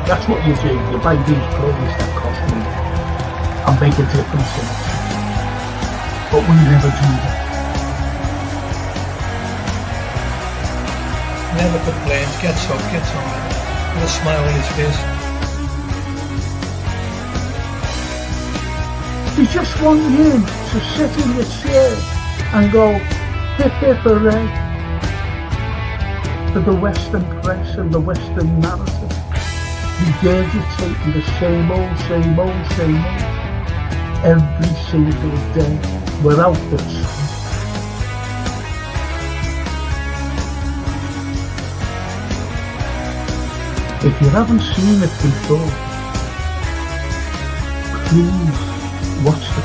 That's what you do. You buy these clothes that cost money and make a difference in it. But we never do that. Never complains, gets up with a smile on his face. We just want you to sit in your chair and go, hip hip hooray, for the Western press and the Western narrative, regurgitating the same old, every single day, without the truth. If you haven't seen it before, please watch the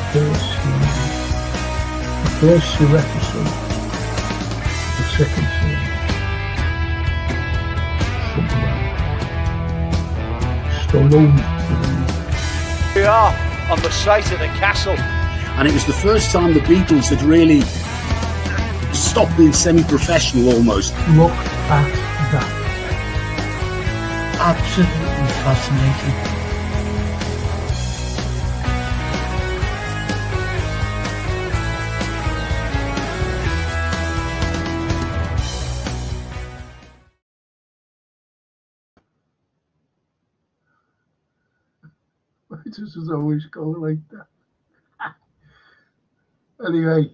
first two episodes, the second series, something like Stallone. We are on the site of the castle. And it was the first time the Beatles had really stopped being semi-professional almost. Look at that. Absolutely fascinating. It just always go like that. Anyway,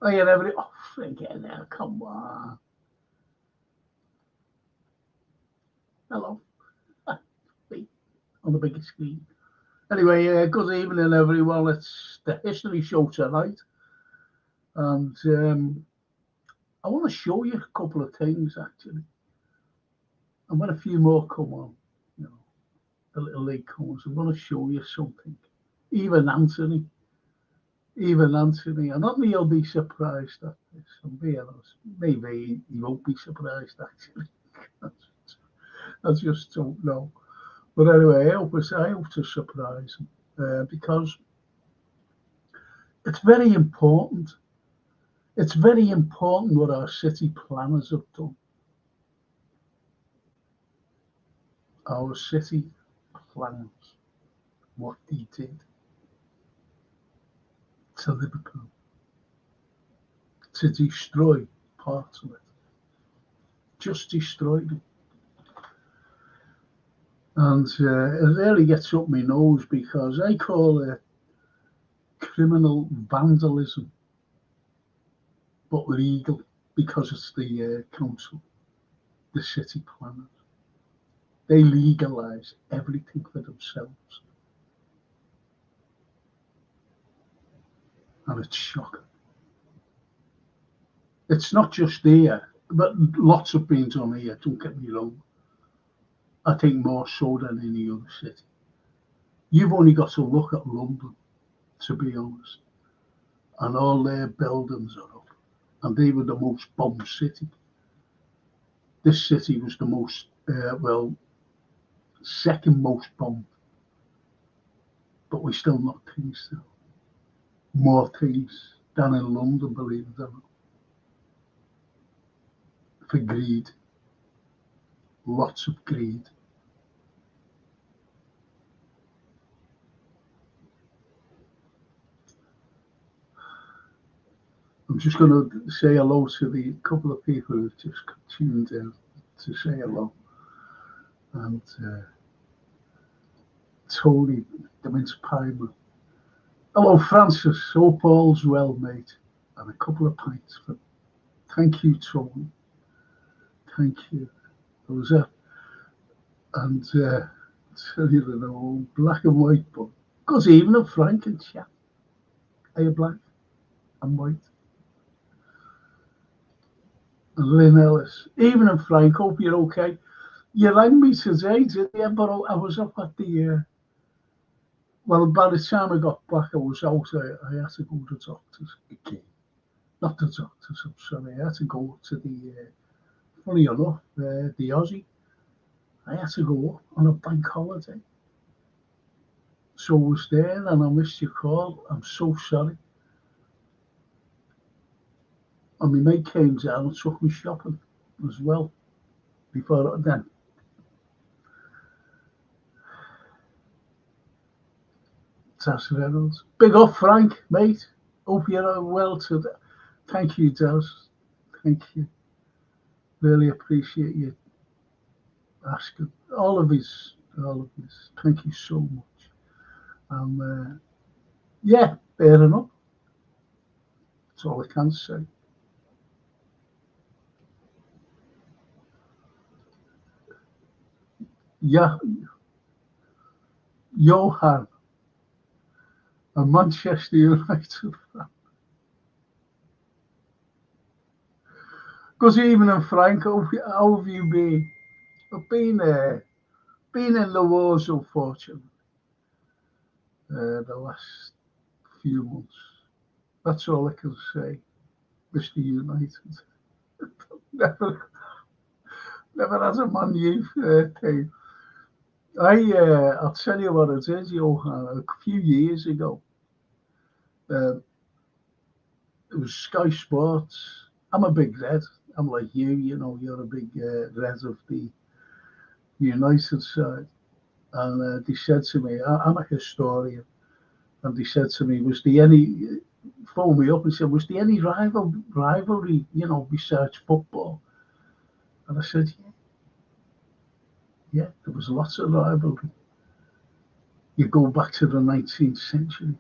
I had everybody, oh, forget now, come on. Hello. On the biggest screen. Anyway, good evening, everyone. It's the history show tonight. And I want to show you a couple of things, actually. And when a few more come on, you know, the little latecomers, I'm going to show you something. Even Anthony, and not me, he'll be surprised at this. I'm being honest. Maybe he won't be surprised, actually. I just don't know. But anyway, I hope to surprise him because it's very important. It's very important what our city planners have done. Our city planners, what they did to Liverpool, to destroy parts of it, just destroyed it. And it really gets up my nose because I call it criminal vandalism, but legal because it's the council, the city planners. They legalise everything for themselves. And it's shocking. It's not just here, but lots have been done here, don't get me wrong. I think more so than any other city. You've only got to look at London, to be honest, and all their buildings are up, and they were the most bombed city. This city was the most, second most bombed, but we still not things still. More things than in London, believe it or not. For greed, lots of greed. I'm just going to say hello to the couple of people who've just tuned in to say hello. And Tony, the mince pie man. Hello, Francis. Hope all's well, mate. And a couple of pints. Thank you, Tony. Thank you. That was it. And tell you the old black and white, but good evening, Frank and chat. Are you black and white? And Lynn Ellis. Evening, Frank. Hope you're okay. You rang me today, didn't you? But I was up at the. Well, by the time I got back, I was out. I had to go to the doctors again. Not the doctors, I'm sorry. I had to go to the. Funny enough, the Aussie. I had to go up on a bank holiday. So I was there and I missed your call. I'm so sorry. And my mate came down and took me shopping as well. Before then. Daz Reynolds. Big up, Frank, mate. Hope you're well today. Thank you, Daz. Thank you. Really appreciate you asking. All of his. Thank you so much. Yeah, fair enough. That's all I can say. Yeah, Johan, a Manchester United fan. Good evening, Frank. How have you been? I've been in the wars, unfortunately, the last few months. That's all I can say, Mr. United. never had a Man U team. I'll tell you what it is, Johan. A few years ago, it was Sky Sports. I'm a big Red. I'm like you, you're a big Red of the United side. And they said to me, I'm a historian, and they said to me, phoned me up and said, was there any rivalry, besides football? And I said, yeah, there was lots of rivalry. You go back to the 19th century,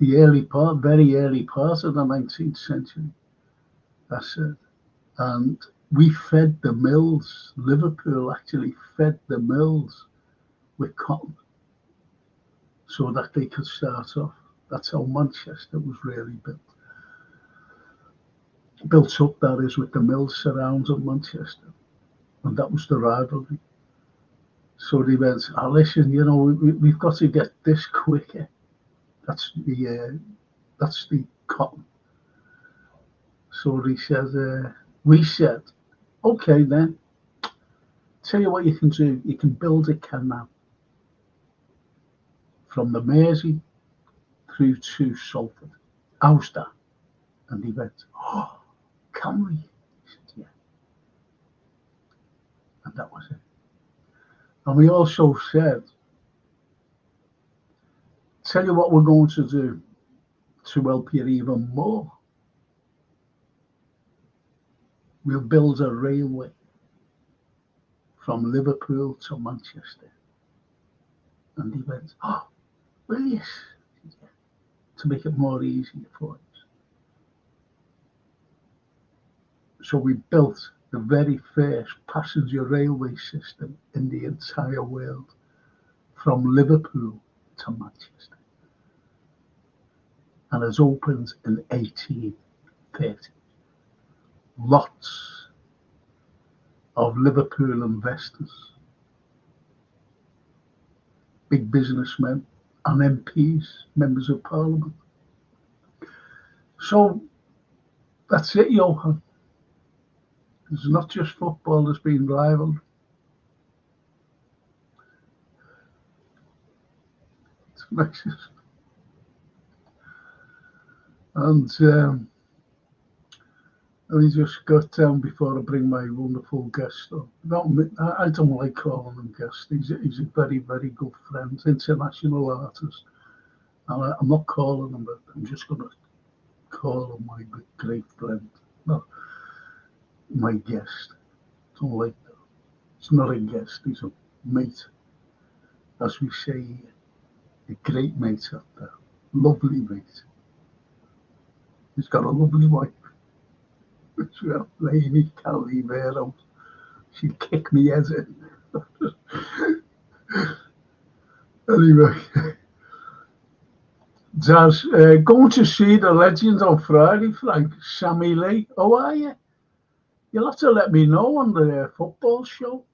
the very early part of the 19th century, I said. And we fed the mills. Liverpool actually fed the mills with cotton so that they could start off. That's how Manchester was really built. Built up, that is, with the mills surrounding Manchester. And that was the rivalry. So they went, listen, we've got to get this quicker. That's the cotton. So they said, we said, okay then, tell you what you can do. You can build a canal from the Mersey through to Salford. How's that? And he went, oh, can we? I said, yeah. And that was it. And we also said, tell you what we're going to do to help you even more. We'll build a railway from Liverpool to Manchester. And he went, oh, will you? Yeah. To make it more easy for us. So we built the very first passenger railway system in the entire world from Liverpool to Manchester. And it's opened in 1830. Lots of Liverpool investors, big businessmen and MPs, members of parliament. So that's it, Johan. It's not just football that's been rivaled. It's Brexit. And let me just go down before I bring my wonderful guest on. I don't like calling him guest. He's a very, very good friend, international artist. And I'm not calling him, but I'm just going to call him my great friend. No, my guest. Don't like that. He's not a guest, he's a mate. As we say, a great mate out there. Lovely mate. He's got a lovely wife. Well, Lady Calivero. She'd kick me head in. Anyway. Daz, going to see the legend on Friday, Frank. Sammy Lee. How are you? You'll have to let me know on the football show.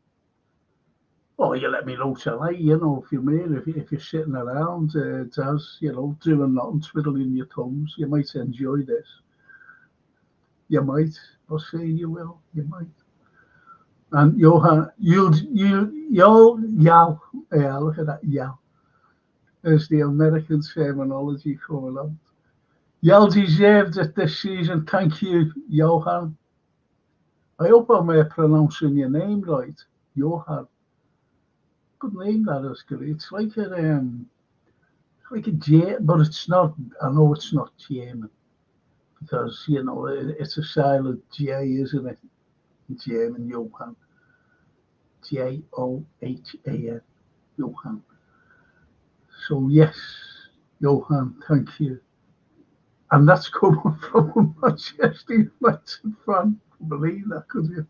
Or you let me know tonight, if you're mean, if you're sitting around, Daz, doing nothing, twiddling your thumbs. You might enjoy this. You might. I'll say you will. You might. And Johan, you'll yell. Yeah, look at that, yell. There's the American terminology coming out. Yell deserved it this season. Thank you, Johan. I hope I'm pronouncing your name right, Johan. Good name, that is, good. It's like like a J, but it's not. I know it's not German because you know it's a silent J, isn't it? German, Johann, Johan, Johann. So yes, Johann, thank you. And that's coming from a Manchester United fan. Believe that, could you?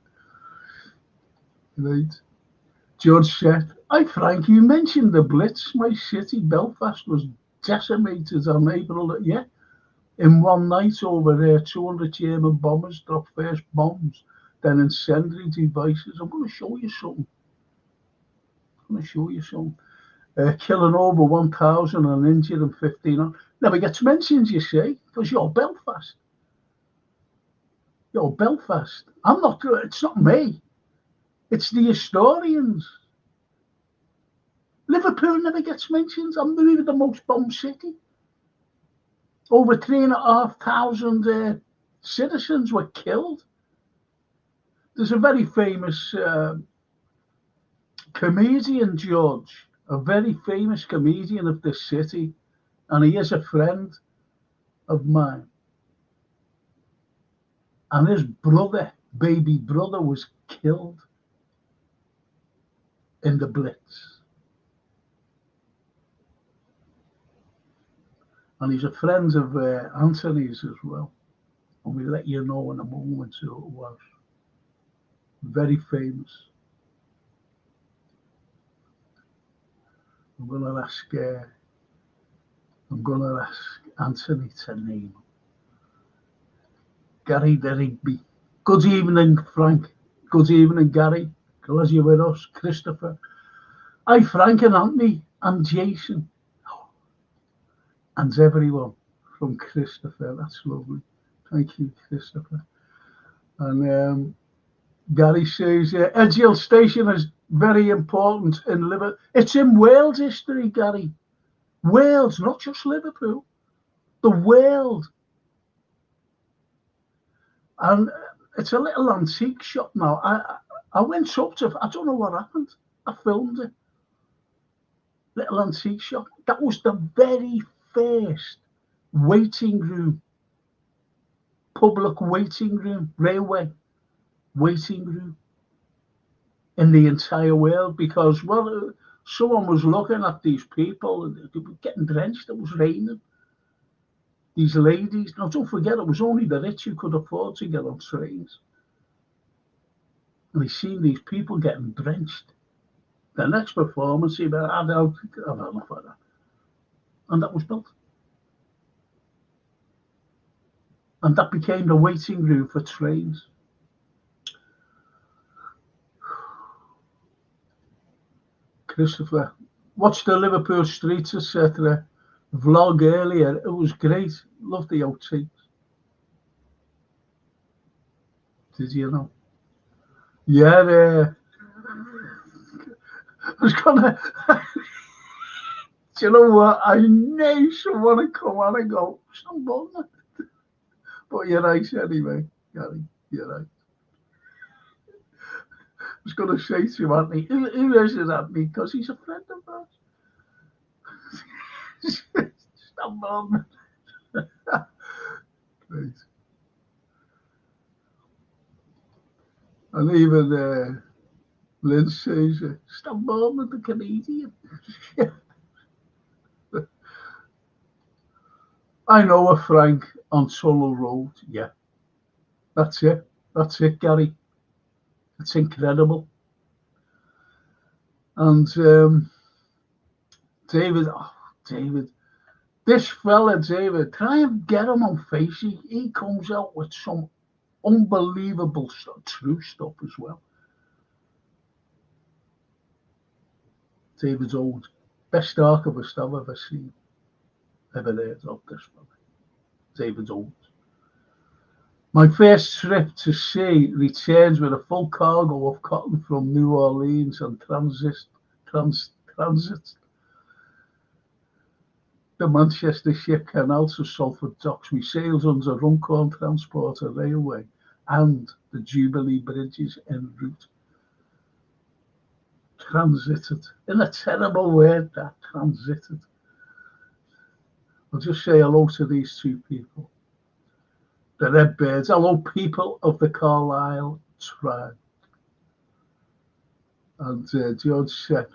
Right. George said, "Hi Frank, you mentioned the Blitz. My city, Belfast, was decimated on April. Yeah, in one night over there, 200 German bombers dropped first bombs, then incendiary devices. I'm going to show you something. Killing over 1,000 and injured 1,500. Never gets mentioned, you see, because you're Belfast. You're Belfast. I'm not. It's not me. It's the historians. Liverpool never gets mentioned. I'm really the most bombed city. Over 3,500 citizens were killed. There's a very famous comedian, George, a very famous comedian of this city, and he is a friend of mine. And his brother, baby brother, was killed in the Blitz. And he's a friend of Anthony's as well. And we'll let you know in a moment who it was. Very famous. I'm gonna ask Anthony to name him. Gary Derrigby. Good evening, Frank. Good evening, Gary. Glad you're with us. Christopher. Hi, Frank and Anthony and Jason. And everyone from Christopher. That's lovely. Thank you, Christopher. And Gary says, Edgehill Station is very important in Liverpool. It's in Wales history, Gary. Wales, not just Liverpool. The world. And it's a little antique shop now. I went up to, I don't know what happened. I filmed it. Little antique shop. That was the very first waiting room. Public waiting room. Railway waiting room. In the entire world. Because, well, someone was looking at these people. They were getting drenched. It was raining. These ladies, now don't forget, it was only the rich who could afford to get on trains. And he's seen these people getting drenched. The next performance, he went, I don't know for that. And that was built. And that became the waiting room for trains. Christopher, watched the Liverpool streets, etc. Vlog earlier. It was great. Loved the outtakes. Did you know? Yeah, I was gonna. Do you know what? I knew someone would come on and go, stop bothering. But you're right anyway, Gary. You're right. I was going to say to you, Anthony, who is it, Anthony? Because he's a friend of ours. Stop bothering. Great. And even Lynn says, stop bothering the comedian. I know a Frank on Tunnel Road. Yeah, that's it. That's it, Gary. It's incredible. And David, this fella, David, try and get him on face. He comes out with some unbelievable true stuff as well. David's old. Best archivist I've ever seen. Ever heard of this fella. David's old. My first trip to sea returns with a full cargo of cotton from New Orleans and transit the Manchester Ship Canal to Salford Docks. We sailed under Runcorn Transporter Railway and the Jubilee Bridges en route. Transited. In a terrible word, that transited. I'll just say hello to these two people. The Redbirds. Hello, people of the Carlyle tribe. And George said,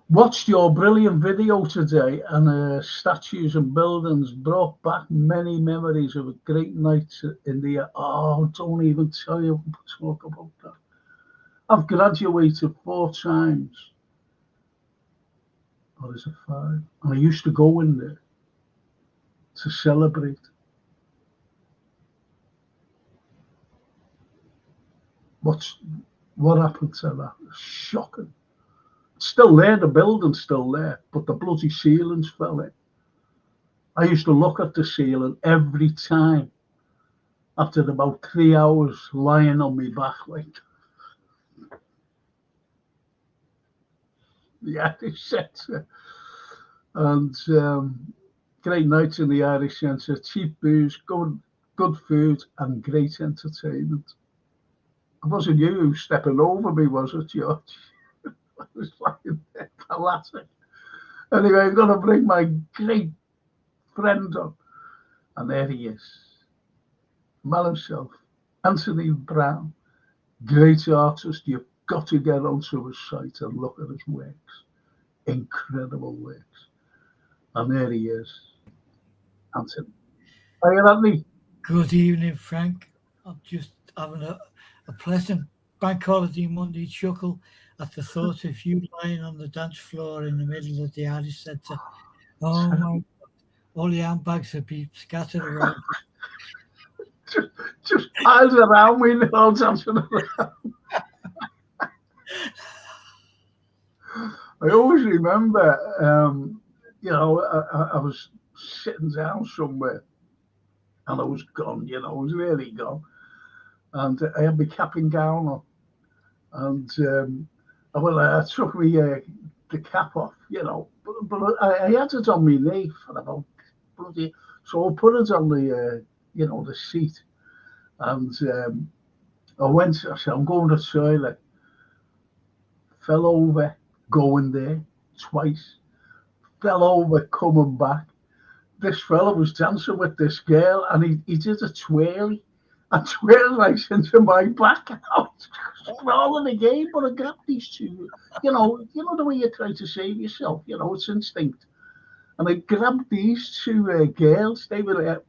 watched your brilliant video today, and statues and buildings brought back many memories of a great night in the air. Oh, don't even tell you, talk about that. I've graduated 4 times. Or is it 5? And I used to go in there to celebrate. What happened to that? It's shocking. It's still there, the building's still there, but the bloody ceilings fell in. I used to look at the ceiling every time after about 3 hours lying on my back like the Irish Centre. And great nights in the Irish Centre, cheap booze, good food, and great entertainment. It wasn't you who stepping over me, was it, George? I was fucking classic. Anyway, I'm going to bring my great friend up. And there he is. Man himself, Anthony Brown. Great artist. You've got to get onto his site and look at his works. Incredible works. And there he is. Anthony. Hi, Anthony. Good evening, Frank. I'm just having a pleasant bank holiday Monday chuckle at the thought of you lying on the dance floor in the middle of the Irish Centre. Oh my God. All the handbags would be scattered around. just eyes around me now, dancing around. I always remember, I was sitting down somewhere and I was gone, I was really gone. And I had my cap and gown on. And I took the cap off, but I had it on my knee for about bloody. So I put it on the seat, and I said, I'm going to the toilet. Fell over, going there twice. Fell over, coming back. This fella was dancing with this girl, and he did a twirly. I twirled right into my back. I was crawling again, but I grabbed these two. You know the way you try to save yourself. It's instinct. And I grabbed these two girls. They were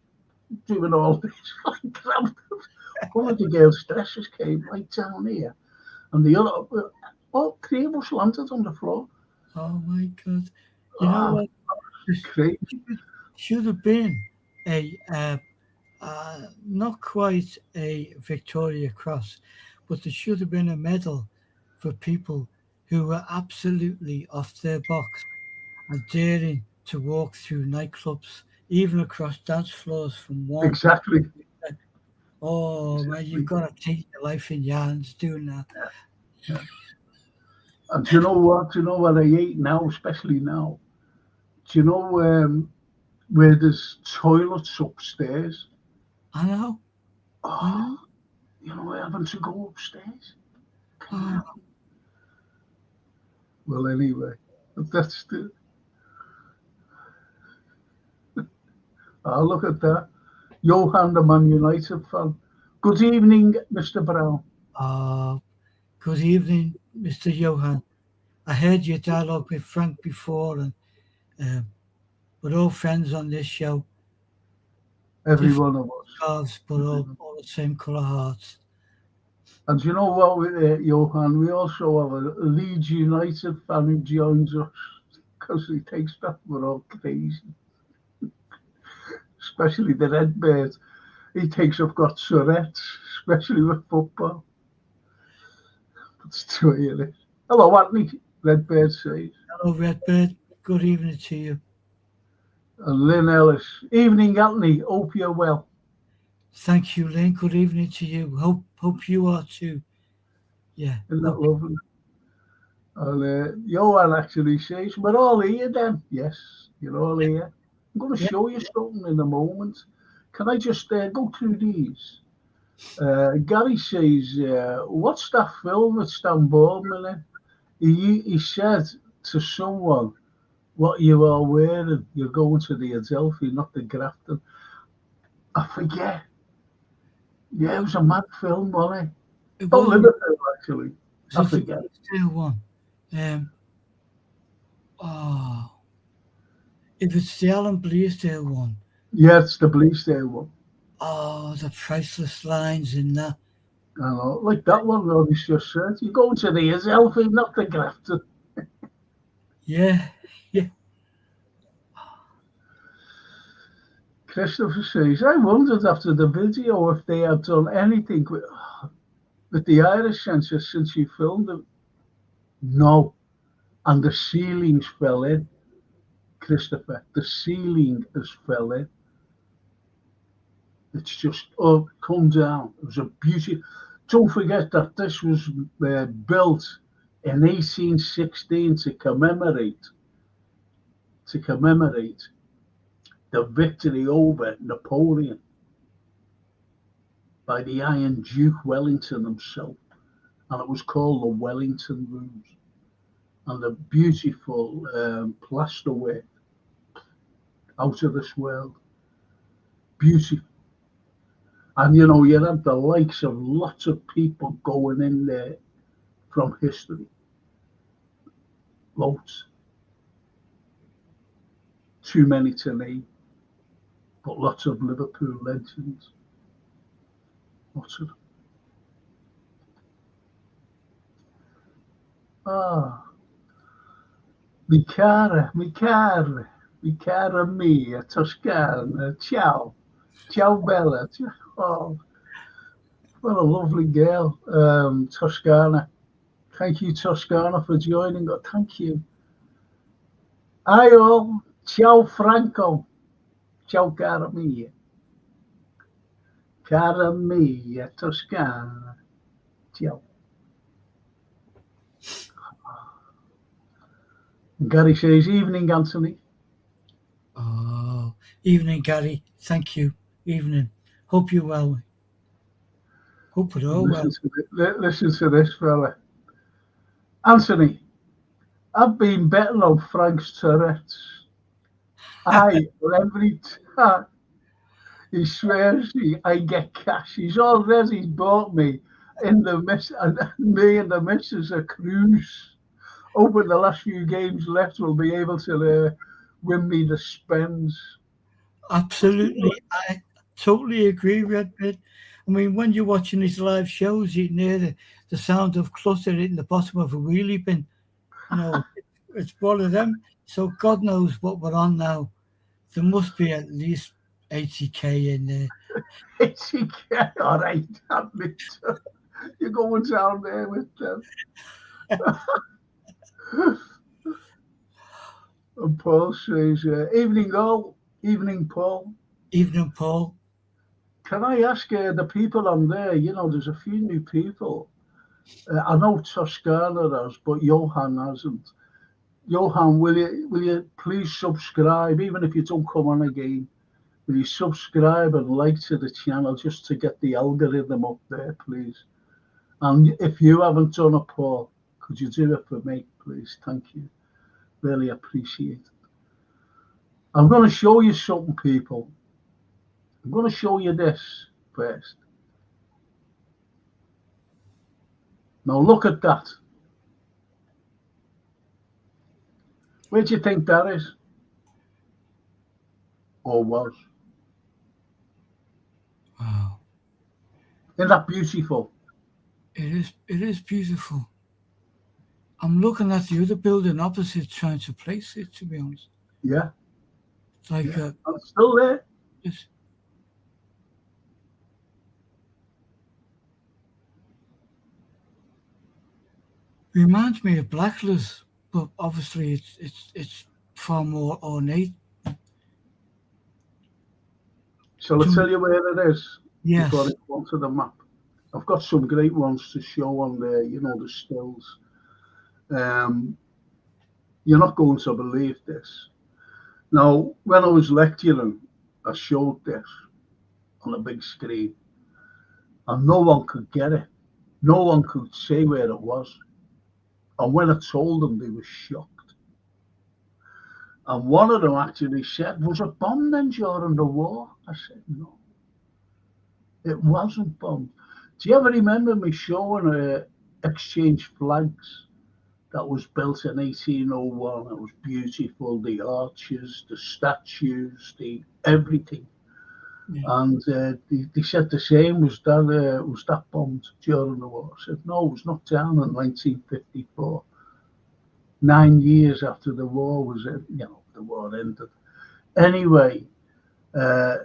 doing all this. I grabbed them. One of the girls' dresses came right down here, and the other, all 3 of us landed on the floor. Oh my God! You know what? Crazy. Should have been a not quite a Victoria Cross, but there should have been a medal for people who were absolutely off their box and daring to walk through nightclubs, even across dance floors from one. Exactly. Oh man, you've got to take your life in your hands doing that. Yeah. And do you know what? Do you know what I hate now, especially now? Do you know where there's toilets upstairs? I know. Oh, we're having to go upstairs. Oh. Well, anyway, that's the. Oh, look at that. Johan, the Man United fan. Good evening, Mr. Brown. Good evening, Mr. Johan. I heard your dialogue with Frank before, and we're all friends on this show. Every one of us. Cars, but all the same colour hearts. And you know what, Johan? We also have a Leeds United fan who joins us because he thinks that we're all crazy. Especially the Redbirds. He thinks I've got Tourette's, especially with football. That's the way it is. Hello, Anthony, Redbird says. Hello, Redbird. Good evening to you. And Lynn Ellis. Evening, Anthony. Hope you're well. Thank you, Lynn. Good evening to you. Hope you are too. Yeah. Isn't that lovely? And Johan actually says, we're all here then. Yes, you're all here. I'm going to show you something in a moment. Can I just go through these? Gary says, what's that film with Stan Boardman in? He said to someone, what you are wearing. You're going to the Adelphi, not the Grafton. I forget. Yeah, it was a mad film, wasn't it? It Oh, wasn't. Liverpool, actually. I Was it forget. the Blaisdell one? Oh, if it's the Alan Blaisdell one, Yeah, it's the Bleasdale one. oh, the priceless lines in that. I know, like that one Ronnie's just said. You're going to the Adelphi, not the Grafton. Yeah, yeah. Christopher says, I wondered after the video if they had done anything with the Irish census since you filmed it. No. And the ceilings fell in, Christopher. The ceiling has fell in. It's just come down. It was a beauty. Don't forget that this was built in 1816 to commemorate the victory over Napoleon by the Iron Duke Wellington himself. And it was called the Wellington Rooms. And the beautiful plasterwork out of this world. Beautiful. And you know, you had the likes of lots of people going in there from history. Loads. Too many to name. But lots of Liverpool legends. Lots of them. Ah. Mi cara mia, Toscana, ciao. Ciao Bella. Oh, what a lovely girl, Toscana. Thank you, Toscana, for joining us. Thank you. Hi all. Ciao Franco. Ciao cara mia. Cara mia, Toscana. Ciao. Gary says, evening, Anthony. Oh, evening, Gary. Thank you. Evening. Hope you're well. Hope it all well. Listen to this fella. Anthony, I've been betting on Frank's Tourette's. Every time he swears I get cash. He's already bought me and me and the missus a cruise. Over the last few games left, we'll be able to win me the spends. Absolutely. I totally agree, Redbird. I mean, when you're watching these live shows, you can hear the sound of clutter in the bottom of a wheelie bin. You know, it's one of them. So God knows what we're on now. There must be at least 80k in there. 80k, all right, you're going down there with them. And Paul says, evening all, evening Paul. Evening, Paul. Can I ask the people on there, you know, there's a few new people. I know Toscana has, but Johan hasn't. Johan, will you please subscribe, even if you don't come on again? Will you subscribe and like to the channel just to get the algorithm up there, please? And if you haven't done it, Paul, could you do it for me, please? Thank you. Really appreciate it. I'm going to show you something, people. I'm going to show you this first. Now look at that. Where do you think that is? Or was? Wow. Isn't that beautiful? It is beautiful. I'm looking at the other building opposite trying to place it, to be honest. Yeah. It's like I'm still there. It's, reminds me of Blacklas, but obviously it's far more ornate. Shall I tell you where it is? Yes. Before I go onto the map. I've got some great ones to show on there, you know, the stills. You're not going to believe this. Now, when I was lecturing, I showed this on a big screen, and no one could get it. No one could say where it was. And when I told them, they were shocked. And one of them actually said, was it bombed then during the war? I said, no, it wasn't bombed. Do you ever remember me showing exchange flags that was built in 1801? It was beautiful, the arches, the statues, the everything. Yeah. And they said the same, was that bombed during the war? I said, no, it was knocked down in 1954. 9 years after the war was, the war ended. Anyway,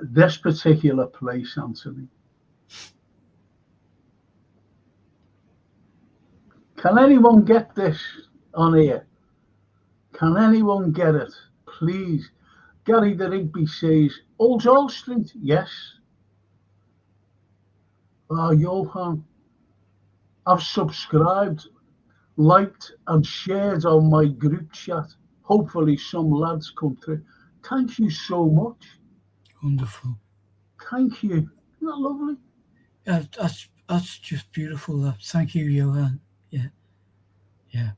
this particular place, Anthony. Can anyone get this on here? Can anyone get it? Please. Gary the Rigby says, Old Hall Street, yes. Oh, Johan, I've subscribed, liked and shared on my group chat. Hopefully some lads come through. Thank you so much. Wonderful. Thank you. Isn't that lovely? Yeah, that's just beautiful. Thank you, Johan. Yeah. Yeah.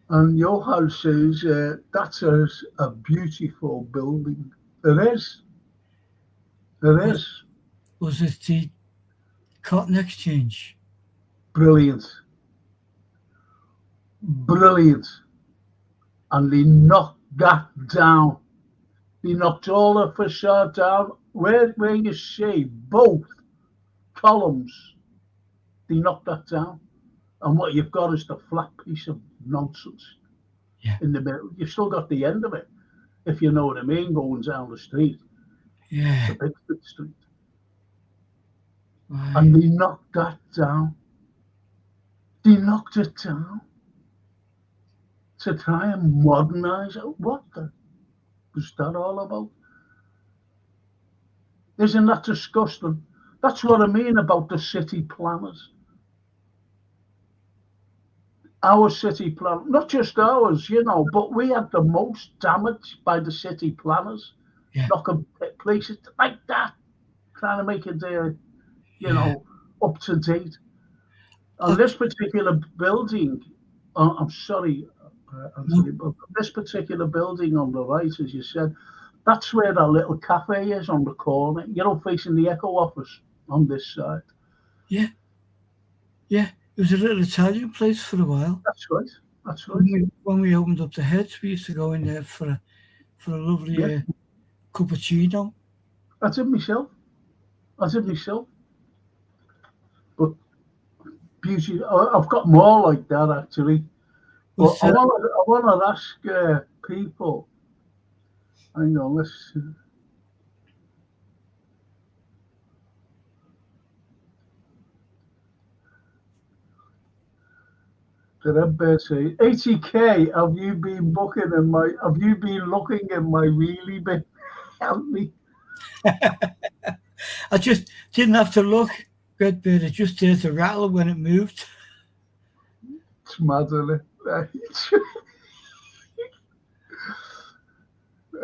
And Johan says that's a beautiful building. It is. It is. Was it the Cotton Exchange? Brilliant. Brilliant. And they knocked that down. They knocked all the facade down. Where you see both columns, they knocked that down. And what you've got is the flat piece of nonsense in the middle. You've still got the end of it, if you know what I mean, going down the street. Yeah. The big street. Right. And they knocked that down. They knocked it down to try and modernise it. What the was that all about? Isn't that disgusting? That's what I mean about the city planners. Our city plan, not just ours, but we had the most damage by the city planners, knocking places like that, trying to make it up to date. And this particular building, I'm sorry, Anthony, but this particular building on the right, as you said, that's where that little cafe is on the corner, facing the Echo office on this side. Yeah. Yeah. It was a little Italian place for a while. That's right. That's right. When we opened up the Heads, we used to go in there for a lovely cappuccino. I did myself. But beauty, I've got more like that actually. But I want to ask people. Hang on, let's see. The Red Bear say, 80k, have you been looking in my wheelie bin? Help me. I just didn't have to look, Red Bear. It just did the rattle when it moved. It's mad, isn't it?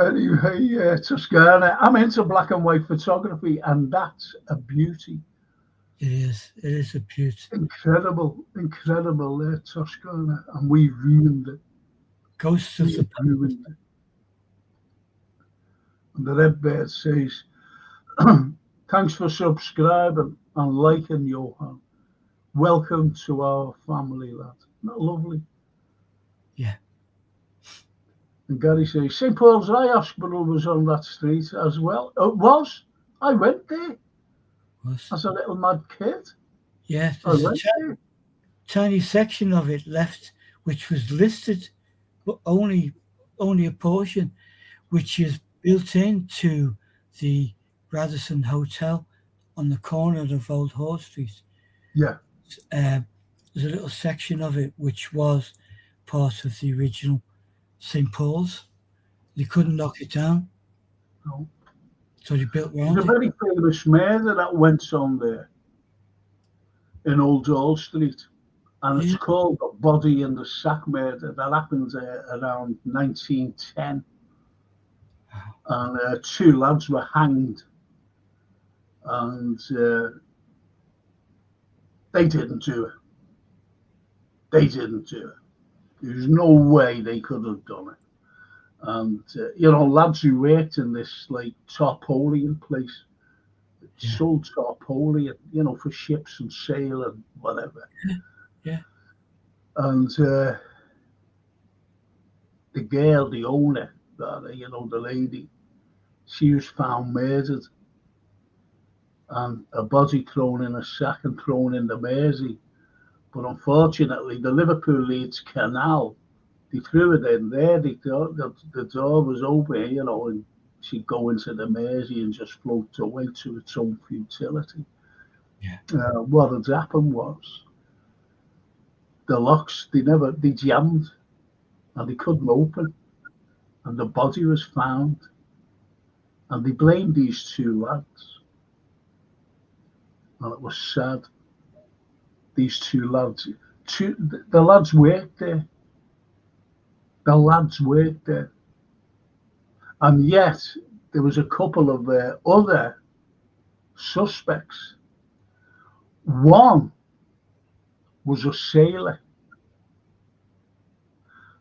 Anyway, Toscana. I'm into black and white photography, and that's a beauty. It is a beauty. Incredible, Toscana, and we ruined it. Ghosts of the ruined it. And the Red Bear says, thanks for subscribing and liking, Johan. Welcome to our family, lad. Isn't that lovely? Yeah. And Gary says, St. Paul's Eye Hospital was on that street as well. It was. I went there. As a little mad kid. Yeah, there's a tiny section of it left, which was listed, but only a portion, which is built into the Radisson Hotel on the corner of Old Hall Street. Yeah. There's a little section of it which was part of the original St. Paul's. They couldn't knock it down. No. So they built around There's a very famous murder that went on there in Old Hall Street, and it's called the Body in the Sack murder. That happened around 1910, and 2 lads were hanged, and they didn't do it. There's no way they could have done it. And, lads who worked in this, like, tarpaulin place, sold tarpaulin, for ships and sail and whatever. Yeah. And the girl, the owner, the lady, she was found murdered and a body thrown in a sack and thrown in the Mersey. But unfortunately, the Liverpool Leeds Canal, they threw it in there. The door was open, and she'd go into the Mersey and just float away to its own futility. Yeah. What had happened was the locks, they jammed and they couldn't open. And the body was found. And they blamed these two lads. And it was sad. These two lads, the lads worked there. The lads worked there. And yet, there was a couple of other suspects. One was a sailor.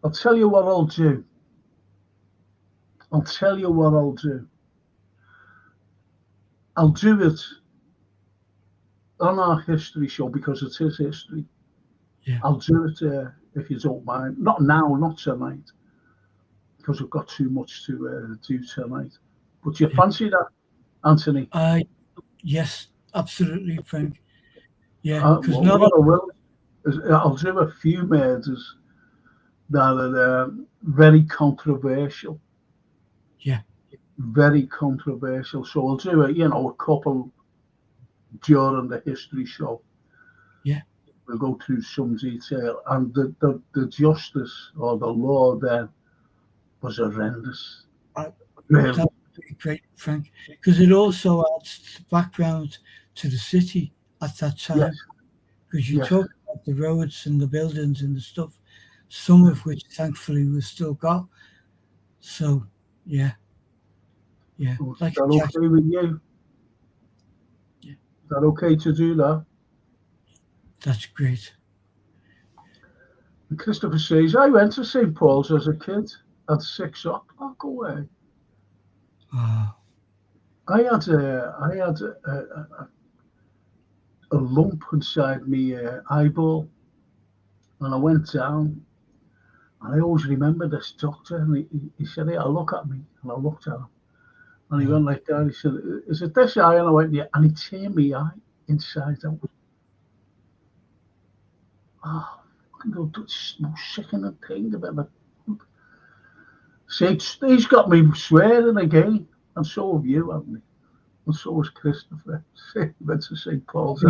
I'll tell you what I'll do. I'll do it on our history show because it is history. Yeah. I'll do it if you don't mind. Not now, not tonight, because we've got too much to do tonight. But you fancy that, Anthony? Yes, absolutely, Frank. Yeah, what I will is I'll do a few murders that are very controversial. Yeah. Very controversial. So I'll do a couple during the history show. Yeah. We'll go through some detail. And the justice or the law then was horrendous. Really. That would be great, Frank, because it also adds background to the city at that time. Because you talk about the roads and the buildings and the stuff, some of which thankfully we've still got. So, yeah. Yeah. Is that okay with you? Yeah. Is that okay to do that? That's great. And Christopher says, I went to St. Paul's as a kid at 6 o'clock away. Oh. I had a lump inside me eyeball, and I went down. And I always remember this doctor, and he said, "Hey, look at me," and I looked at him, and he went like that. He said, "Is it this eye?" And I went, "Yeah," and he turned me eye inside out. Oh, it's the most sickening thing I've ever. See, he's got me swearing again, and so have you, haven't you? And so has Christopher. He went to St. Paul's.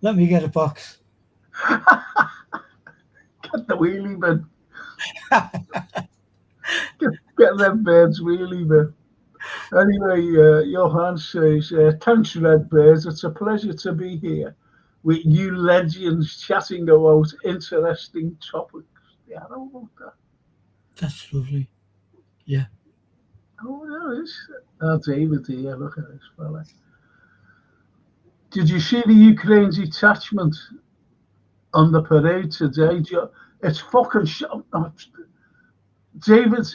Let me get a box. Get the wheelie bin. get them birds wheelie bin. Anyway, Johan says, thanks, Redbirds. It's a pleasure to be here with you legends chatting about interesting topics. Yeah, I don't know that. That's lovely. Yeah. Oh, there is. David here, look at this fella. Did you see the Ukraine's detachment on the parade today? It's fucking David,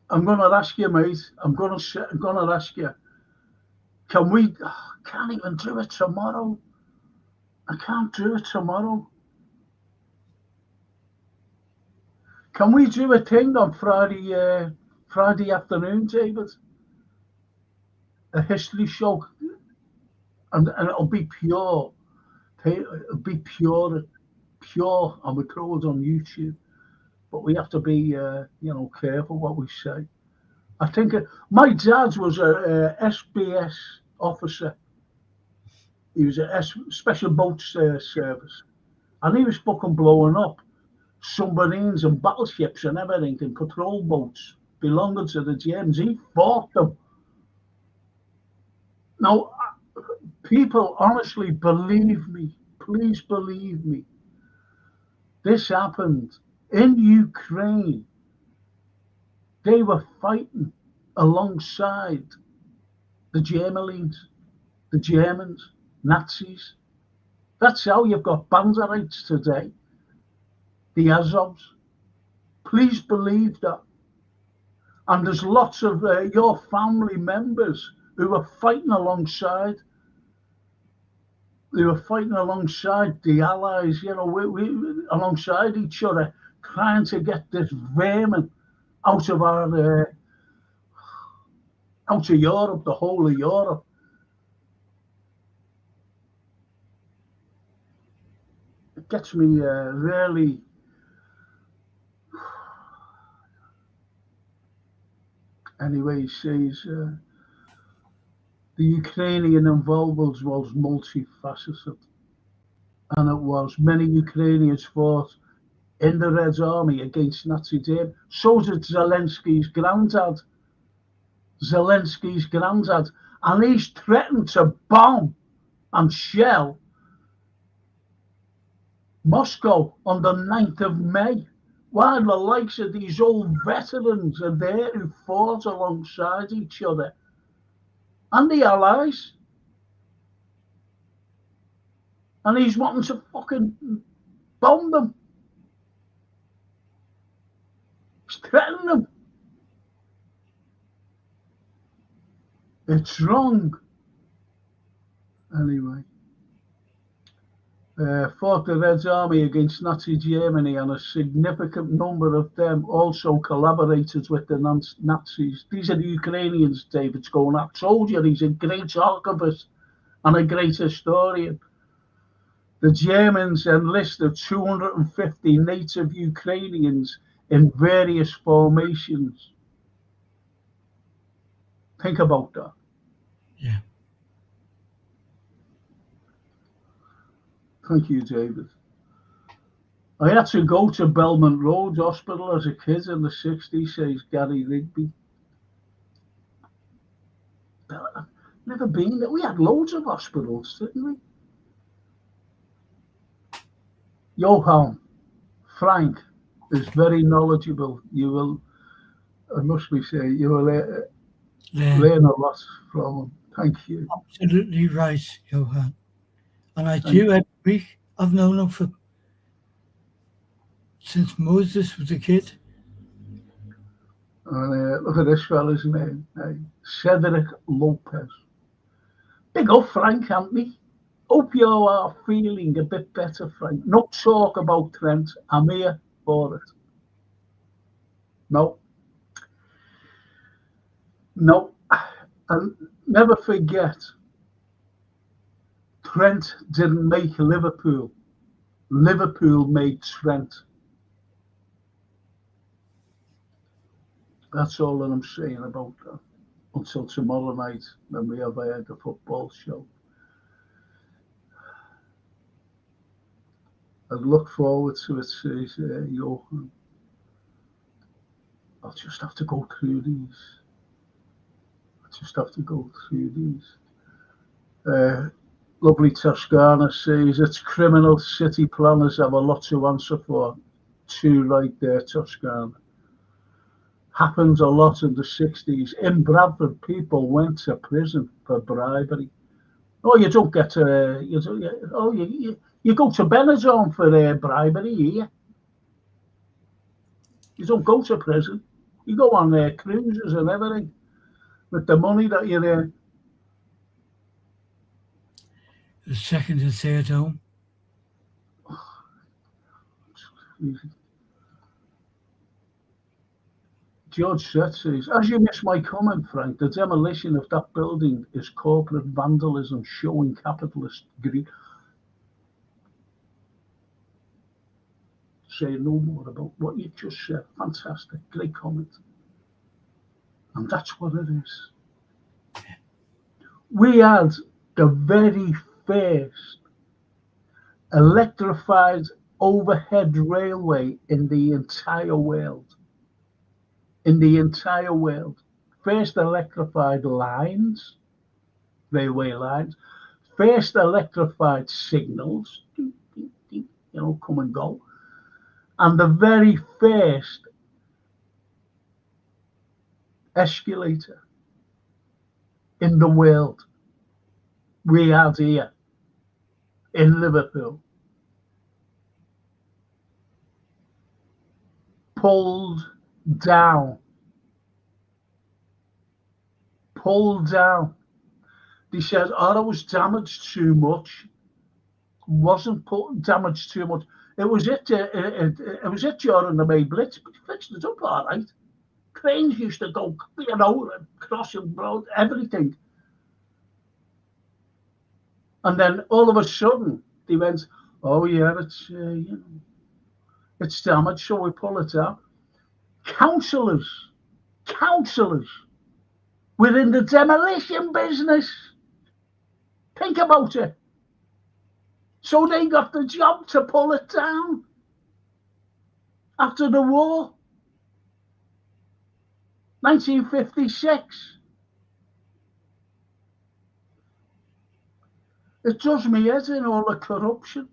I'm going to ask you, mate. I'm going to ask you. Can we? Can't even do it tomorrow. I can't do it tomorrow. Can we do a thing on Friday afternoon, David? A history show, and it'll be pure. It'll be pure, and we throw it on YouTube. But we have to be, careful what we say. I think my dad was a SBS officer. He was a special boats service, and he was fucking blowing up submarines and battleships and everything and patrol boats belonging to the Germans. He fought them. Now, people, honestly, believe me. Please believe me. This happened in Ukraine. They were fighting alongside the Germans, Nazis. That's how you've got Banderites today, the Azovs. Please believe that. And there's lots of your family members who are fighting alongside. They were fighting alongside the Allies, you know, alongside each other, trying to get this vermin out of out of Europe, the whole of Europe. It gets me really. Anyway, he says the Ukrainian involvement was multifaceted, and it was many Ukrainians fought in the Red Army against Nazi Germany. So did Zelensky's granddad. And he's threatened to bomb and shell Moscow on the 9th of May. While the likes of these old veterans are there who fought alongside each other and the Allies. And he's wanting to fucking bomb them. He's threatening them. It's wrong. Anyway. Fought the Red Army against Nazi Germany, and a significant number of them also collaborated with the Nazis. These are the Ukrainians, David's going, I told you, he's a great archivist and a great historian. The Germans enlisted 250 native Ukrainians in various formations. Think about that. Yeah. Thank you, David. I had to go to Belmont Road Hospital as a kid in the 60s, says Gary Rigby. I've never been there. We had loads of hospitals, didn't we? Johan, Frank is very knowledgeable. You will, I must be saying, you will learn a lot from him. Thank you. Absolutely right, Johan. And I do every week. I've known him since Moses was a kid. And look at this fella's name, Cedric Lopez. Big up, Frank, Anthony. Hope you are feeling a bit better, Frank. No talk about Trent. I'm here for it. No. And never forget, Trent didn't make Liverpool. Liverpool made Trent. That's all that I'm saying about that. Until tomorrow night when we have the football show. I look forward to it, says Johan. I'll just have to go through these. Lovely Toscana says it's criminal city planners have a lot to answer for. Too right there, Toscana. Happened a lot in the 60s. In Bradford, people went to prison for bribery. Oh, you don't get you go to Benidorm for bribery here. You don't go to prison. You go on cruises and everything with the money that you're The second and third home. George Seth says, as you missed my comment, Frank, the demolition of that building is corporate vandalism showing capitalist greed. Say no more about what you just said. Fantastic. Great comment. And that's what it is. We had the very first electrified overhead railway in the entire world. First electrified lines, railway lines, first electrified signals, come and go, and the very first escalator in the world we had here in Liverpool. Pulled down pulled down. They said, oh, it was damaged too much. Wasn't damaged too much. It was it during the May Blitz, but he fixed it up all right. Cranes used to go, crossing road, everything. And then all of a sudden, they went, oh yeah, it's damaged, so we pull it out. Councillors were in the demolition business. Think about it. So they got the job to pull it down after the war, 1956. It does me head in, all the corruption.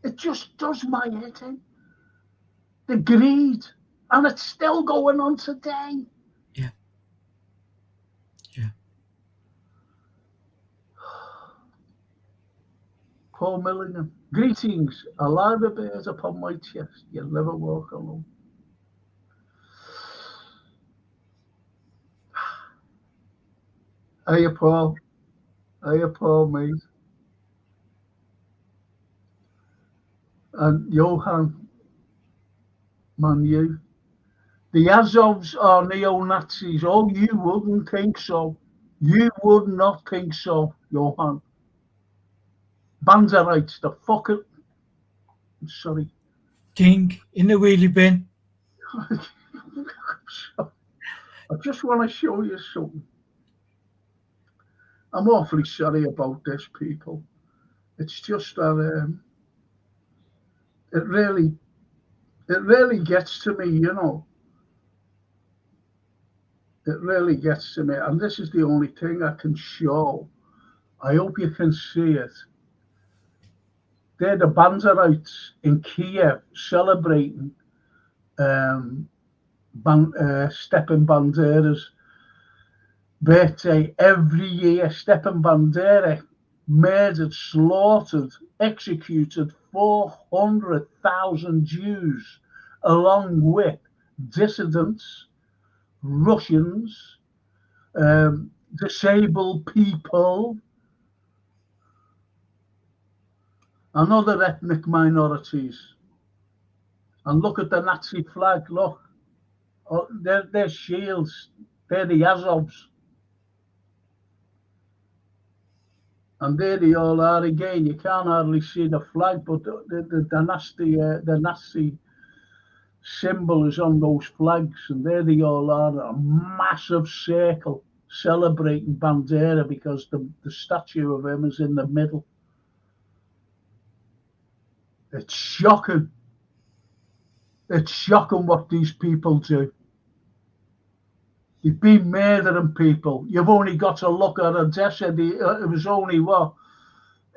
It just does my head in. The greed. And it's still going on today. Yeah. Paul Milligan. Greetings. Alive a bears upon my chest. You'll never walk alone. Hiya, Paul. Hiya, Paul, mate. And Johan, man, you. The Azovs are neo-Nazis. Oh, you wouldn't think so. You would not think so, Johan. Banderites, the fucker. I'm sorry. King in the wheelie bin. I just want to show you something. I'm awfully sorry about this, people. It's just that it really gets to me, you know. It really gets to me, and this is the only thing I can show. I hope you can see it. They're the Banderites in Kiev celebrating Stepan Bandera's birthday every year. Stepan Bandera murdered, slaughtered, executed 400,000 Jews, along with dissidents, Russians, disabled people, and other ethnic minorities. And look at the Nazi flag, look. Oh, they're shields. They're the Azovs. And there they all are again. You can't hardly see the flag, but the Nazi symbol is on those flags. And there they all are, a massive circle celebrating Bandera because the statue of him is in the middle. It's shocking. It's shocking what these people do. They've been murdering people. You've only got to look at Odessa. It was only,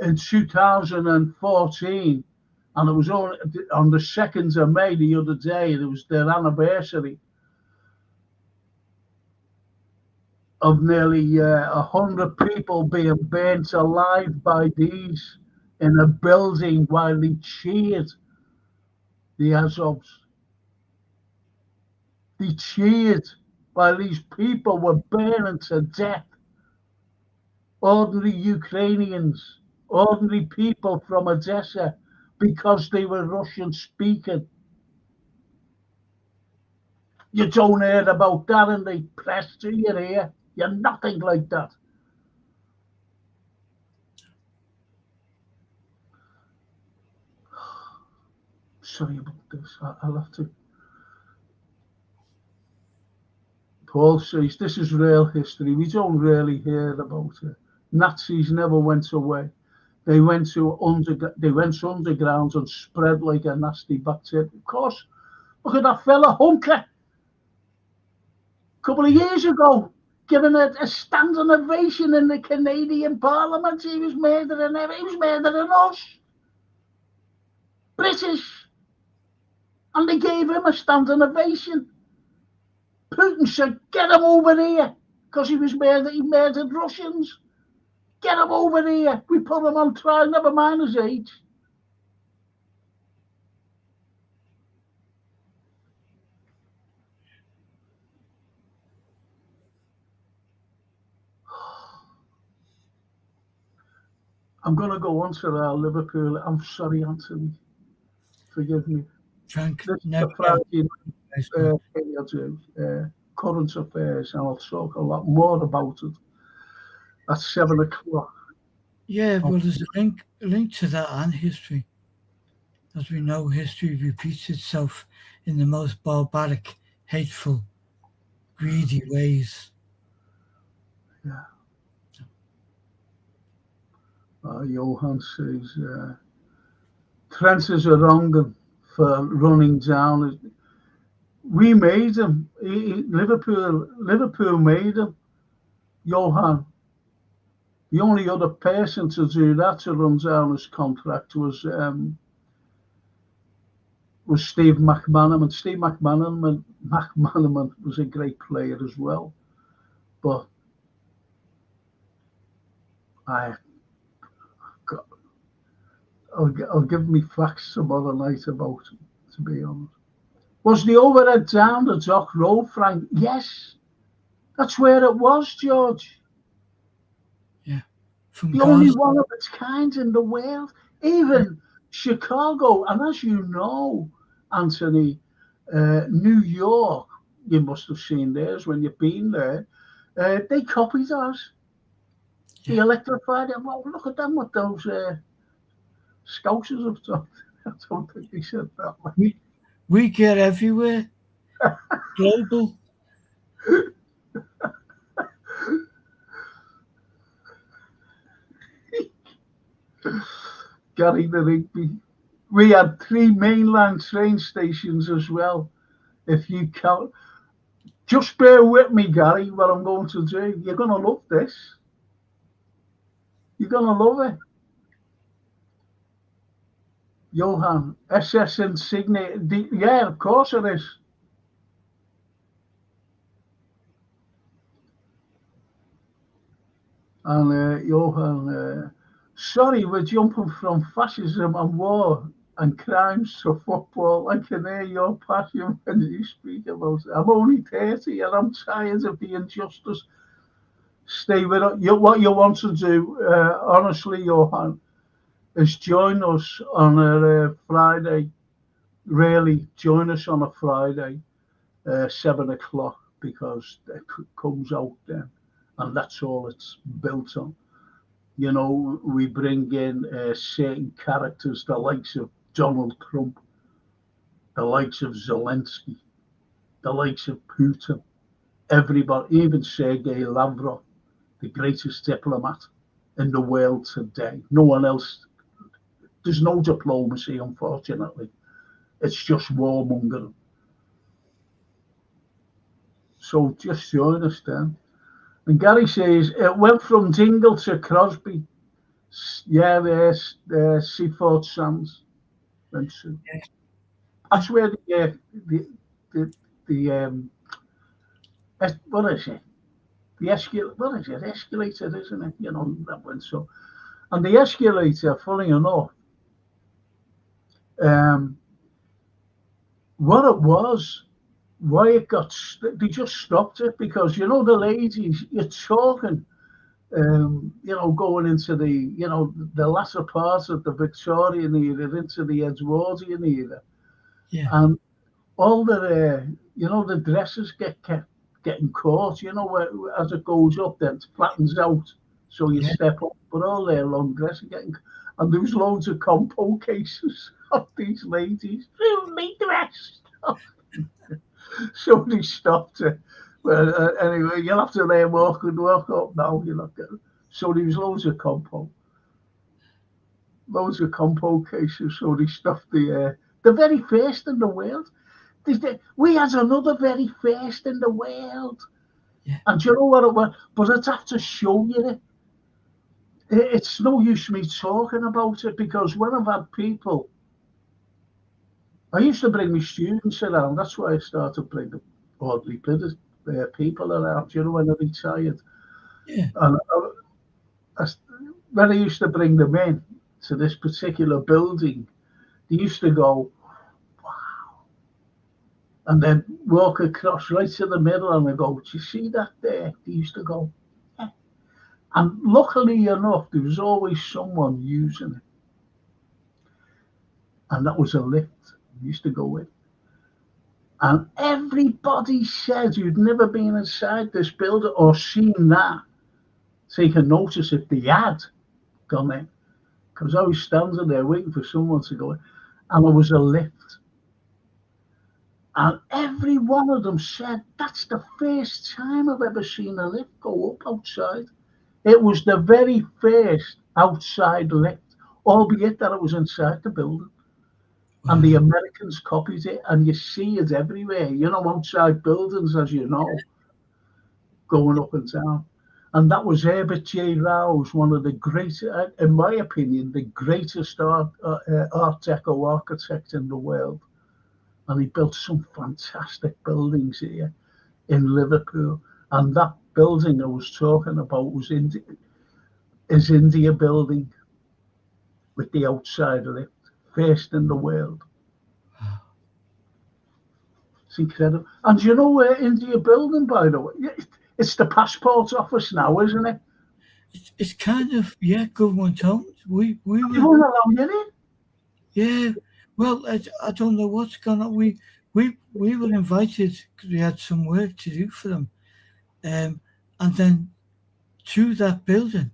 in 2014, and it was only on the 2nd of May, the other day, it was their anniversary of nearly 100 people being burnt alive by these in a building while they cheered the Azovs. They cheered while these people were burning to death. Ordinary Ukrainians, ordinary people from Odessa, because they were Russian speaking. You don't hear about that in the press, do you hear? You're nothing like that. Sorry about this. I'll have to. Paul says this is real history. We don't really hear about it. Nazis never went away. They went underground and spread like a nasty bacteria. Of course, look at that fella Hunker. A couple of years ago, giving a standing ovation in the Canadian Parliament. He was murdering us, British, and they gave him a standing ovation. Putin said, "Get him over here," because he murdered Russians. Get him over here. We put him on trial, never mind his age. I'm going to go on to Liverpool. I'm sorry, Anthony. Forgive me. Frank, This is never the Friday nice one. thing I do, current affairs, and I'll talk a lot more about it at 7 o'clock. Yeah, well, there's a link to that and history. As we know, history repeats itself in the most barbaric, hateful, greedy ways. Yeah. Johan says, Trent is a wrong 'un for running down. We made him. Liverpool made him. Johan. The only other person to do that, to run down his contract, was Steve McManaman. Steve McManaman was a great player as well, but I'll give me facts some other night about it, to be honest. Was the overhead down the Dock Road, Frank? Yes, that's where it was, George. Yeah. From The only Gaza. one of its kind in the world. Even Chicago, and as you know, Anthony, New York, you must have seen theirs when you've been there. They copied us. They electrified it. Well, look at them with those scousers have done. I don't think they said that way. We get everywhere. Global. Gary the Rigby. We had 3 mainland train stations as well. If you count, just bear with me, Gary, what I'm going to do. You're going to love this. You're going to love it. Johan, SS Insignia. Yeah, of course it is. And Johan, sorry, we're jumping from fascism and war and crimes to football. I can hear your passion when you speak about it. I'm only 30 and I'm tired of the injustice. Stay with it. What you want to do, honestly, Johan, is join us on a Friday. Really, join us on a Friday, 7 o'clock, because it comes out then, and that's all it's built on. You know, we bring in certain characters, the likes of Donald Trump, the likes of Zelensky, the likes of Putin, everybody, even Sergei Lavrov, the greatest diplomat in the world today. No one else, there's no diplomacy, unfortunately. It's just warmongering. So just join us then. And Gary says, it went from Dingle to Crosby. Yeah, there's Seaford Sands. That's where the what is it? The escalator, isn't it? You know, that went so. And the escalator, funny enough, what it was, why it got, they just stopped it because, you know, the ladies, you're talking, you know, going into the, you know, the latter part of the Victorian era into the Edwardian era. Yeah. And all the, you know, the dresses kept getting caught, you know, where, as it goes up, then it flattens out. So you step up, but all their long dresses getting, and there was loads of compo cases of these ladies. Me dressed. So they stopped it. Well, anyway, you'll have to let walk up now. You look at it. So there was loads of compo cases. So they stopped the very first in the world. We had another very first in the world. Yeah. And do you know what it was? But I'd have to show you it. It's no use me talking about it because when I've had people, I used to bring my students around. That's why I started bringing oddly people around, you know, when I retired. Yeah. And when I used to bring them in to this particular building, they used to go, wow. And then walk across right to the middle and I go, do you see that there? They used to go, yeah. And luckily enough, there was always someone using it. And that was a lift we used to go with. And everybody said who'd never been inside this building or seen that, taken notice if they had gone in. Because I was standing there waiting for someone to go in. And there was a lift. And every one of them said, that's the first time I've ever seen a lift go up outside. It was the very first outside lift, albeit that it was inside the building. And the Americans copied it, and you see it everywhere, outside buildings, as you know, going up and down. And that was Herbert J. Rouse, one of the greatest, in my opinion, the greatest Art Deco architect in the world. And he built some fantastic buildings here in Liverpool. And that building I was talking about was is India building with the outside lift, first in the world. It's incredible. And you know where India building, by the way? It's the passport office now, isn't it? It's kind of, government owned. We were, you weren't allowed in it? Yeah. Well, I don't know what's going on. We were invited because we had some work to do for them, and then to that building,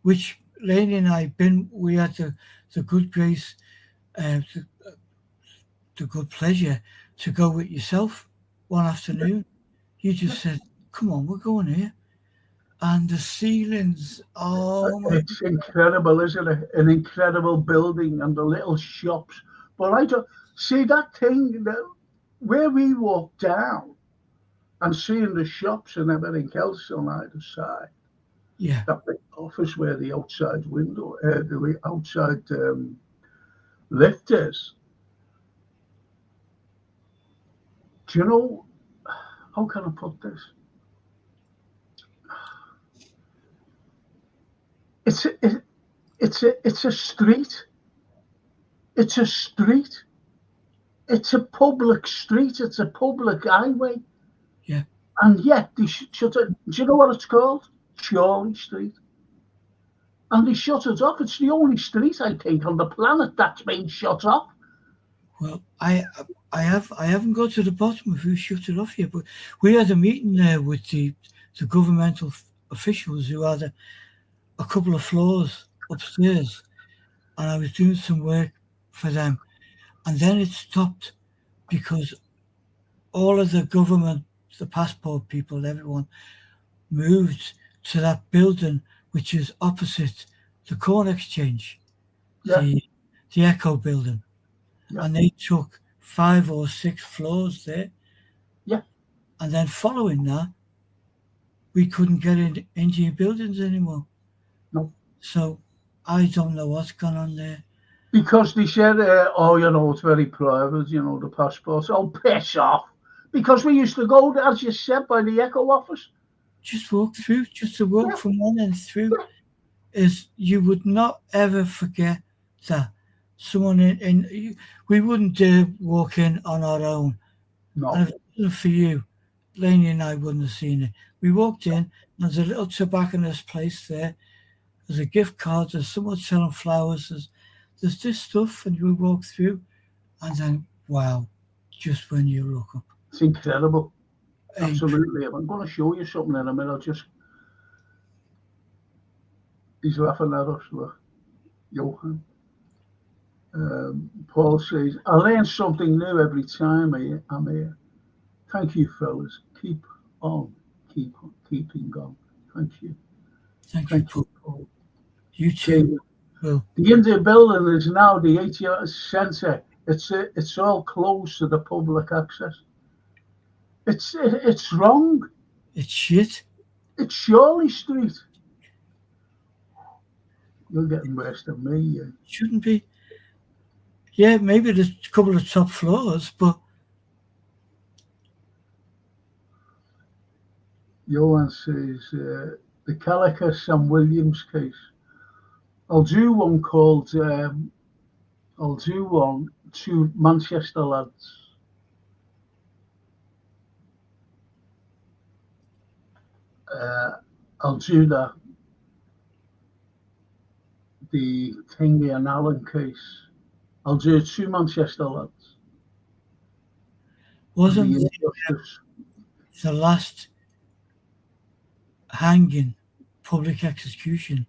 which Laney and I we had the good grace, the good pleasure to go with yourself one afternoon. You just said, "Come on, we're going here," and the ceilings. Oh my! It's incredible, isn't it? An incredible building and the little shops. But I don't see that thing where we walk down and seeing the shops and everything else on either side. Yeah. That big office where the outside window, the outside lift is. Do you know, how can I put this? It's a street. It's a street. It's a public street. It's a public highway. Yeah. And yet they shut it. Do you know what it's called? Chorley Street. And they shut it off. It's the only street, I think, on the planet that's been shut off. Well, I haven't got to the bottom of who shut it off yet, but we had a meeting there with the governmental officials who had a couple of floors upstairs, and I was doing some work for them, and then it stopped because all of the government, the passport people, everyone moved to that building which is opposite the Corn Exchange, the Echo building, and they took 5 or 6 floors there. Yeah, and then following that, we couldn't get into Indian buildings anymore. No. So I don't know what's gone on there. Because they said, it's very private, the passports. Oh, piss off. Because we used to go, as you said, by the Echo office. Just walk through, just to walk from one end through. Is you would not ever forget that someone we wouldn't walk in on our own. No. And if it wasn't for you, Laney and I wouldn't have seen it. We walked in, there's a little tobacconist place there. There's a gift card, there's someone selling flowers, there's this stuff, and we walk through, and then, wow, just when you look up. It's incredible. Absolutely. I'm going to show you something in a minute. He's laughing at us, look. Johan. Paul says, I learn something new every time I'm here. Thank you, fellas. Keep on, keeping on. Thank you. Thank you, Paul. You too. The India building is now the 80th centre. It's all closed to the public access. It's wrong. It's shit. It's Chorley Street. You're getting worse than me. Yeah. Shouldn't be. Yeah, maybe there's a couple of top floors, but. Johan says, the Calica Sam Williams case. I'll do one to Manchester lads. I'll do that. the Tingy and Allen case. I'll do 2 Manchester lads. Wasn't The injustice. the last hanging, public execution,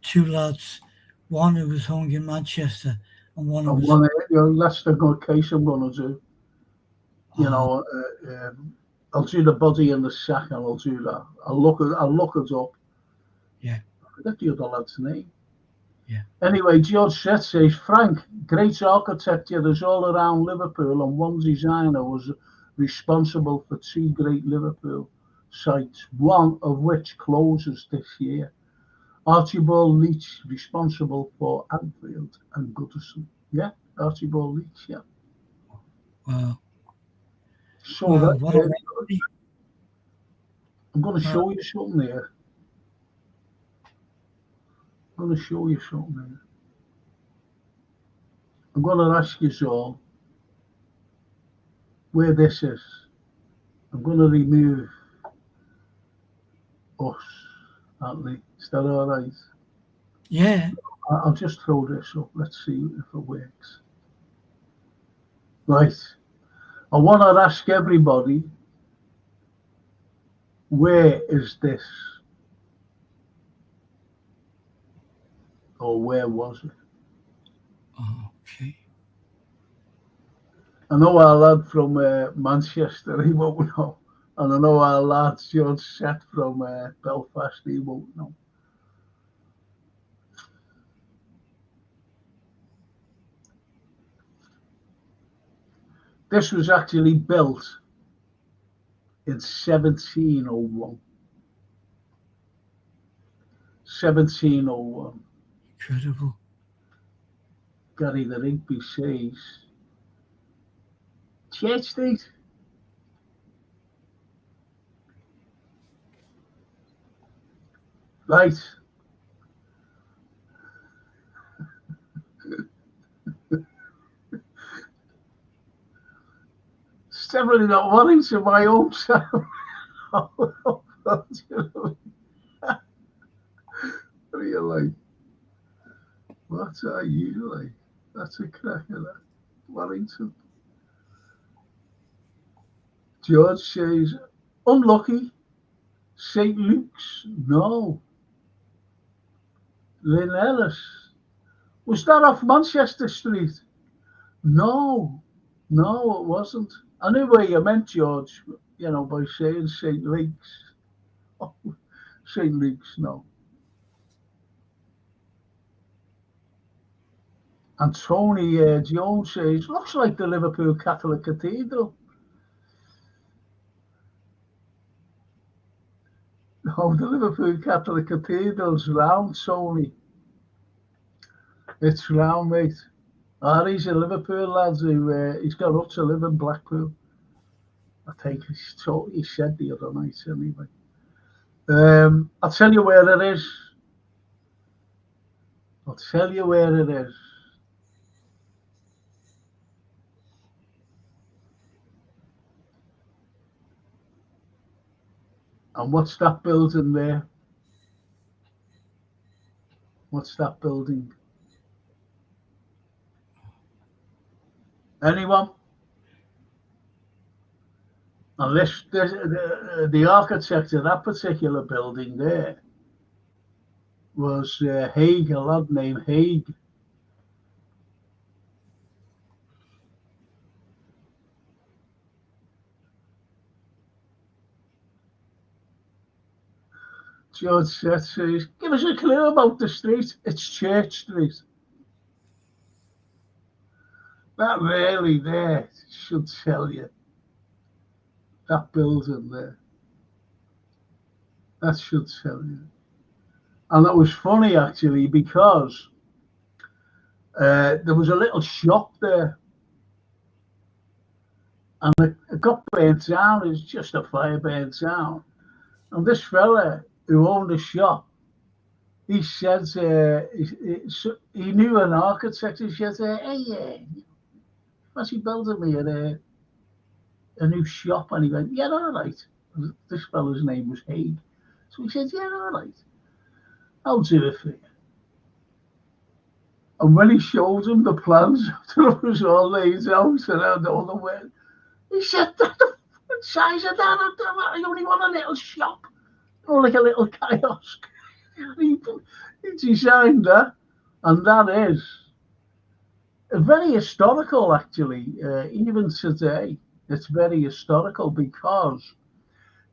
2 lads, one who was hung in Manchester and one who And was... one, that's the good case I'm going to do. I'll do the body in the sack, and I'll do that. I'll look it up. Yeah. I forget the other lad's name. Yeah. Anyway, George Seth says, Frank, great architecture is all around Liverpool, and one designer was responsible for 2 great Liverpool sites, one of which closes this year. Archibald Leach, responsible for Anfield and Goodison. Yeah, Archibald Leach, yeah. Wow. So Wow, that, I'm going to show you something here. I'm going to show you something here. I'm going to ask you all where this is. I'm going to remove us, aren't we? Is that all right? Yeah. I'll just throw this up. Let's see if it works. Right. I want to ask everybody, where is this? Or where was it? Okay. I know our lad from Manchester, he won't know. And I know our lad George Seth from Belfast, he won't know. This was actually built in 1701. 1701. Incredible. Gary the Rigby says, Church Street. Right. It's definitely not Warrington, my own town. What are you like? What are you like? That's a cracker, that. Warrington. George says, unlucky. St. Luke's, no. Lynn Ellis. Was that off Manchester Street? No, it wasn't. I knew where you meant, George, by saying St. Luke's. Oh, St. Luke's, no. And Tony Jones says, looks like the Liverpool Catholic Cathedral. No, the Liverpool Catholic Cathedral's round, Tony. It's round, mate. He's a Liverpool lad he's got up to live in Blackpool. I think he said the other night anyway. I'll tell you where it is. And what's that building there? What's that building? Anyone? Unless the architect of that particular building there was Haig, a lad named Haig. George Seth says, give us a clue about the street. It's Church Street. That really there should tell you. That building there. That should tell you. And that was funny actually, because there was a little shop there. And it got burnt down. It was just a fire burnt down. And this fella who owned the shop, he said he knew an architect. He said, hey, fancy building me a new shop? And he went, yeah, all right. This fella's name was Haig. So he said, yeah, all right. I'll do it for you. And when he showed him the plans, after it was all laid out and all the way, he said, "That the fucking size of that, I only want a little shop, or like a little kiosk." he, he designed that, and that is very historical, actually. Even today, it's very historical because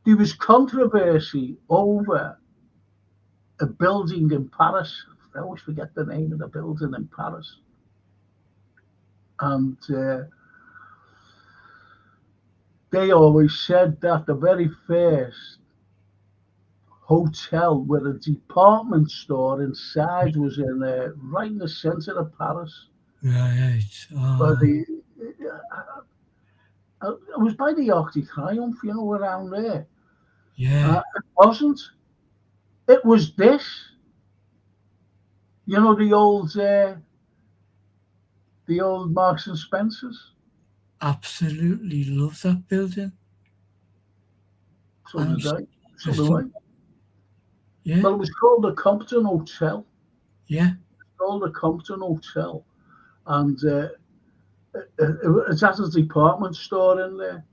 there was controversy over a building in Paris. I always forget the name of the building in Paris. And they always said that the very first hotel with a department store inside was in right in the center of Paris. Right. But it was by the Arc de Triomphe, around there. Yeah. It wasn't. It was this. The old Marks and Spencers. Absolutely love that building. So did I. So There's do I. some- Yeah. Well, it was called the Compton Hotel. Yeah. Called the Compton Hotel, and it has a department store in there.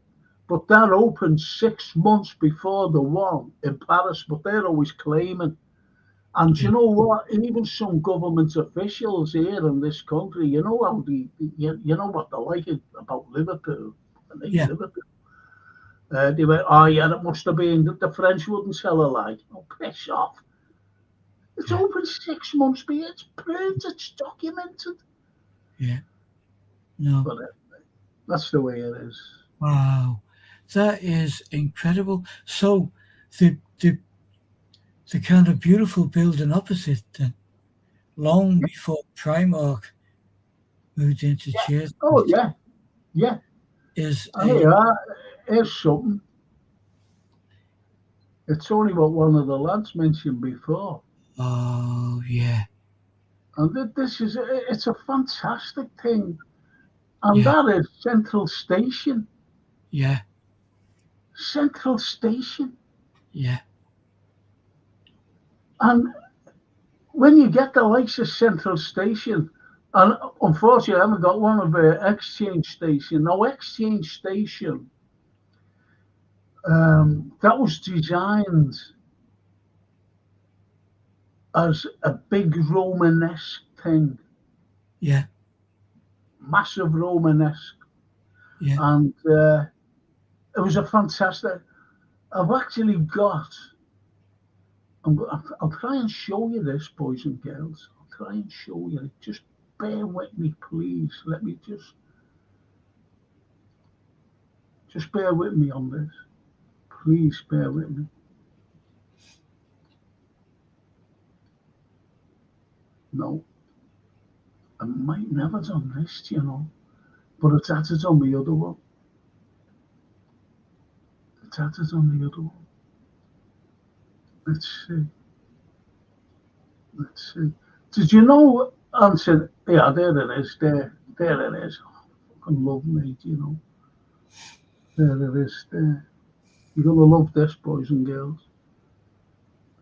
But that opened 6 months before the one in Paris. But they're always claiming. And you know what? Even some government officials here in this country, you know how you know what they like about Liverpool. And they Yeah. Liverpool. They went, "Oh yeah, it must have been that the French wouldn't tell a lie." Oh, piss off! It's Yeah. open 6 months, but it's proved, it's documented. Yeah. No. But that's the way it is. Wow. That is incredible. So the kind of beautiful building opposite then, long before Primark moved into Chase, Oh yeah, yeah. is And here's something. It's only what one of the lads mentioned before. oh yeah, And it's a fantastic thing. And yeah, that is Central Station. yeah, Central Station. yeah, And when you get the likes of Central Station, and unfortunately I haven't got one of Exchange Station. Now, Exchange Station, that was designed as a big Romanesque thing. yeah, Massive Romanesque. yeah. And it was a fantastic. I've actually got. I'll try and show you this, boys and girls. I'll try and show you. Just bear with me, please. Let me just bear with me on this. Please bear with me. No, I might never done this, but it's added on the other one. It's added on the other one. Let's see. Let's see. Did you know, Anson? Yeah, there it is. There it is. Oh, fucking love me, There it is. There. You're gonna love this, boys and girls.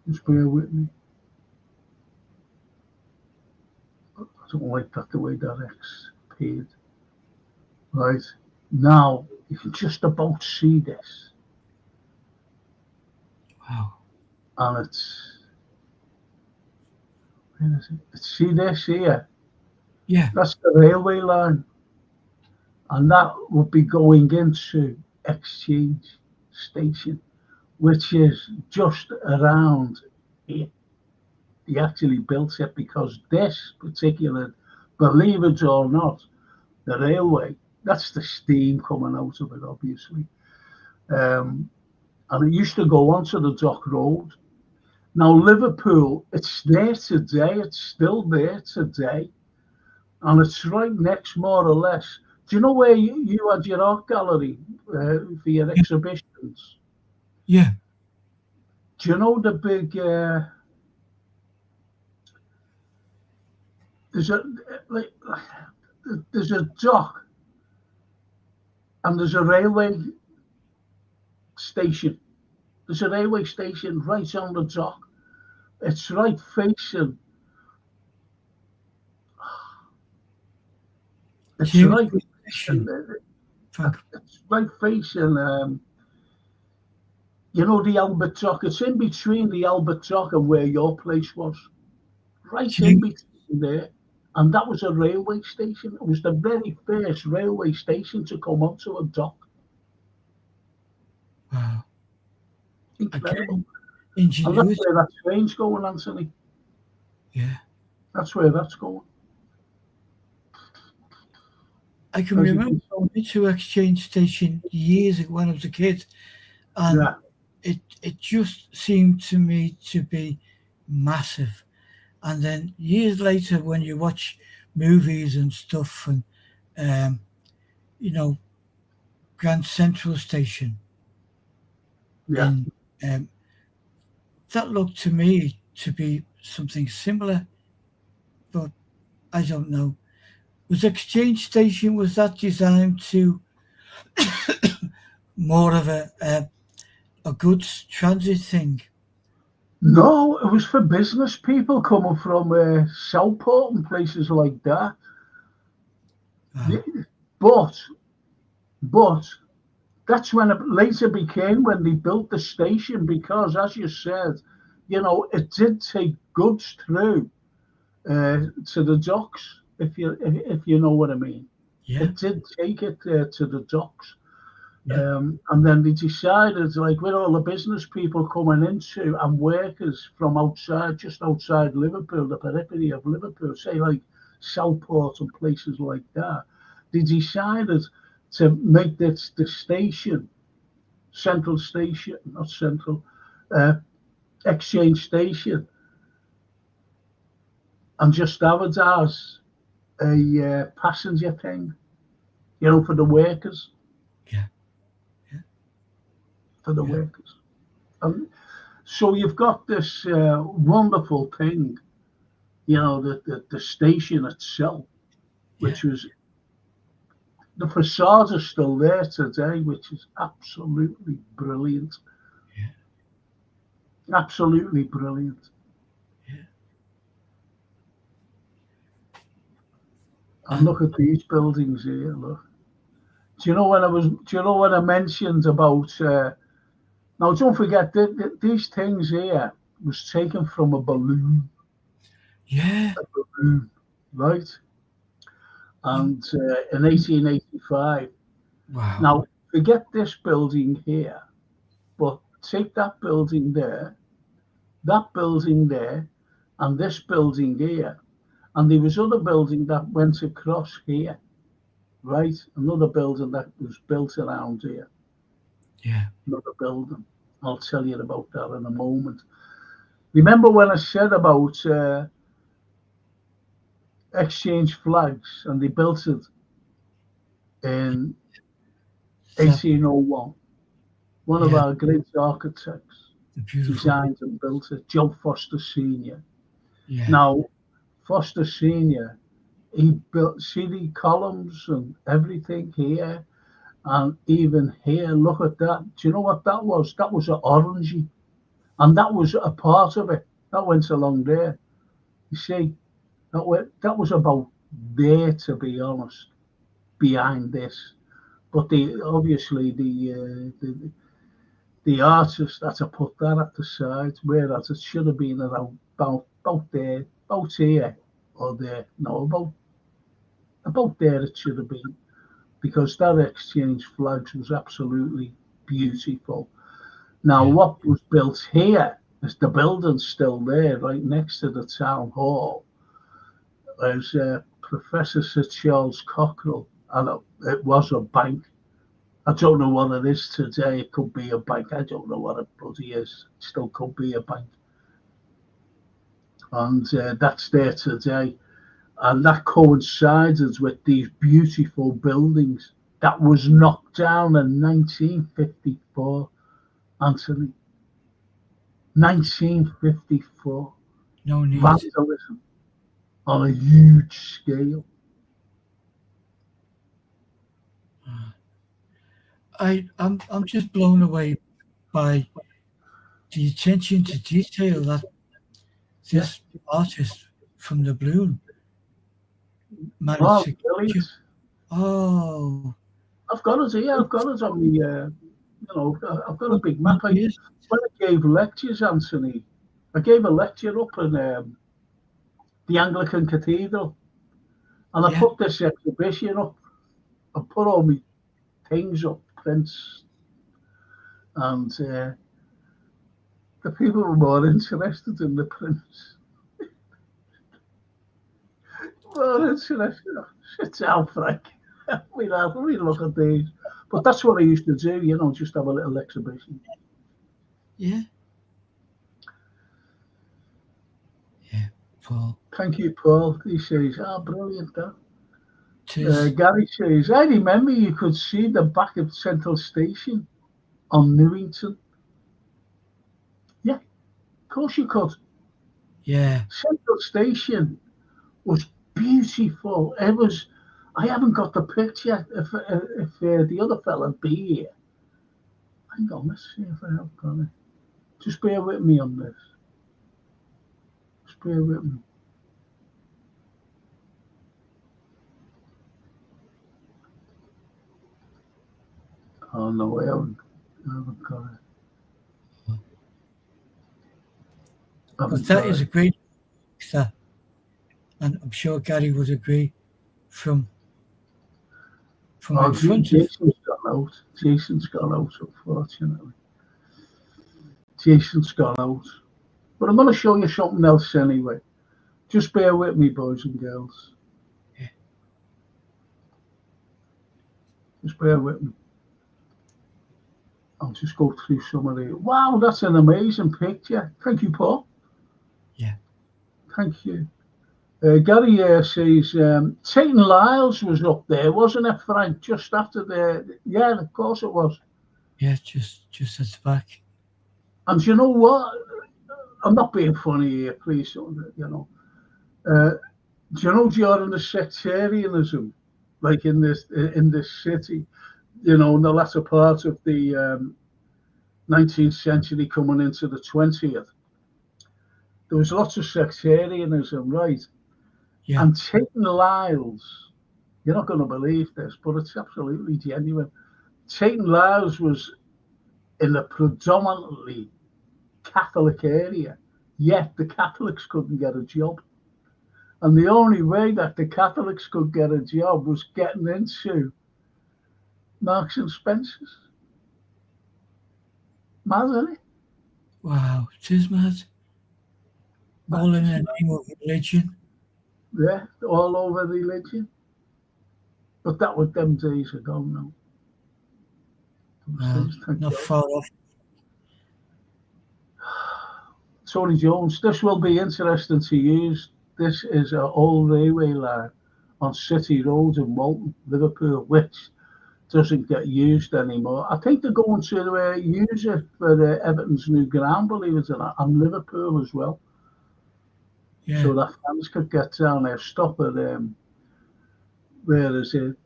Just bear with me. I don't like that the way that X appeared. Right now, you can just about see this, Wow. and where is it? See this here? Yeah, That's the railway line, and that would be going into Exchange Station, which is just around here. He actually built it because this particular, believe it or not, the railway, that's the steam coming out of it, obviously. And it used to go onto the Dock Road. Now, Liverpool, it's there today, it's still there today. And it's right next, more or less. Do you know where you had your art gallery for your exhibitions? yeah, Do you know the big, there's a dock and there's a railway station. There's a railway station right on the dock. It's right facing. It's James, right good question, Frank. it's right facing, you know, the Albert Dock. It's in between the Albert Dock and where your place was. Right in James, between there. And that was a railway station. It was the very first railway station to come onto a dock. wow. Incredible. Again, And that's ingenuity. where that train's going, Anthony. Yeah. That's where that's going. I can As you remember can- going into Exchange Station years ago when I was a kid, and Yeah, it just seemed to me to be massive. And then years later, when you watch movies and stuff, and um, you know, Grand Central Station yeah. in that looked to me to be something similar, but I don't know. Was Exchange Station, was that designed to more of a goods transit thing? No, it was for business people coming from Southport and places like that. Wow. But, but that's when it later became when they built the station because, as you said, you know, it did take goods through to the docks. If you know what I mean, Yeah. it did take it to the docks. Yeah. And then they decided, like, with all the business people coming into and workers from outside, just outside Liverpool, the periphery of Liverpool, say like Southport and places like that, they decided to make this the station, Central Station, not Central, uh, Exchange Station, and just advertise a passenger thing, you know, for the workers, Yeah. for the Yeah. workers. And so you've got this wonderful thing, you know, the station itself, which was, the facades are still there today, which is absolutely brilliant. Yeah. Absolutely brilliant. Yeah. And look at these buildings here. Look. Do you know when I was? Do you know when I mentioned about? Now, don't forget that these things here was taken from a balloon. Yeah. A balloon, right? And in 1885. Wow. Now, forget this building here, but take that building there, and this building here. And there was other building that went across here, right? Another building that was built around here, Yeah. another building. I'll tell you about that in a moment. Remember when I said about exchange flags and they built it in So 1801? One of Yeah. our great architects the beautiful. designed and built it, Joe Foster Sr. Yeah. Now, Foster Sr., he built city columns and everything here, and even here. Look at that. Do you know what that was? That was an orangey, and that was a part of it. That went along there. You see, that was about there, to be honest, behind this. But obviously the artist had to put that at the side, whereas it should have been around about there, about here or there. No, about there it should have been, because that exchange flags was absolutely beautiful. Now, Yeah. what was built here is the building's still there, right next to the town hall. There's Professor Sir Charles Cockrell, and it was a bank. I don't know what it is today. It could be a bank. I don't know what it bloody is. It still could be a bank. And that's there today. And that coincided with these beautiful buildings that was knocked down in 1954, Anthony. 1954. No need. Vandalism on a huge scale. I'm just blown away by the attention to detail that this artist from the balloon managed Oh, to brilliant. capture. Oh, I've got it here. I've got it on the, I've got a big map. yes. When I gave lectures, Anthony, I gave a lecture up in the Anglican Cathedral, and I Yeah. put this exhibition up. I put all my things up, prints, and the people were more interested in the prints. More interested. Sit down, Frank. we look at these. But that's what I used to do, just have a little exhibition. Yeah. Yeah, Paul. Thank you, Paul. He says, brilliant, that. Tis, Gary says, I remember you could see the back of Central Station on Newington. Yeah, of course you could. yeah. Central Station was beautiful. I haven't got the picture if the other fella be here. Hang on, let's see if I have got it. Just bear with me on this. Just bear with me. Oh no, I haven't got it. But that is a great picture, and I'm sure Gary would agree from in front of. Jason's gone out. Jason's gone out, unfortunately. Jason's gone out. But I'm going to show you something else anyway. Just bear with me, boys and girls. Yeah. Just bear with me. I'll just go through some of the. Wow, that's an amazing picture. Thank you, Paul. Yeah. Thank you. Gary says, St. Lyle's was up there, wasn't it, Frank? Just after the. Yeah, of course it was. Yeah, just at the back. And do you know what? I'm not being funny here, please. Do you know during the sectarianism, like in this city, in the latter part of the 19th century coming into the 20th, there was lots of sectarianism, right? Yeah. And St. Lyle's, you're not going to believe this, but it's absolutely genuine. St. Lyle's was in a predominantly Catholic area, yet the Catholics couldn't get a job. And the only way that the Catholics could get a job was getting into Marks and Spencer's. Mad, isn't it? Wow, it is mad. All in the name of religion. Yeah, all over religion. But that was them days ago now. Not far off. Tony Jones, this will be interesting to use. This is an old railway line on City Road in Walton, Liverpool, which doesn't get used anymore. I think they're going to use it for Everton's new ground, believe it or not, and Liverpool as well. Yeah. So that fans could get down there, stop at where is it?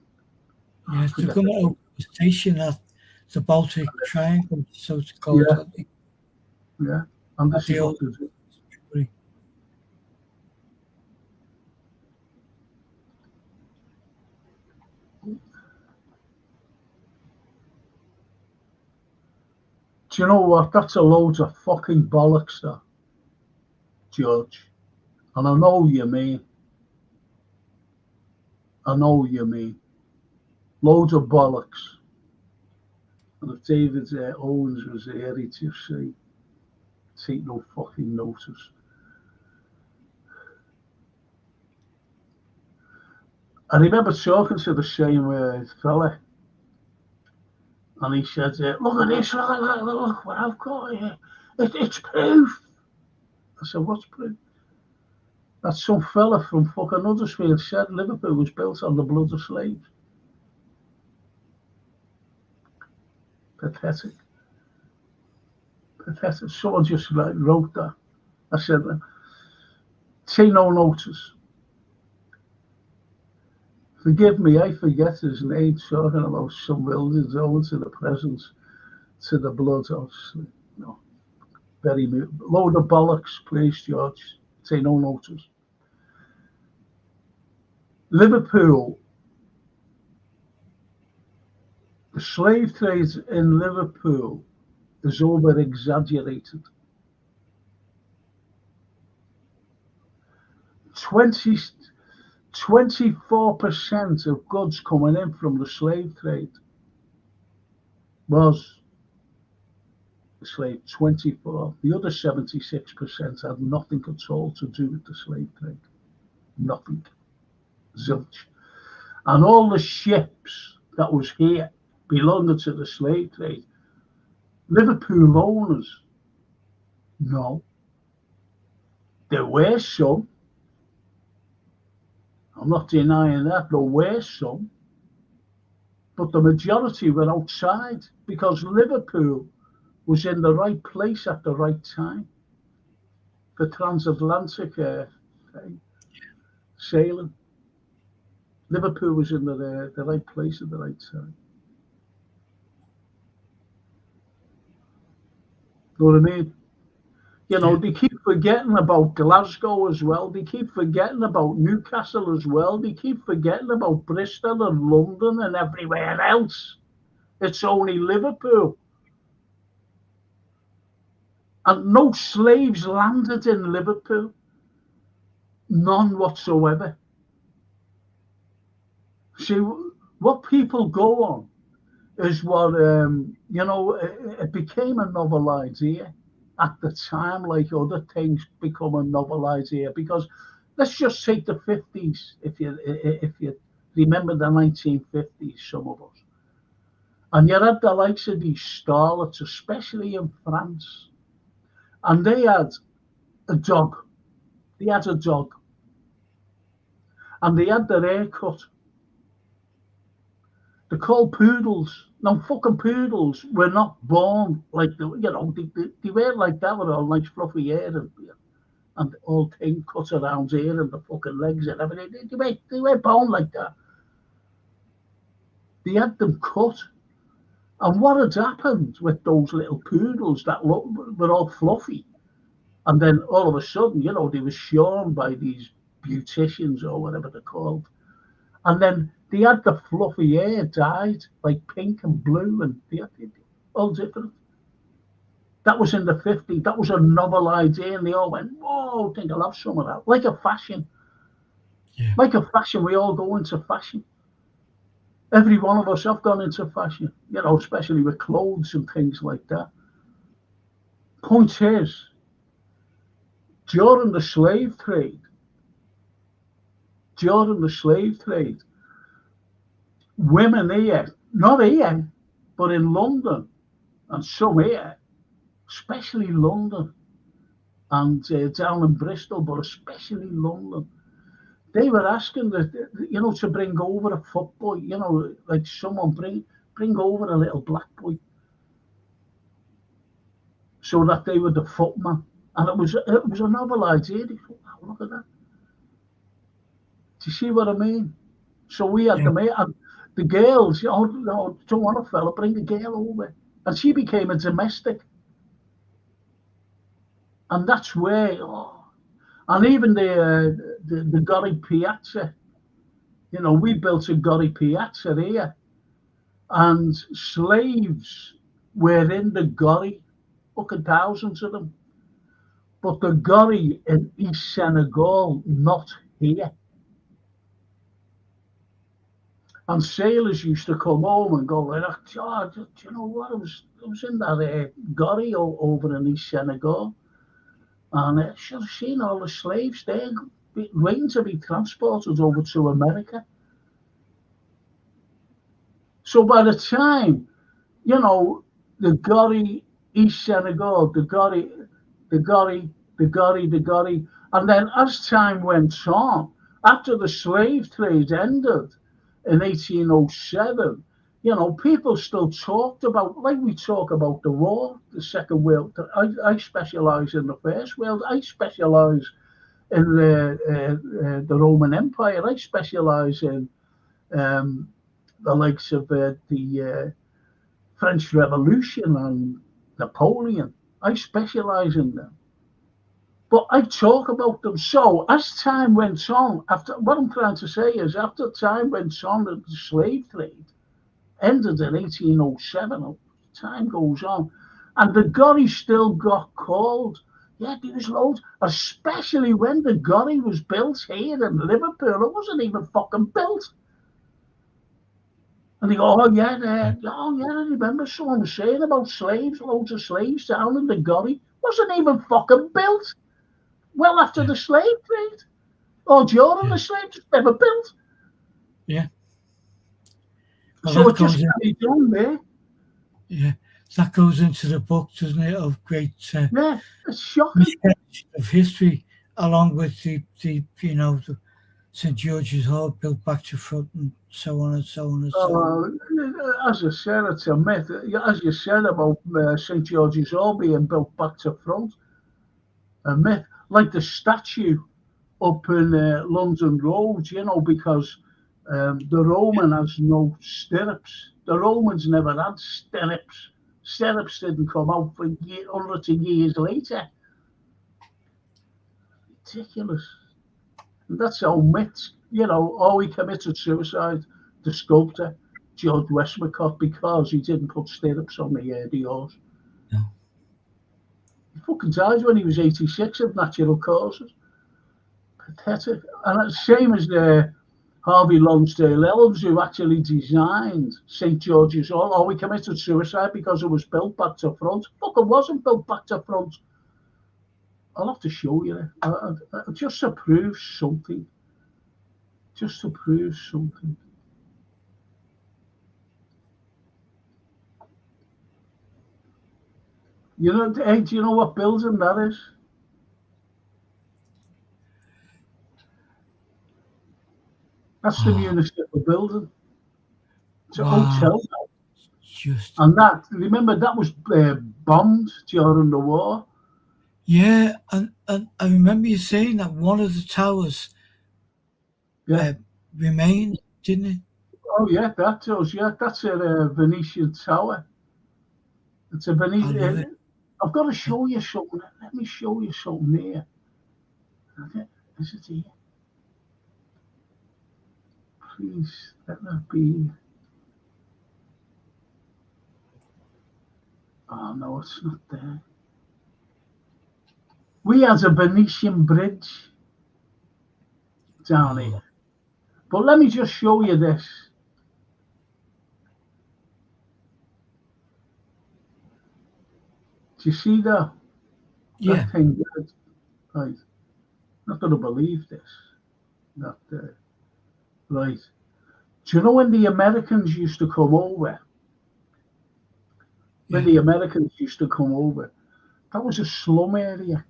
Yeah, they're going to open a station at the Baltic Triangle, so it's called. Yeah, and this is what is it. Do you know what? That's a load of fucking bollocks, that, George. And I know what you mean. I know what you mean. Loads of bollocks. And if David Owens was here, he'd just say, take no fucking notice. I remember talking to the same fella, and he said, look at this, look what I've got here. It's proof. I said, what's proof? That some fella from fucking Huddersfield said Liverpool was built on the blood of slaves. Pathetic. Pathetic. Someone just wrote that. I said, take no notice. Forgive me, I forget his name, talking about some buildings owing to the presence, to the blood of, very load of bollocks, please, George. Take no notice. Liverpool The slave trade in Liverpool is over exaggerated. 24% of goods coming in from the slave trade was the slave. 24. The other 76% had nothing at all to do with the slave trade. Nothing. Zilch. And all the ships that was here belonging to the slave trade, Liverpool owners, no. There were some. I'm not denying that. There were some. But the majority were outside because Liverpool was in the right place at the right time for transatlantic sailing. Liverpool was in the right place at the right time. Know what I mean? You know, they keep forgetting about Glasgow as well. They keep forgetting about Newcastle as well. They keep forgetting about Bristol and London and everywhere else. It's only Liverpool. And no slaves landed in Liverpool. None whatsoever. See, what people go on is what, you know, it became a novel idea at the time, like other things become a novel idea. Because let's just take the 50s, if you remember the 1950s, some of us. And you had the likes of these starlets, especially in France. And they had a dog. They had a dog. And they had their hair cut. They're called poodles. Now, fucking poodles were not born like, they weren't like that with all nice fluffy hair and all thing cut around here and the fucking legs and everything. They weren't born like that. They had them cut. And what had happened with those little poodles that were all fluffy? And then all of a sudden, you know, they were shorn by these beauticians or whatever they're called. And then they had the fluffy hair dyed like pink and blue and all different. That was in the 50s. That was a novel idea. And they all went, whoa, I think I'll have some of that. Like a fashion. Yeah. Like a fashion. We all go into fashion. Every one of us have gone into fashion, you know, especially with clothes and things like that. Point is, during the slave trade, women here, not here, but in London, and some here, especially London, and down in Bristol, but especially London, they were asking you know, to bring over a footboy, you know, like someone bring over a little black boy, so that they were the footman. And it was a novel idea. They thought, wow, look at that. Do you see what I mean? So we had them here, and the girls, you know, don't want a fella, bring a girl over. And she became a domestic. And that's where, and even the Gorry Piazza, you know, we built a Gorry Piazza here, and slaves were in the Gorry, fucking thousands of them. But the Gorry in East Senegal, not here. And sailors used to come home and go, oh, do you know what? I was in that Gorry over in East Senegal. And I should have seen all the slaves there waiting to be transported over to America. So by the time, you know, the Gorry, East Senegal, the Gorry, and then as time went on, after the slave trade ended in 1807, you know, people still talked about, like we talk about the war, the Second World. I specialise in the First World. I specialise in the Roman Empire. I specialise in the likes of the French Revolution and Napoleon. I specialise in them. But I talk about them. So as time went on, after what I'm trying to say is, after time went on, the slave trade, ended in 1807. Time goes on. And the Gorry still got called. Yeah, there was loads, especially when the Gorry was built here in Liverpool. It wasn't even fucking built. And they go, oh yeah, I remember someone was saying about slaves, loads of slaves down in the Gorry. Wasn't even fucking built. Well after the slave trade. Or during the slave trade, never built. Yeah. Well, so it just carried on there. Yeah. That goes into the book, doesn't it, of great it's shocking. Of history, along with the the St. George's Hall built back to front and so on and so on and so on. As I said, it's a myth. As you said about St. George's Hall being built back to front, a myth. Like the statue up in London Road, because the Roman has no stirrups. The Romans never had stirrups. Stirrups didn't come out for hundreds of years later. Ridiculous. And that's how myths, he committed suicide, the sculptor, George Westmacott, because he didn't put stirrups on the horse. No. He fucking died when he was 86 of natural causes. Pathetic. And it's the same as Harvey Lonsdale Elves, who actually designed St. George's Hall. He committed suicide because it was built back to front. Fucking wasn't built back to front. I'll have to show you it. Just to prove something. Just to prove something. Do you know what building that is? That's the municipal building. It's a hotel. And remember, that was bombed during the war. Yeah, and I remember you saying that one of the towers remained, didn't it? Oh, yeah, that does. Yeah, that's a Venetian tower. It's a Venetian. I've got to show you something. Let me show you something here. Is it here? Please, let that be. Oh, no, it's not there. We had a Venetian bridge down here. But let me just show you this. Do you see that? Yeah. That thing, right. Not going to believe this. Right. Do you know when the Americans used to come over? When the Americans used to come over, that was a slum area.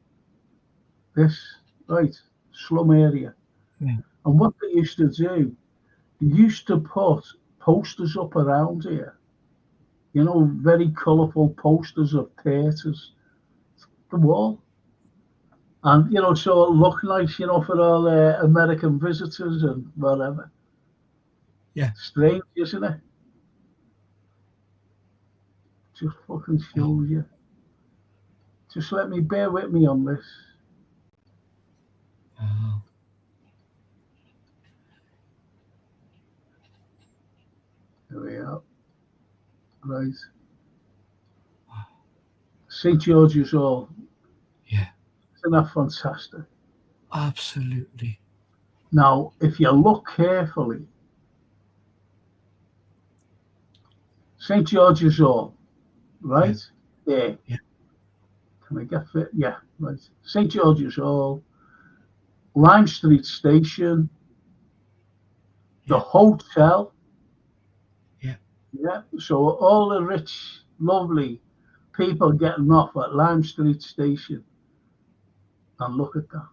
Slum area. Yeah. And what they used to do, they used to put posters up around here. Very colourful posters of theatres. The wall. And, so it looked nice, for all American visitors and whatever. Yeah. Strange, isn't it? Just fucking shows you. Just bear with me on this. Oh. There we are. Right. St. George's Hall. Yeah. Isn't that fantastic? Absolutely. Now, if you look carefully, St. George's Hall, right? There. Yeah. Can I get fit? Yeah, right. St. George's Hall, Lime Street Station, the hotel. Yeah, so all the rich, lovely people getting off at Lime Street Station. And look at that.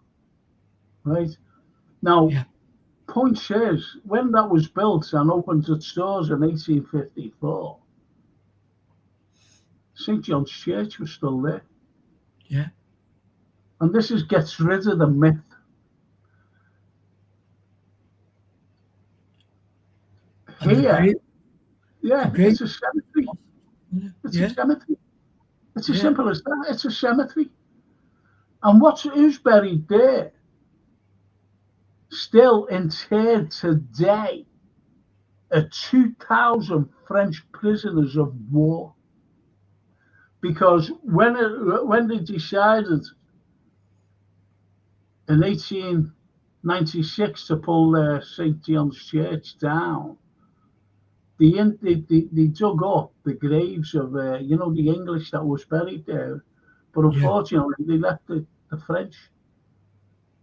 Right? Now, point says, when that was built and opened its doors in 1854, St. John's Church was still there. Yeah. And this gets rid of the myth. Here, it's a cemetery. It's a cemetery. It's as simple as that. It's a cemetery. And who's buried there? Still interred today 2,000 French prisoners of war, because when they decided in 1896 to pull St. John's Church down, they dug up the graves of the English that was buried there, but unfortunately they left the French,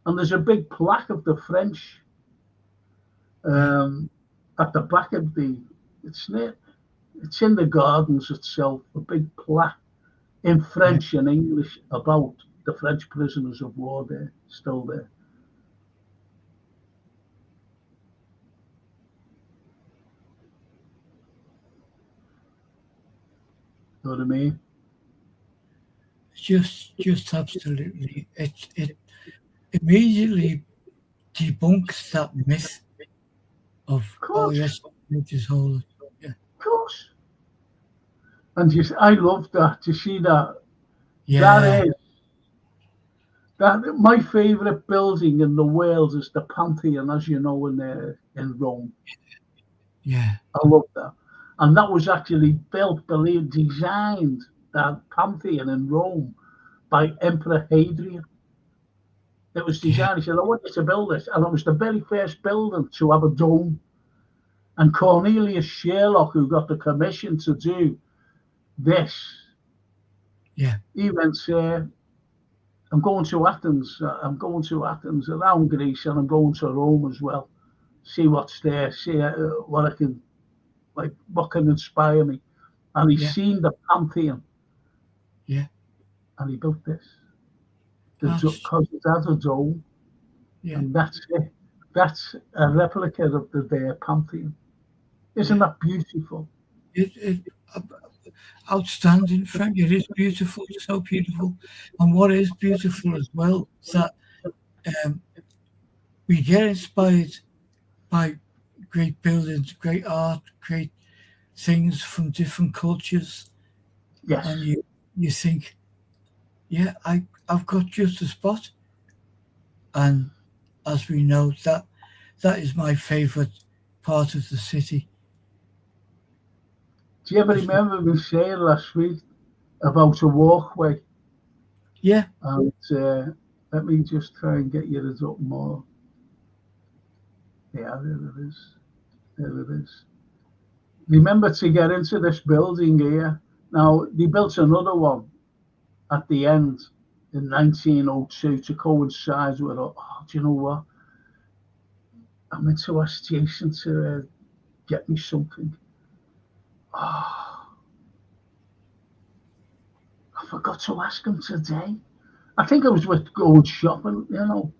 and there's a big plaque of the French at the back of it's in the gardens itself, a big plaque in French and English about the French prisoners of war there, still there. You know what I mean? Just absolutely. It immediately debunks that myth of yes, Nature's Holy. Yeah. Of course. And I love that, to see that. Yeah. That my favourite building in the world is the Pantheon, as you know, in Rome. Yeah. I love that. And that was actually designed, that Pantheon in Rome, by Emperor Hadrian. It was designed, he said, I want you to build this. And it was the very first building to have a dome. And Cornelius Sherlock, who got the commission to do this, he went, I'm going to Athens. I'm going to Athens, around Greece, and I'm going to Rome as well. See what's there, see what I can, like, what can inspire me. And he's seen the Pantheon. Yeah. And he built this. Because it has a dome. Yeah. And that's it. That's a replica of the Pantheon. Isn't that beautiful? Outstanding, Frank. It is beautiful, so beautiful. And what is beautiful as well is that we get inspired by great buildings, great art, great things from different cultures. Yes. And you think, yeah, I've got just a spot. And as we know, that is my favourite part of the city. Do you ever remember me saying last week about a walkway? Yeah. And let me just try and get you this up more. Yeah, there it is. There it is. Remember, to get into this building here, now they built another one at the end in 1902 to coincide with it. Oh, do you know what? I'm meant to ask Jason to get me something. Oh, I forgot to ask him today. I think I was with going shopping, you know.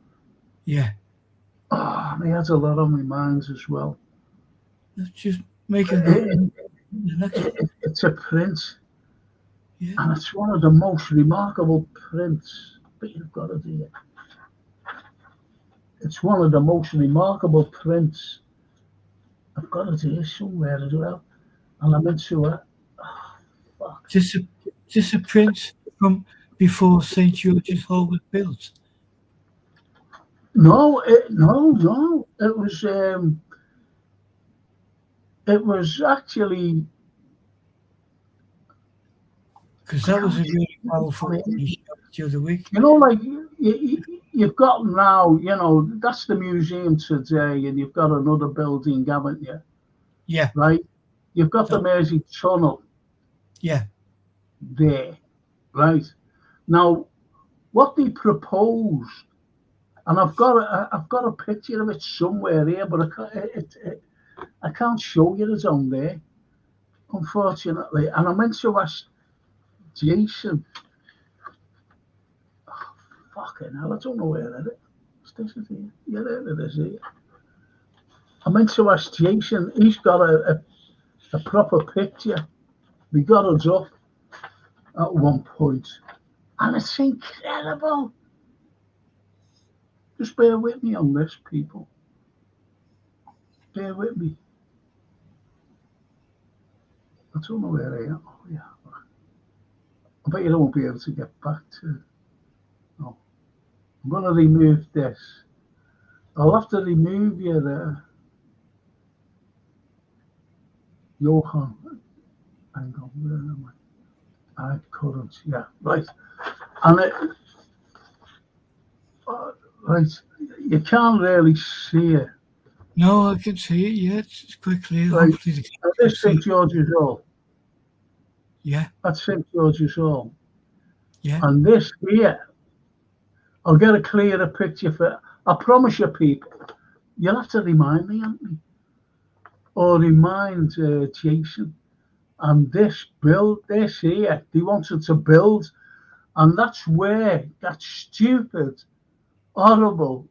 Yeah. Oh, and he has a lot on my mind as well. Let's just make a note. It's a print. Yeah. And it's one of the most remarkable prints. But you've got to do it. It's one of the most remarkable prints. I've got to do it somewhere as well. And I'm into it. Oh, fuck. Just a print from before St. George's Hall was built. No. It was actually, because that was a really powerful the other week. You know, like you've got now, you know, that's the museum today, and you've got another building, haven't you? Yeah. Right. You've got the Mersey Tunnel. Yeah. There, right. Now, what they proposed, and I've got a picture of it somewhere here, but I can't show you it on there, unfortunately. And I meant to ask Jason. Oh, fucking hell, I don't know where it is. This is here. Yeah, there it is here. I meant to ask Jason. He's got a proper picture. We got us up at one point, and it's incredible. Just bear with me on this, people. Bear with me. I don't know where I am. Oh, yeah. I bet you won't be able to get back to. No. I'm going to remove this. I'll have to remove you there. Johann, hang on, where am I? Current, yeah, right. And right, you can't really see it. No, I can see it. Yeah, it's quite clear. Right, Hopefully, the and camera can this see. St George's Hall. Yeah, That's St George's Hall. yeah. And this here, I'll get a clearer picture for. I promise you, people, you'll have to remind me, Anthony, or remind Jason. And this here, they wanted to build, and that's where that stupid, horrible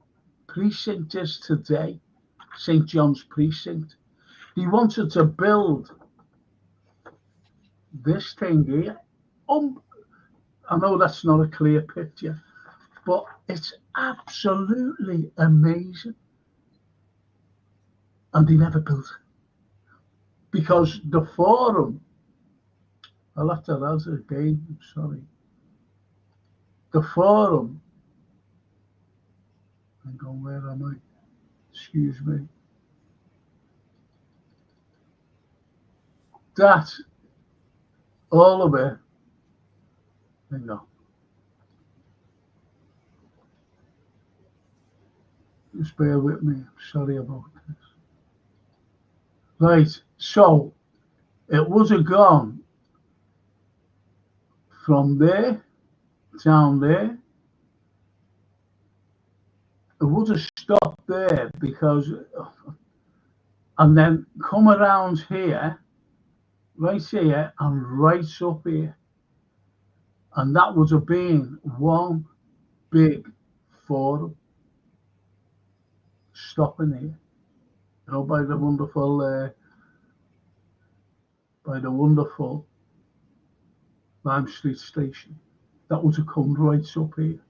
precinct is today, St John's Precinct. They wanted to build this thing here. I know that's not a clear picture, but it's absolutely amazing. And they never built it. Because the forum, I'll have to answer again, sorry. The forum, hang on, where am I? Excuse me. That, all of it, hang on. Just bear with me, sorry about this. Right, so it was a gone from there, down there. It would have stopped there because, and then come around here, right here, and right up here. And that would have been one big forum stopping here, you know, by the wonderful Lime Street station. That would have come right up here.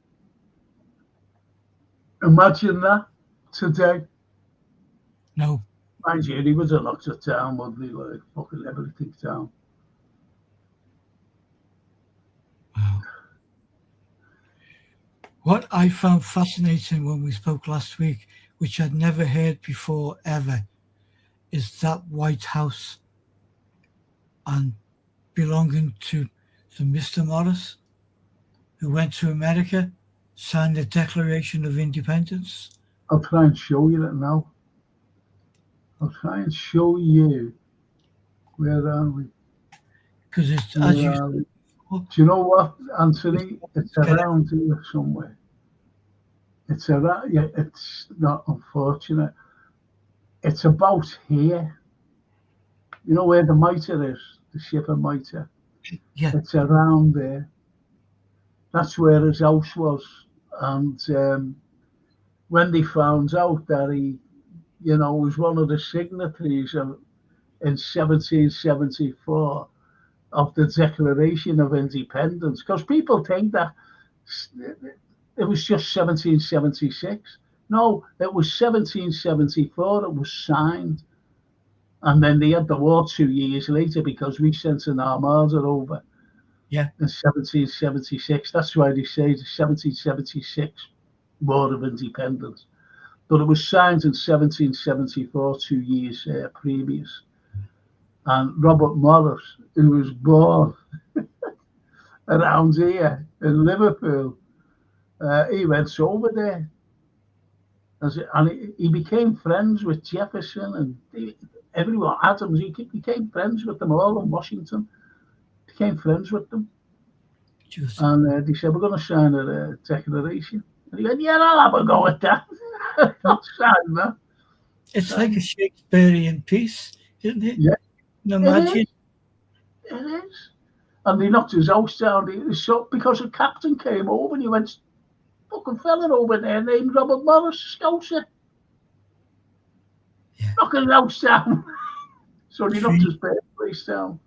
Imagine that today. No. Mind you, he would have knocked it down, wouldn't he? Like fucking everything down. Wow. What I found fascinating when we spoke last week, which I'd never heard before ever, is that White House and belonging to the Mr. Morris, who went to America, signed the Declaration of Independence. I'll try and show you that now. I'll try and show you. Where are we? Because it's, as you said, do you know what, Anthony? It's around here somewhere. It's around, yeah, it's not unfortunate. It's about here. You know where the mitre is, the ship of mitre? Yeah. It's around there. That's where his house was. And when they found out that he, you know, was one of the signatories in 1774 of the Declaration of Independence, because people think that it was just 1776. No, it was 1774. It was signed. And then they had the war 2 years later because we sent an armada over. Yeah. In 1776. That's why they say the 1776 War of Independence. But it was signed in 1774, 2 years previous. And Robert Morris, who was born around here in Liverpool, he went over there. And he became friends with Jefferson and everyone, Adams. He became friends with them all in Washington. Became friends with them. And they said, we're going to sign a declaration. And he went, yeah, I'll have a go at that. I'll sign that. It's like a Shakespearean piece, isn't it? Yeah. Imagine. It is. And they knocked his house down. So, because a captain came over and he went, fucking fella over there named Robert Morris, Scouser. Yeah. Knock his house down. So he knocked his birthplace down.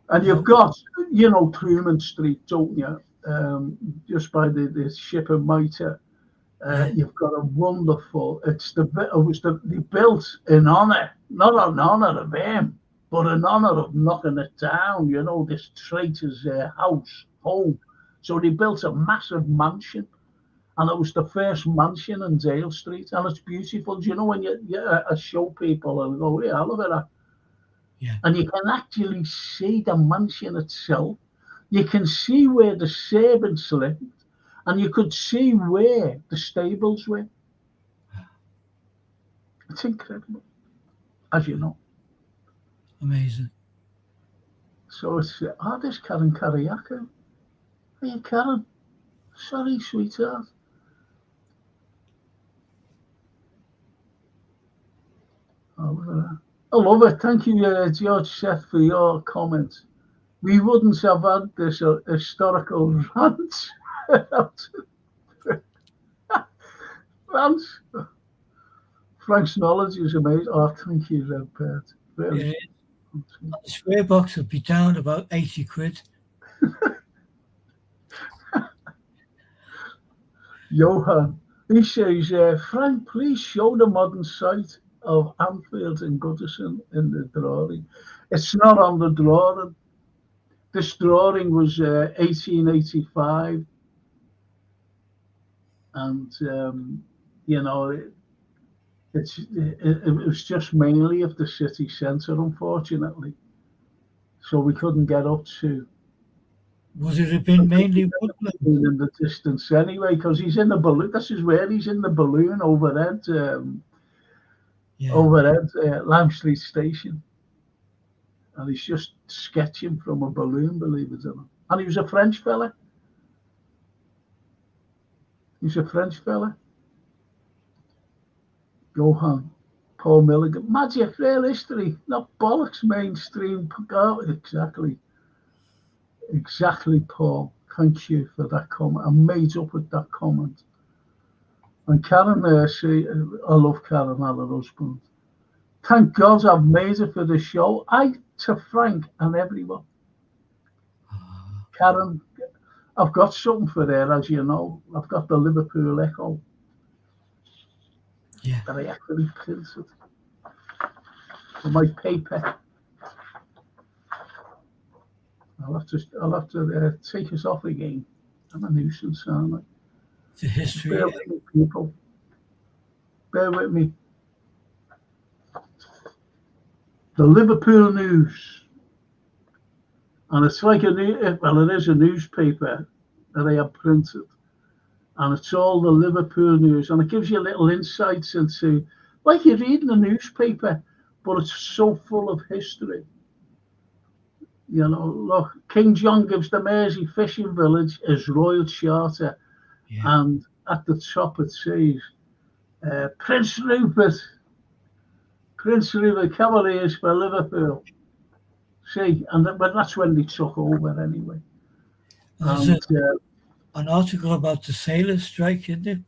And you've got, you know, Truman Street, don't you? Just by the ship of mitre. You've got a wonderful, they built in honour, not in honour of him, but in honour of knocking it down, you know, this traitor's home. So they built a massive mansion, and it was the first mansion in Dale Street, and it's beautiful. Do you know when you show people and go, yeah, I love it. Yeah. And you can actually see the mansion itself. You can see where the servants lived, and you could see where the stables were. It's incredible, as you know. Amazing. So it's, there's Karen Kariaka. Hey, Karen. Sorry, sweetheart. I love it. Thank you, George Seth, for your comments. We wouldn't have had this historical rant. Rant. Frank's knowledge is amazing. Oh, thank you, Red Pert. Really. Yeah. The square box would be down about 80 quid. Johan, he says, Frank, please show the modern site of Anfield and Goodison in the drawing. It's not on the drawing. This drawing was 1885. And, you know, it was just mainly of the city centre, unfortunately. So we couldn't get up to. Would it have been mainly Woodland? In the distance anyway, because he's in the balloon. This is where he's in the balloon overhead, overhead Lime Street Station. And he's just sketching from a balloon, believe it or not. And he was a French fella. He's a French fella. Johan, Paul Milligan. Magic, real history, not bollocks, mainstream. Exactly. Exactly, Paul. Thank you for that comment. I'm made up with that comment. And Karen, I love Karen, her husband. Thank God I've made it for the show. To Frank and everyone. Karen, I've got something for her, as you know. I've got the Liverpool Echo. Yeah. That I actually printed for my paper. I'll have to take us off again. I'm a nuisance, aren't I? The history. Bear with me, people. Bear with me. The Liverpool News. And it's like it is a newspaper that I have printed. And it's all the Liverpool News. And it gives you little insights into, like you're reading a newspaper, but it's so full of history. You know, look, King John gives the Mersey fishing village his royal charter, and at the top it says, Prince Rupert Cavaliers for Liverpool. See, but that's when they took over anyway. And an article about the sailors' strike, isn't it?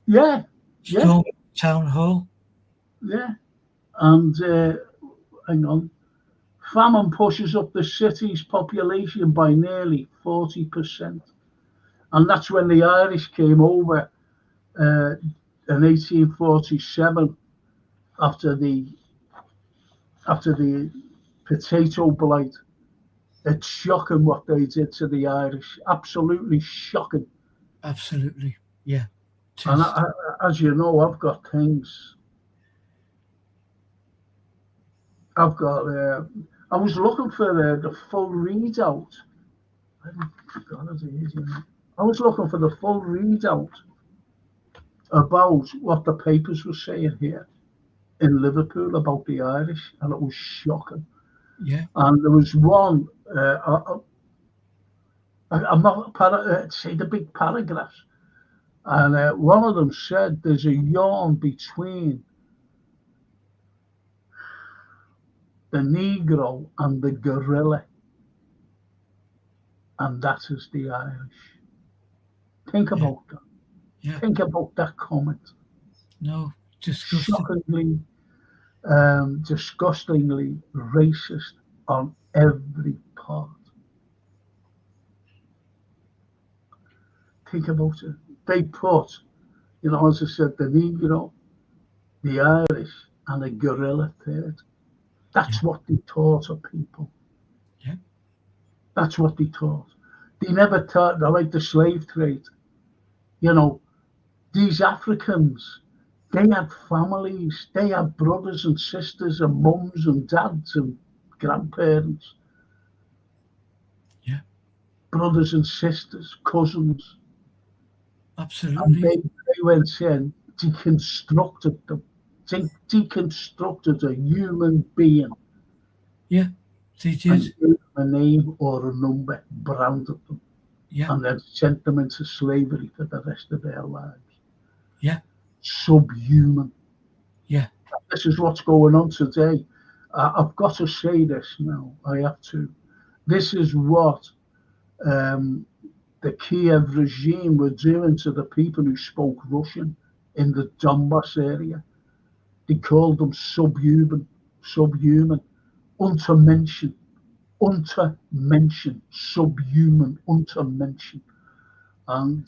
Yeah. Storm Town Hall. Yeah. And hang on. Famine pushes up the city's population by nearly 40%. And that's when the Irish came over in 1847 after the potato blight. It's shocking what they did to the Irish. Absolutely shocking. Absolutely, yeah. And as you know, I've got things. I've got. I was looking for the full readout. I was looking for the full readout about what the papers were saying here in Liverpool about the Irish, and it was shocking. Yeah. And there was one. I'm not say the big paragraphs, and one of them said there's a yarn between the Negro and the gorilla, and that is the Irish. Think about that. Yeah. Think about that comment. No, disgusting. Disgustingly racist on every part. Think about it. They put, as I said, the Negro, the Irish, and the gorilla third. That's what they taught of people. Yeah. That's what they taught. They never taught, like the slave trade. These Africans, they had families, they had brothers and sisters and mums and dads and grandparents, Yeah. brothers and sisters, cousins, and Absolutely. they went in, deconstructed them, deconstructed a human being Yeah. They and did. gave them a name or a number, branded them, Yeah. and then sent them into slavery for the rest of their lives. Yeah. Subhuman. Yeah. This is what's going on today. I've got to say this now. I have to. This is what the Kiev regime were doing to the people who spoke Russian in the Donbass area. They called them subhuman, untermenschen, subhuman, untermenschen. And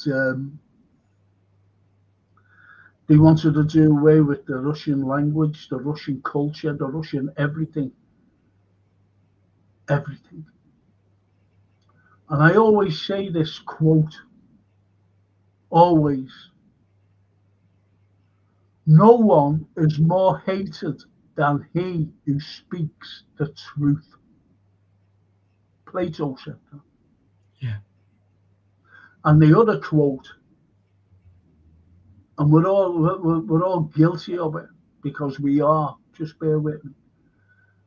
they wanted to do away with the Russian language, the Russian culture, the Russian everything. Everything. And I always say this quote, always. No one is more hated than he who speaks the truth. Plato said that. Yeah. And the other quote, and we're all guilty of it because we are. Just bear with me.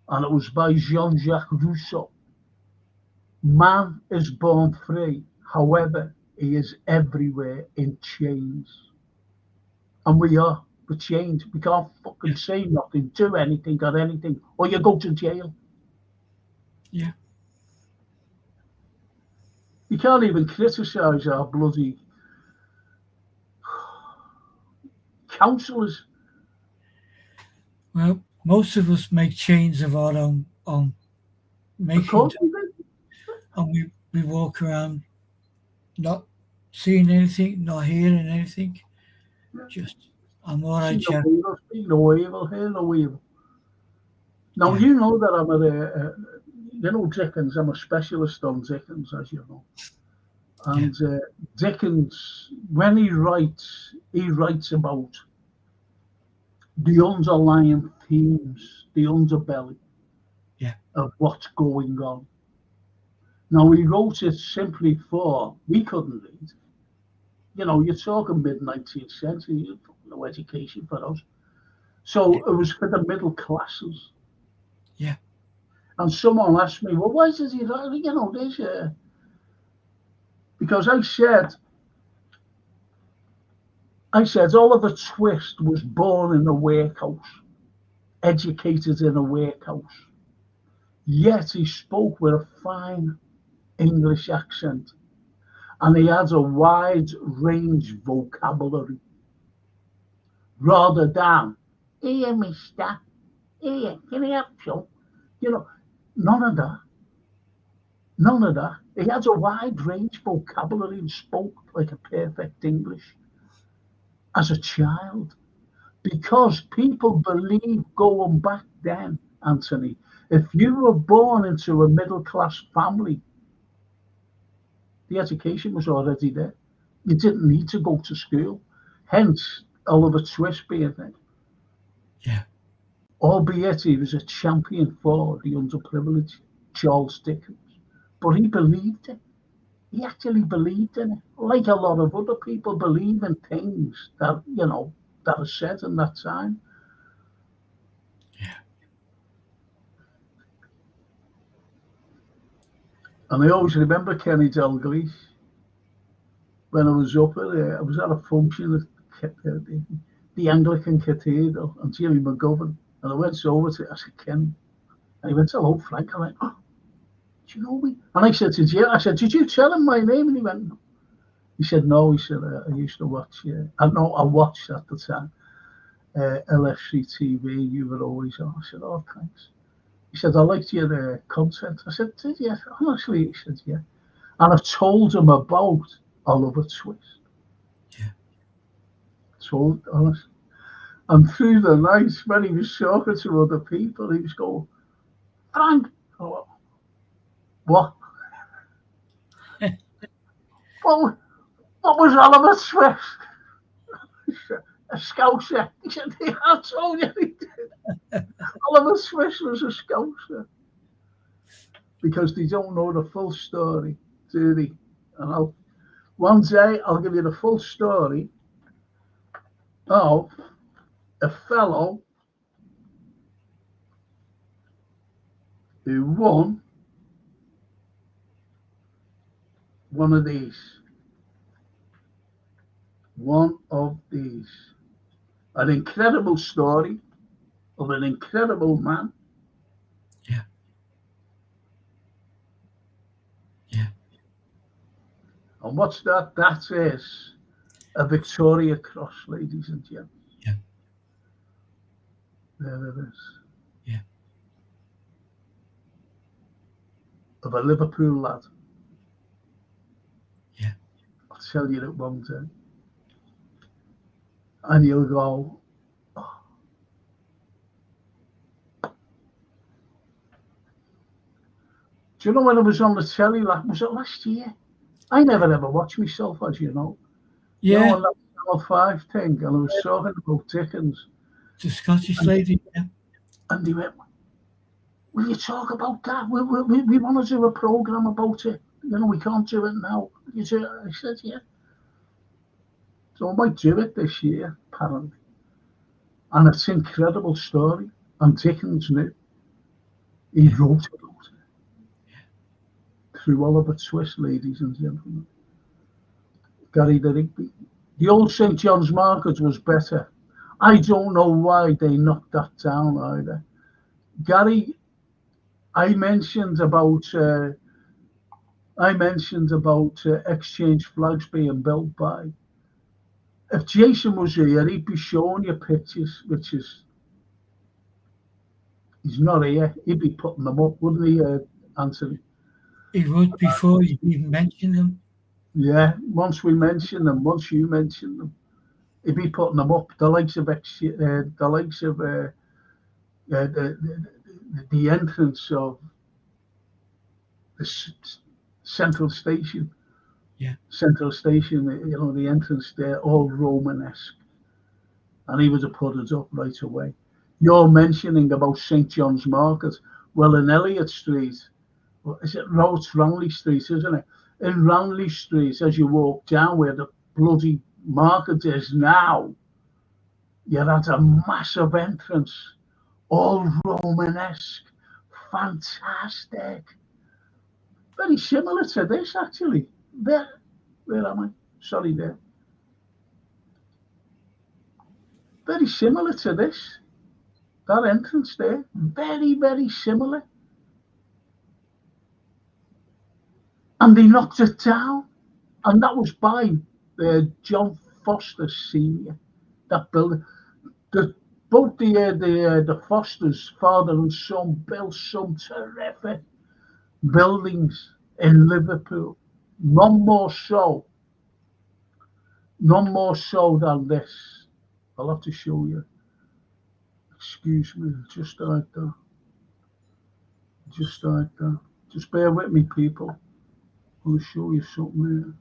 And it was by Jean-Jacques Rousseau. Man is born free, however, he is everywhere in chains. And we are. We're chained. We can't fucking say nothing, do anything, or anything, or you go to jail. Yeah. You can't even criticise our bloody councillors. Well, most of us make chains of our own Of making, course we do. and we walk around not seeing anything, not hearing anything. Just, I'm all right, See Jack. no evil, speak no evil, hear no evil. Now, Yeah. you know that I'm you know Dickens, I'm a specialist on Dickens, as you know. And Dickens, when he writes about the underlying themes, the underbelly of what's going on. Now, he wrote it simply for, we couldn't read. You know, you're talking mid-19th century, no education for us. So it was for the middle classes. Yeah. And someone asked me, well, why does he write, you know, this? Because I said Oliver Twist was born in a workhouse, educated in a workhouse. Yet he spoke with a fine English accent, and he had a wide range vocabulary, rather than, here, mister, here, can I help you? You know, none of that. None of that. He had a wide range vocabulary and spoke like a perfect English as a child. Because people believe going back then, Anthony, if you were born into a middle class family, the education was already there. You didn't need to go to school. Hence, Oliver Twist being there. Yeah. Albeit he was a champion for the underprivileged, Charles Dickens. But he believed it. He actually believed in it. Like a lot of other people believe in things that, you know, that are said in that time. Yeah. And I always remember Kenny Dalglish when I was up there. I was at a function at the Anglican Cathedral and Jimmy McGovern. And I went over to, I said, Kenny. And he went, hello, Frank. I went, oh, do you know me? And I said, did you tell him my name? And he went, no. He said, no. He said, I used to watch, I watched at the time, LFC TV. You were always on. I said, oh, thanks. He said, I liked your content. I said, did you? Honestly, he said, yeah. And I told him about Oliver Twist. Yeah. Told, honestly. And through the night, when he was talking to other people, he was going, Frank, oh, what? What was Oliver Twist? A Scouser. He said, yeah, I told you he did. Oliver Twist was a Scouser. because they don't know the full story, do they? And one day I'll give you the full story of a fellow who won one of these. One of these. An incredible story of an incredible man. Yeah. Yeah. And what's that? That is a Victoria Cross, ladies and gentlemen. Yeah. There it is. Yeah. Of a Liverpool lad. Yeah. I'll tell you that one day. And you'll go, oh. Do you know when I was on the telly, was it last year? I never ever watched myself, as you know. Yeah. You know, on that Channel 5 thing, and I was talking about Dickens. The Scottish lady, yeah. And they went, will you talk about that? We want to do a programme about it. You know, we can't do it now. I said, yeah. So I might do it this year, apparently. And it's an incredible story. And Dickens knew. He wrote about it. Through Oliver Twist, ladies and gentlemen. Gary the Rigby. The old St. John's Market was better. I don't know why they knocked that down either. Gary, I mentioned about exchange flags being built by. If Jason was here, he'd be showing you pictures, which is, he's not here. He'd be putting them up, wouldn't he, Anthony? He would before you even mentioned them. Yeah, once we mention them, once you mention them, he'd be putting them up. The likes of the entrance of the Central Station. Yeah. Central Station, you know, the entrance there, all Romanesque. And he would have put it up right away. You're mentioning about St. John's Market. Well, in Elliott Street, is it Roads Ranelagh Street, isn't it? In Ranelagh Street, as you walk down where the bloody market is now, you're at a massive entrance, all Romanesque, fantastic. Very similar to this, actually. There, where am I? Sorry, there. Very similar to this. That entrance there, very, very similar. And they knocked it down. And that was by John Foster Sr., that building. Both the Fosters, father and son, built some terrific buildings in Liverpool. None more so than this. I'll have to show you. Excuse me, just like that. Just like that. Just bear with me, people. I'll show you something here.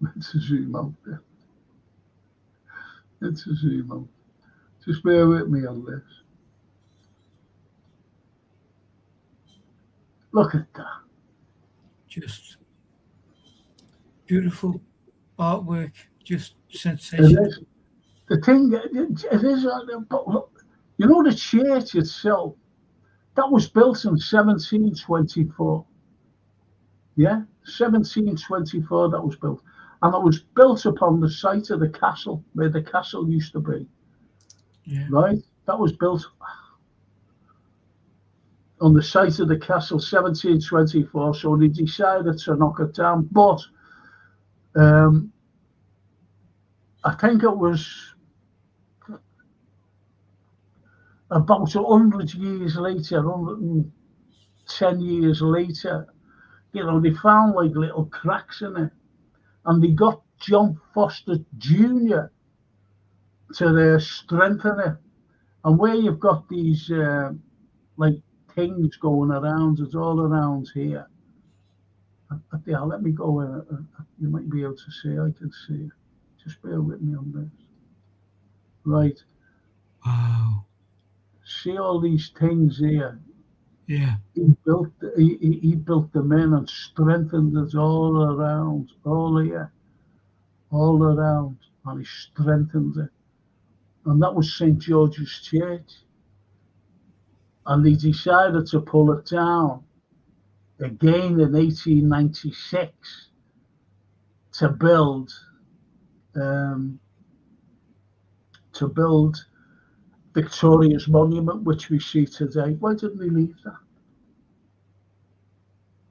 Let's zoom out there. Let's zoom out. Just bear with me on this. Look at that. Just beautiful artwork, just sensational. It is. The thing, it is, but look, you know the church itself, that was built in 1724. Yeah, 1724 that was built. And it was built upon the site of the castle, where the castle used to be. Yeah. Right? That was built on the site of the castle, 1724. So they decided to knock it down. But I think it was about 100 years later, 110 years later, you know, they found like little cracks in it. And they got John Foster Jr. to strengthen it. And where you've got these like things going around, it's all around here. Yeah, let me go. You might be able to see. I can see it. Just bear with me on this. right? Wow. See all these things here. Yeah. He built them in and strengthened it all around, all here, all around, and he strengthened it. And that was St. George's Church. And they decided to pull it down again in 1896 to build Victoria's Monument, which we see today. Why didn't they leave that?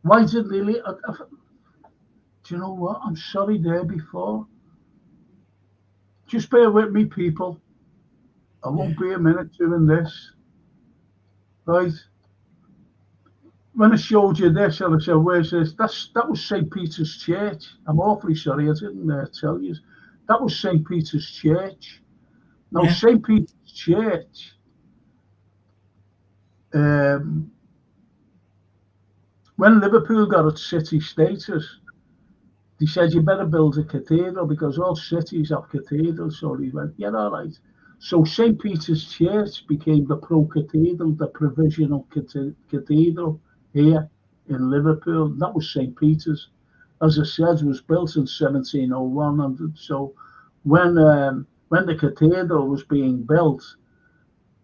Why didn't they leave? Do you know what? I'm sorry there before. Just bear with me, people. I won't be a minute doing this. Right? When I showed you this, and I said, where's this? That was St. Peter's Church. I'm awfully sorry I didn't tell you. That was St. Peter's Church. Now, Yeah. St. Peter's Church, when Liverpool got its city status, they said, you better build a cathedral because all cities have cathedrals. So he went, yeah, all right. So St. Peter's Church became the pro-cathedral, the provisional cathedral here in Liverpool. That was St. Peter's. As I said, it was built in 1701. And so when the cathedral was being built,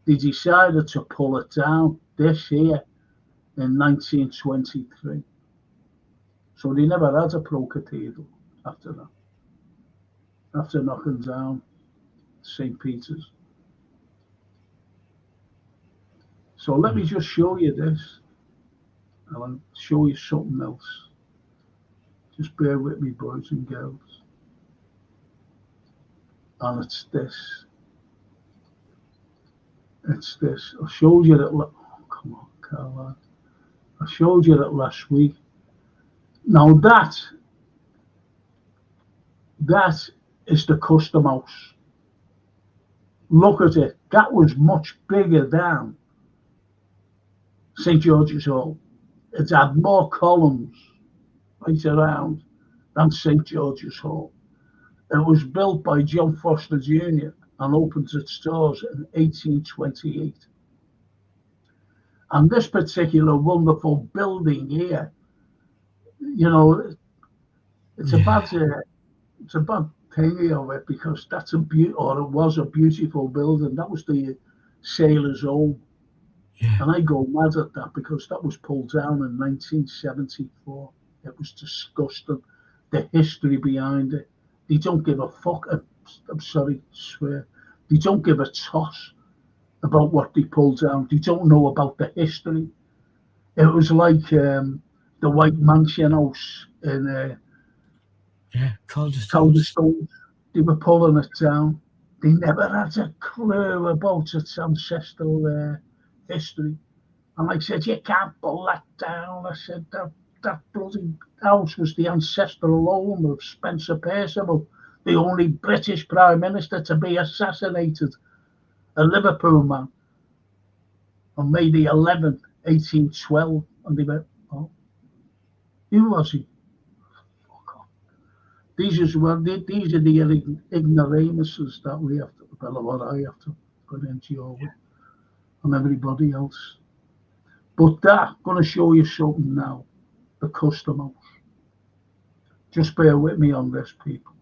they decided to pull it down this year in 1923. So they never had a pro-cathedral after that, after knocking down St. Peter's. So let me just show you this, and I'll show you something else. Just bear with me, boys and girls. And it's this. It's this. I showed you that. Oh, come on, Carlyle. I showed you that last week. Now that is the custom house. Look at it. That was much bigger than St. George's Hall. It had more columns right around than St. George's Hall. It was built by John Foster Jr. and opened its doors in 1828. And this particular wonderful building here, you know, it's a bad thingy of it because that's it was a beautiful building. That was the Sailor's Home. Yeah. And I go mad at that because that was pulled down in 1974. It was disgusting. The history behind it. They don't give a fuck. I'm sorry, swear. They don't give a toss about what they pulled down. They don't know about the history. It was like the White Mansion House in Calderstone. They were pulling it down. They never had a clue about its ancestral history. And I said, you can't pull that down. I said, that bloody house was the ancestral home of Spencer Perceval, the only British Prime Minister to be assassinated, a Liverpool man, on May the 11th, 1812. And they went, oh, who was he? Fuck off. These are the ignoramuses that we have to, well, what I have to endure with, and everybody else. But I'm going to show you something now, the custom house. Just bear with me on this, people.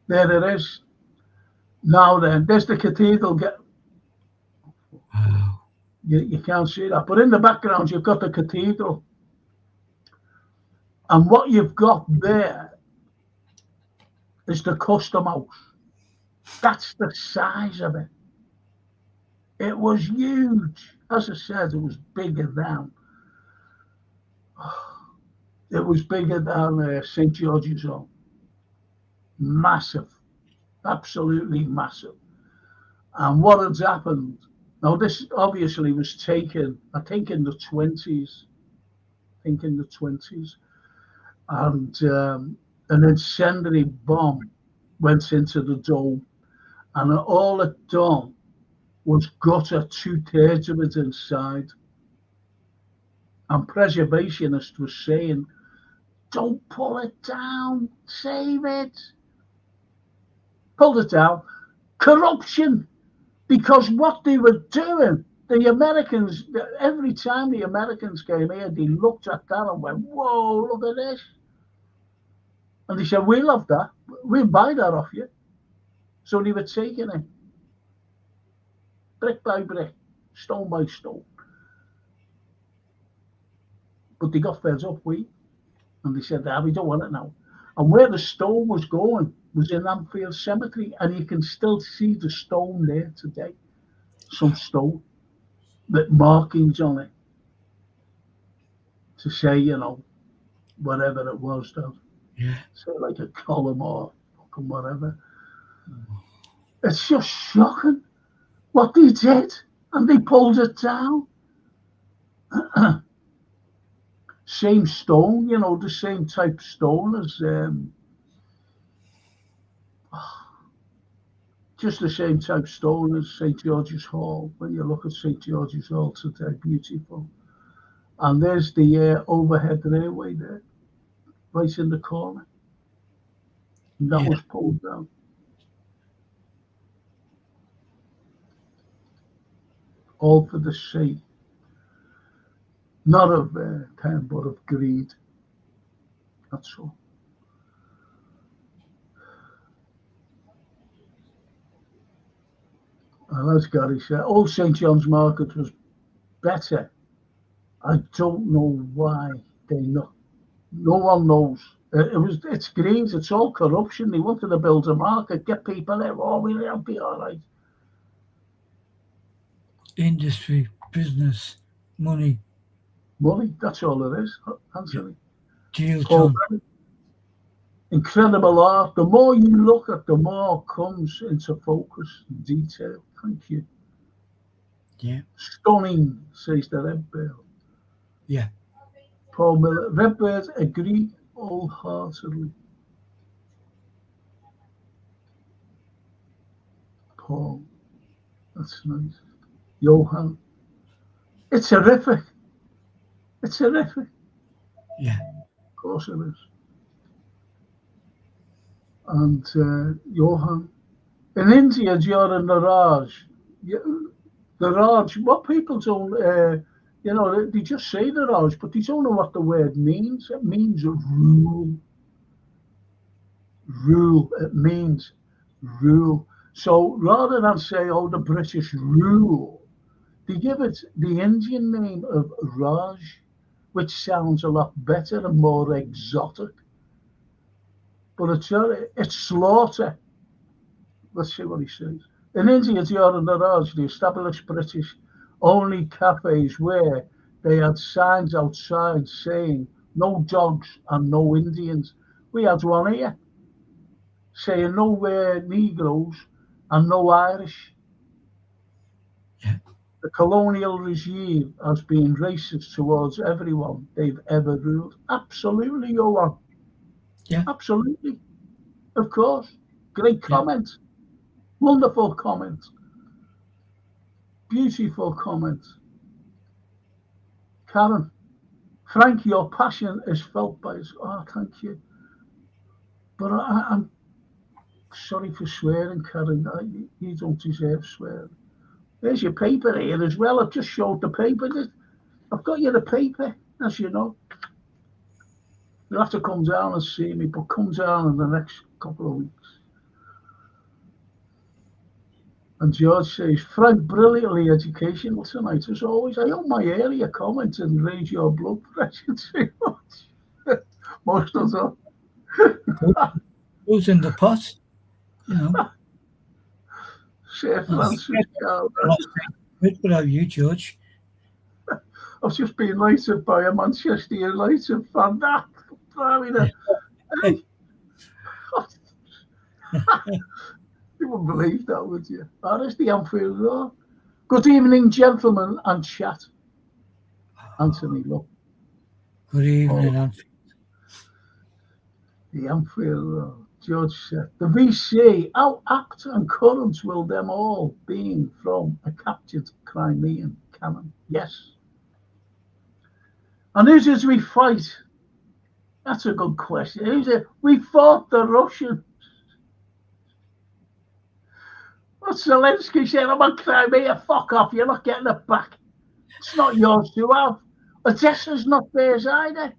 There it is. Now then, there's the cathedral. Wow. You can't see that. But in the background, you've got the cathedral. And what you've got there is the custom house. That's the size of it. It was huge. As I said, it was bigger than. It was bigger than St. George's Hall. Massive. Absolutely massive. And what had happened? Now, this obviously was taken, I think, in the 20s. And an incendiary bomb went into the dome. And all it done was gutter 2/3 of it inside. And preservationists were saying, don't pull it down. Save it. Pulled it down. Corruption. Because what they were doing, the Americans, every time the Americans came here, they looked at that and went, whoa, look at this. And they said, we'll have that. We'll buy that off you. So they were taking it brick by brick, stone by stone. But they got fed up, and they said, we don't want it now. And where the stone was going was in Anfield Cemetery, and you can still see the stone there today. Some stone with markings on it to say, whatever it was, though. Yeah. So like a column or fucking whatever. It's just shocking what they did, and they pulled it down. Same stone, the same type stone as just the same type stone as St. George's Hall. When you look at St. George's Hall today, beautiful. And there's the overhead railway there, right in the corner. And that was pulled down. All for the sake, not of time, but of greed. That's all. And as Gary said, Old St. John's Market was better. I don't know why they not. No one knows. It's greed. It's all corruption. They wanted to build a market, get people there. Oh, we'll be all right. Industry, business, money. Money, that's all it is, Anthony. Deal done. Incredible art. The more you look at, the more comes into focus and detail. Thank you. Yeah. Stunning, says the Redbird. Yeah. Paul Miller. Redbird agree wholeheartedly. Paul. That's nice. Johan. It's horrific. It's horrific. Yeah. Of course it is. And Johan. In India, during the Raj, what people don't, they just say the Raj, but they don't know what the word means. It means rule. Rule. It means rule. So rather than say, the British rule, they give it the Indian name of Raj, which sounds a lot better and more exotic. But it's slaughter. Let's see what he says. In India, during the Raj, the established British only cafes where they had signs outside saying no dogs and no Indians. We had one here saying no Negroes and no Irish. Yeah. The colonial regime has been racist towards everyone they've ever ruled. Absolutely, Johan. Yeah. Absolutely. Of course. Great comment. Yeah. Wonderful comment. Beautiful comment. Karen, Frank, your passion is felt by us. Oh, thank you. But I'm sorry for swearing, Karen. You don't deserve swearing. There's your paper here as well. I've just showed the paper. I've got you the paper, as you know. You'll have to come down and see me, but come down in the next couple of weeks. And George says, Frank, brilliantly educational tonight, as always. I hope my earlier comment and raise your blood pressure too much. Most of them. Who's in the pot? Sir Francis Carlyle. Without you, George. I've just been lighted by a Manchester United fan. Hey. You wouldn't believe that, would you? That is the Anfield Road. Good evening, gentlemen, and chat. Anthony, look. Good evening, Anthony. The Anfield Road. George said, the VC, how apt and current will them all being from a captured Crimean cannon? Yes. And as we fight That's a good question. Who's it? We fought the Russians. What Zelensky said, I'm on Crimea, fuck off, you're not getting it back. It's not yours to have. Odessa's not theirs either.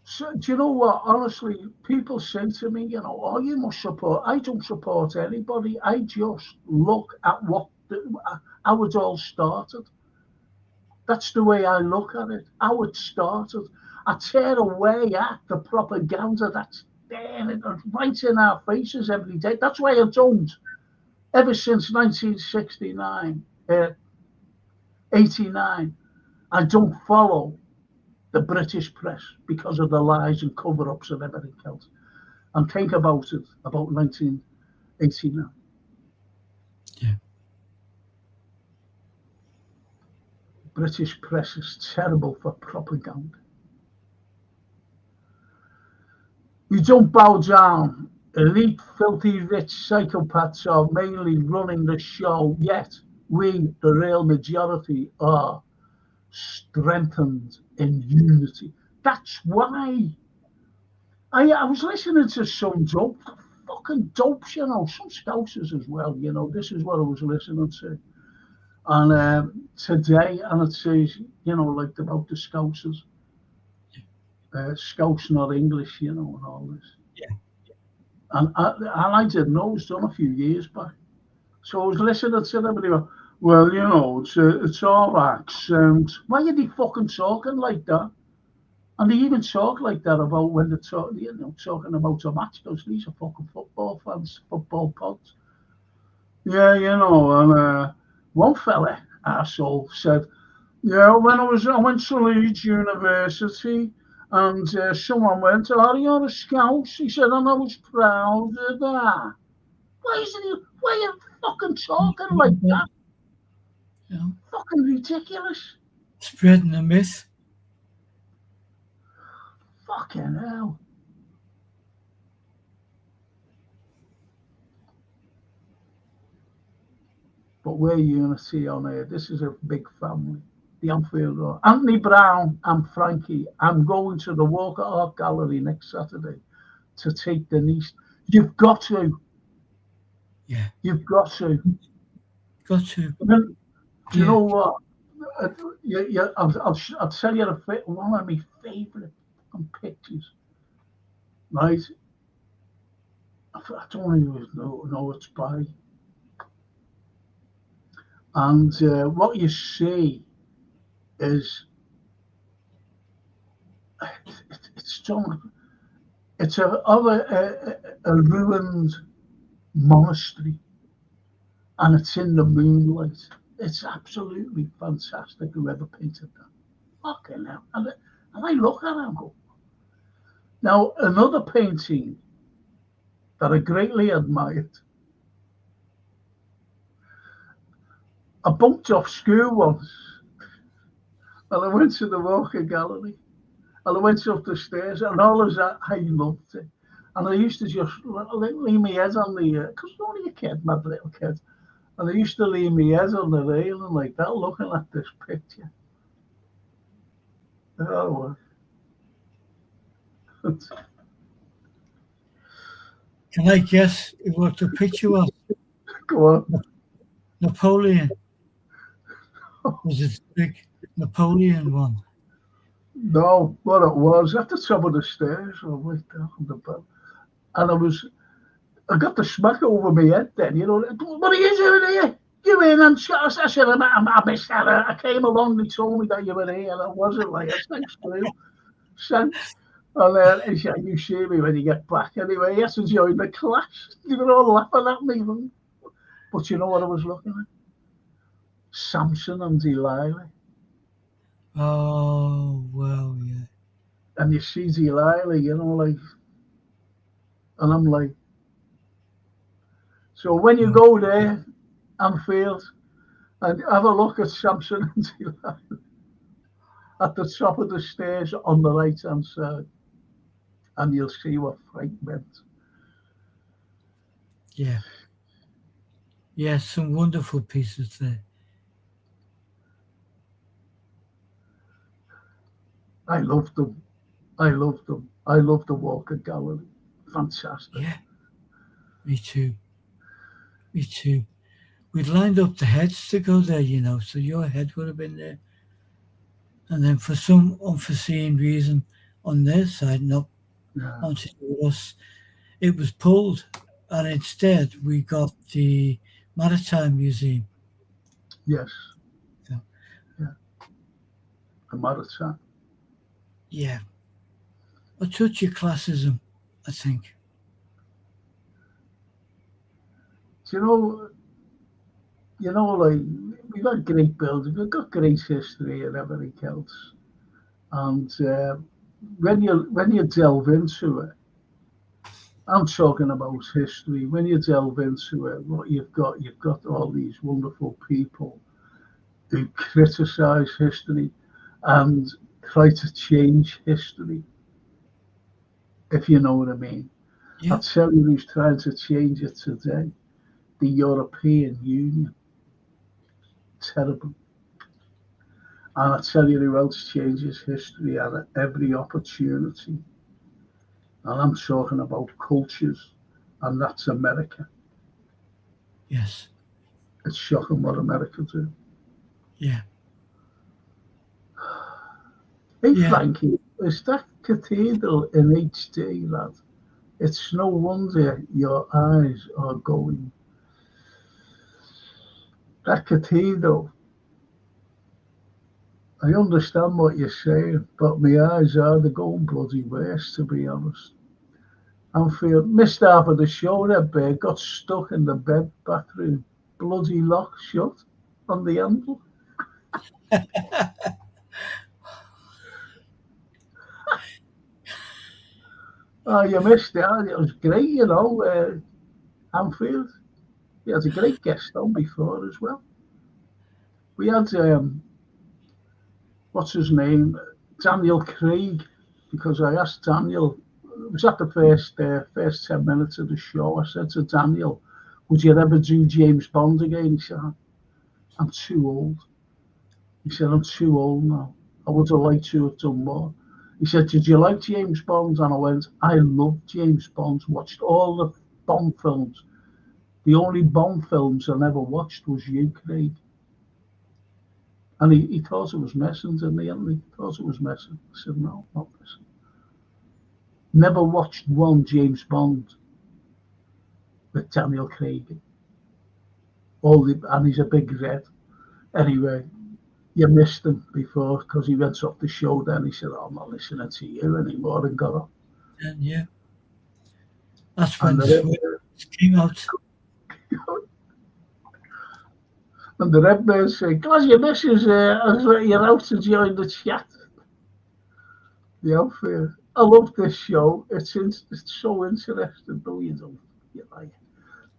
So, do you know what? Honestly, people say to me, you know, oh, you must support. I don't support anybody. I just look at how it all started. That's the way I look at it. How it started. I tear away at the propaganda that's there and right in our faces every day. That's why I don't. Ever since 1969, 89, I don't follow the British press because of the lies and cover-ups and everything else. And think about it, about 1989. Yeah. British press is terrible for propaganda. You don't bow down. Elite, filthy, rich psychopaths are mainly running the show, yet we, the real majority, are strengthened in unity. That's why I was listening to some fucking dopes, you know, some scousers as well, you know. This is what I was listening to. And today, and it says, you know, like about the scousers. Scouts not English, you know, and all this. Yeah. And I didn't know, it was done a few years back. So I was listening to them and they go, well, you know, it's all accent. Why are they fucking talking like that? And they even talk like that about when they're talking, you know, talking about a match, because these are fucking football fans, football pods. Yeah, you know, and one fella, arsehole, said, yeah, when I went to Leeds University, and someone went, oh, you're a scout. He said, and I was proud of that. Why are you fucking talking like that? Yeah. Fucking ridiculous. Spreading a myth. Fucking hell. But we're unity on here. This is a big family. The Anfield Road. Anthony Brown and Frankie. I'm going to the Walker Art Gallery next Saturday to take the niece. You've got to. Yeah. You've got to. Got to. Do you Yeah. know what? I'll tell you one of my favourite pictures. Right? I don't even know it's by. And what you see is it's done. It's a ruined monastery, and it's in the moonlight. It's absolutely fantastic. Whoever painted that, fucking hell! And I look at it and go. Now another painting that I greatly admired. I bumped off school once, and I went to the Walker Gallery. And I went up the stairs, and all of that, I loved it. And I used to just lean my head on the, because I'm only a kid, my little kid. And I used to lean my head on the railing like that, looking at this picture. Oh, Can I guess what the picture was? go on. Napoleon. Was it the big Napoleon one? No, what it was, at the top of the stairs, I went down on the bed. And I got the smack over my head then, you know. What are you doing here? You in? And I said, I missed that. I came along, they told me that you were here, and I wasn't like, thanks to you. And he said, you see me when you get back. Anyway, yes, enjoyed the class. They were all laughing at me. But you know what I was looking at? Samson and Delilah. Oh, well, yeah. And you see Delilah, you know, like, and I'm like, so when you go there, Anfield, and have a look at Samson and Delilah at the top of the stairs on the right hand side, and you'll see what Frank meant. Yeah. Yeah, some wonderful pieces there. I loved them. I loved them. I loved the Walker Gallery. Fantastic. Yeah, me too. Me too. We'd lined up the heads to go there, so your head would have been there. And then for some unforeseen reason on their side, not Yeah. wanting to do with us, it was pulled. And instead, we got the Maritime Museum. Yes. Yeah. Yeah. A Maritime. Yeah. A touch of classism, I think. Like we've got great buildings, we've got great history and everything else. And when you delve into it, I'm talking about history. When you delve into it, what you've got all these wonderful people who criticize history and try to change history, if you know what I mean. Yeah. I'll tell you who's trying to change it today. The European Union. Terrible. And I tell you who else changes history at every opportunity. And I'm talking about cultures, and that's America. Yes. It's shocking what America do. Yeah. Hey, Yeah. Frankie, is that cathedral in HD, lad? It's no wonder your eyes are going. That cathedral, I understand what you're saying, but my eyes are the going bloody worse, to be honest. I'm feeling missed half of the show. That bed got stuck in the bathroom, bloody lock shut on the handle. Oh, you missed it. It was great, Anfield. He had a great guest on before as well. We had what's his name, Daniel Craig, because I asked Daniel. It was at the first 10 minutes of the show. I said to Daniel, "Would you ever do James Bond again?" He said, "I'm too old." He said, "I'm too old now. I would have liked to have done more." He said, "Did you like James Bond?" And I went, "I loved James Bond. Watched all the Bond films. The only Bond films I never watched was you, Craig." And he thought it was messing, didn't he? And he thought it was messing. I said, "No, not messing." Never watched one James Bond with Daniel Craig. And he's a big red. Anyway, you missed him before because he went off the show then. He said, "Oh, I'm not listening to you anymore," and got off. And yeah. That's when And Switch came out. And the Red Birds say, "Glad your missus has let you out to join the chat." The outfit. I love this show. It's so interesting, though you don't. You like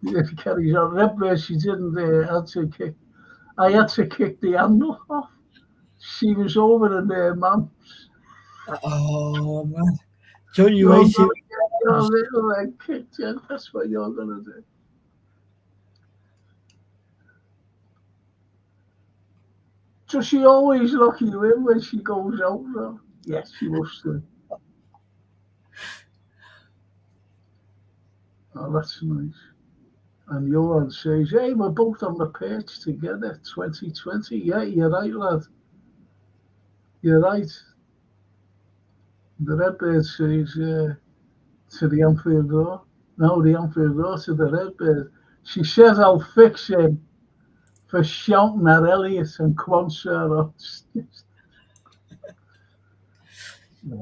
it. It carries on. Red Bird, she didn't had to kick. I had to kick the handle off. She was over in there, man. Oh, man. Don't you You're hate it? your little leg kicked in. That's what you're gonna do. Does she always lock you in when she goes out, though? Yes, she must do. Oh, that's nice. And Johan says, "Hey, we're both on the pitch together, 2020. Yeah, you're right, lad. You're right." The Redbird says to the Anfield door. No, the Anfield door to the Redbird. She says, "I'll fix him for shouting at Elliot and Quansar."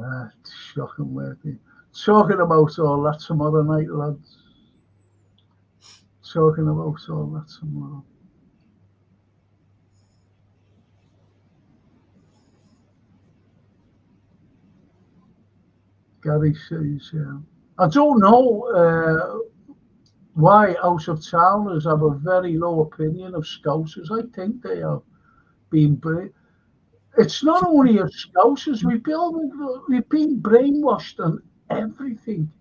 Ah, shocking worthy. Talking about all that tomorrow night, lads. Talking about all that tomorrow. Gary says, I don't know why House of Towners have a very low opinion of Scousers. I think they are being it's not only of Scousers, we've been brainwashed on everything.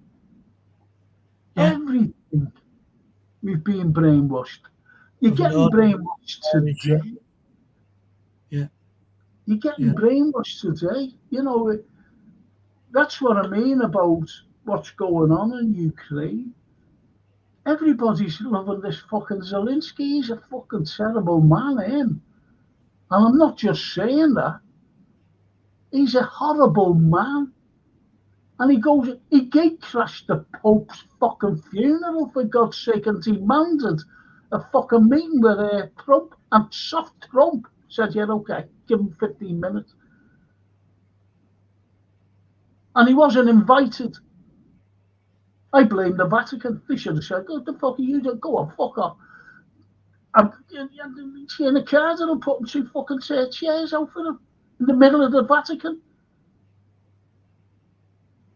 Yeah. Everything. We've been brainwashed. You're getting brainwashed today. Yeah. You're getting brainwashed today. You know, that's what I mean about what's going on in Ukraine. Everybody's loving this fucking Zelensky. He's a fucking terrible man, him. And I'm not just saying that. He's a horrible man. And he gate crashed the Pope's fucking funeral, for God's sake, and demanded a fucking meeting with Trump. And soft Trump said, yeah, okay, give him 15 minutes. And he wasn't invited. I blame the Vatican. They should have said, what the fuck are you doing? Go on, fuck off. And in a cardinal and putting 2 fucking chairs out for him in the middle of the Vatican.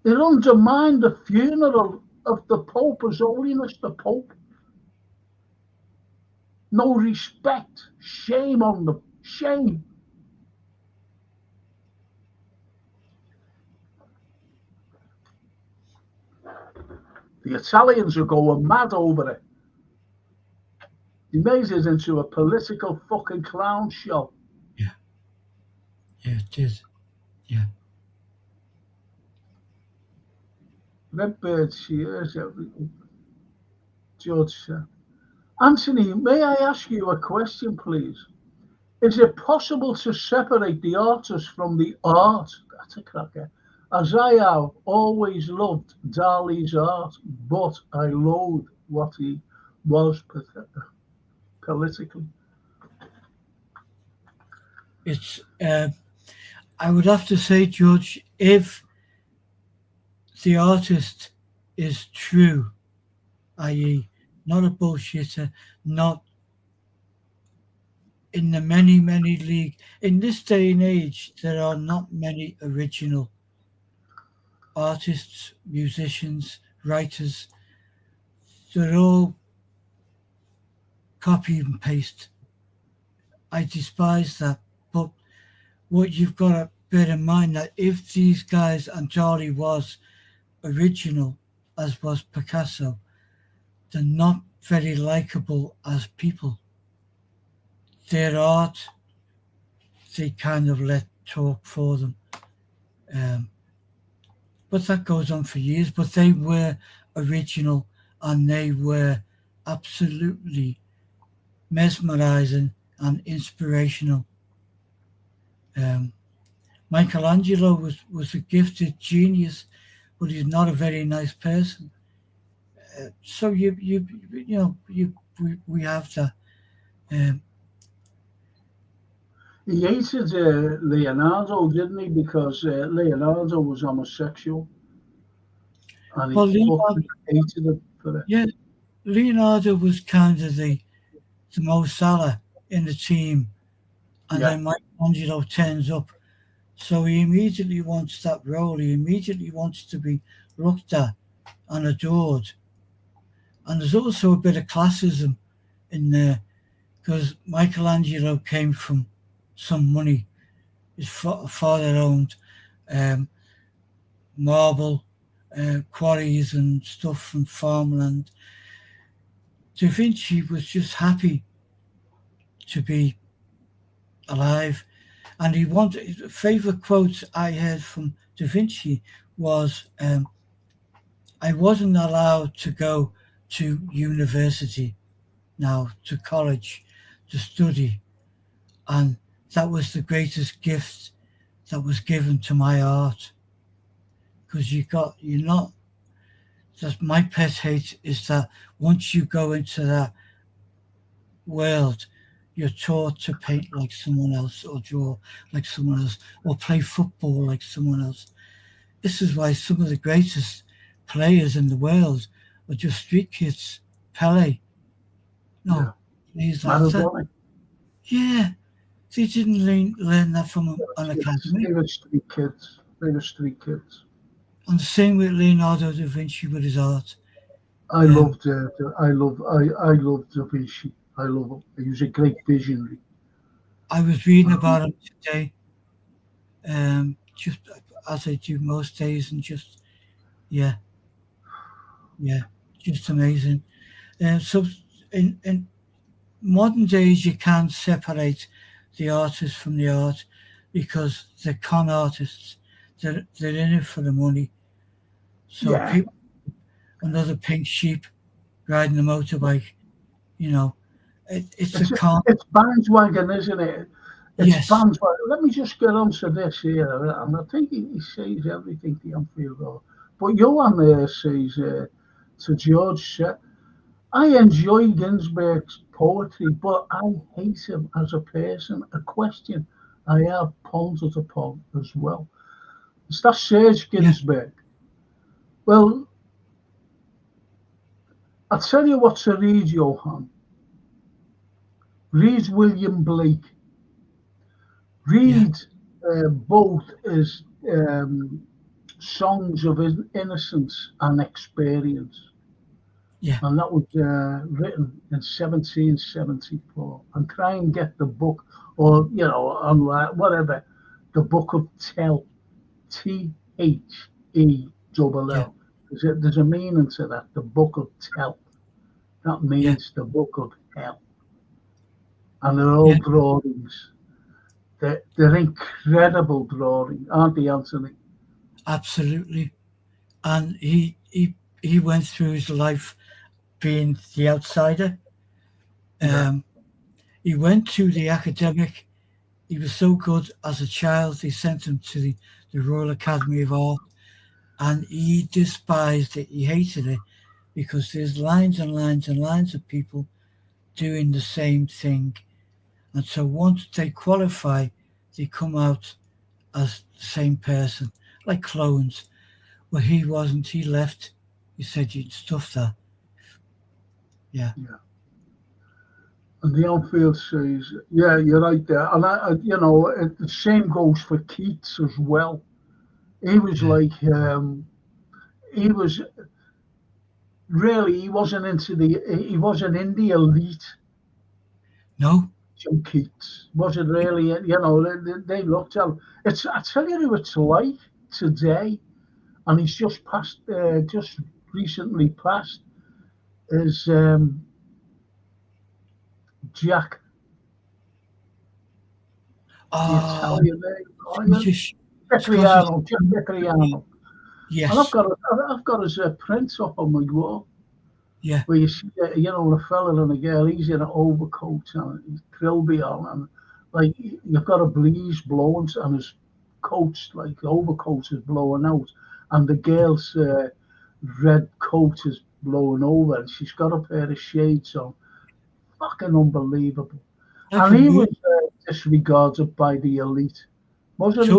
It undermined the funeral of the Pope, His Holiness the Pope. No respect. Shame on them. Shame. The Italians are going mad over it. He made it into a political fucking clown show. Yeah. Yeah, it is. Yeah. Redbird cheers everything. George said. Anthony, may I ask you a question, please? Is it possible to separate the artist from the art? That's a cracker. As I have always loved Dali's art, but I loathe what he was politically. It's, I would have to say, George, if the artist is true, i.e., not a bullshitter, not in the many league. In this day and age, there are not many original artists, musicians, writers. They're all copy and paste. I despise that. But what you've got to bear in mind that if these guys, and Charlie was original, as was Picasso, they're not very likable as people. Their art, they kind of let talk for them. But that goes on for years. But they were original and they were absolutely mesmerizing and inspirational. Michelangelo was a gifted genius, but he's not a very nice person. So we have that. He hated Leonardo, didn't he? Because Leonardo was homosexual, and he hated it for it. Yeah, Leonardo was kind of the Mo Salah in the team, and then Michelangelo turns up, so he immediately wants that role. He immediately wants to be looked at and adored. And there's also a bit of classism in there, because Michelangelo came from some money. His father owned marble quarries and stuff from farmland. Da Vinci was just happy to be alive. And he wanted, a favourite quote I heard from Da Vinci was, I wasn't allowed to go to university now, to college, to study. And that was the greatest gift that was given to my art. Because that's my pet hate, is that once you go into that world, you're taught to paint like someone else, or draw like someone else, or play football like someone else. This is why some of the greatest players in the world are just street kids. Pele. No, he's like that. Yeah, they didn't learn that from an academy. They were street kids. And the same with Leonardo da Vinci with his art. I love Da Vinci. I love him. He was a great visionary. I was reading about him today, just as I do most days, and just just amazing. So in modern days, you can't separate the artist from the art. because they're con artists. They're in it for the money. So Yeah. people, another pink sheep riding a motorbike, it's a con. It's bandwagon, isn't it? It's Yes. bandwagon. Let me just get onto this here, and I think he says everything the Anfield Road. But Johan says to George, I enjoy Ginsberg's poetry, but I hate him as a person. A question I have pondered upon as well. Is that Serge Ginsberg? Well, I'll tell you what to read, Johan. Read William Blake. Read both his songs of innocence and experience. Yeah. And that was written in 1774. And try and get the book, or online, whatever, the Book of Tell, Thell. Yeah. There's a meaning to that. The Book of Tell. That means the Book of Hell. And they're all drawings. They're incredible drawings, aren't they, Anthony? Absolutely. And he went through his life being the outsider. He went to the academic. He was so good as a child, they sent him to the Royal Academy of Art, and he despised it. He hated it because there's lines and lines and lines of people doing the same thing. And so once they qualify, they come out as the same person, like clones. Well, he wasn't. He left. He said, you'd stuff that. Yeah. And the Anfield says, yeah, you're right there. And, the same goes for Keats as well. He was like, he wasn't he wasn't in the elite. No. Jim Keats wasn't really, they looked at him. I tell you who it's like today, and he's just recently passed, is Jack. Oh, Jack Cipriano. Yes. And I've got his print up on my wall. Yeah. Where you see, a fella and a girl, he's in an overcoat and his trilby on, and like you've got a breeze blowing, and his coat's like overcoat is blowing out, and the girl's red coat is blowing over, and she's got a pair of shades on. Fucking unbelievable. And he was disregarded by the elite, wasn't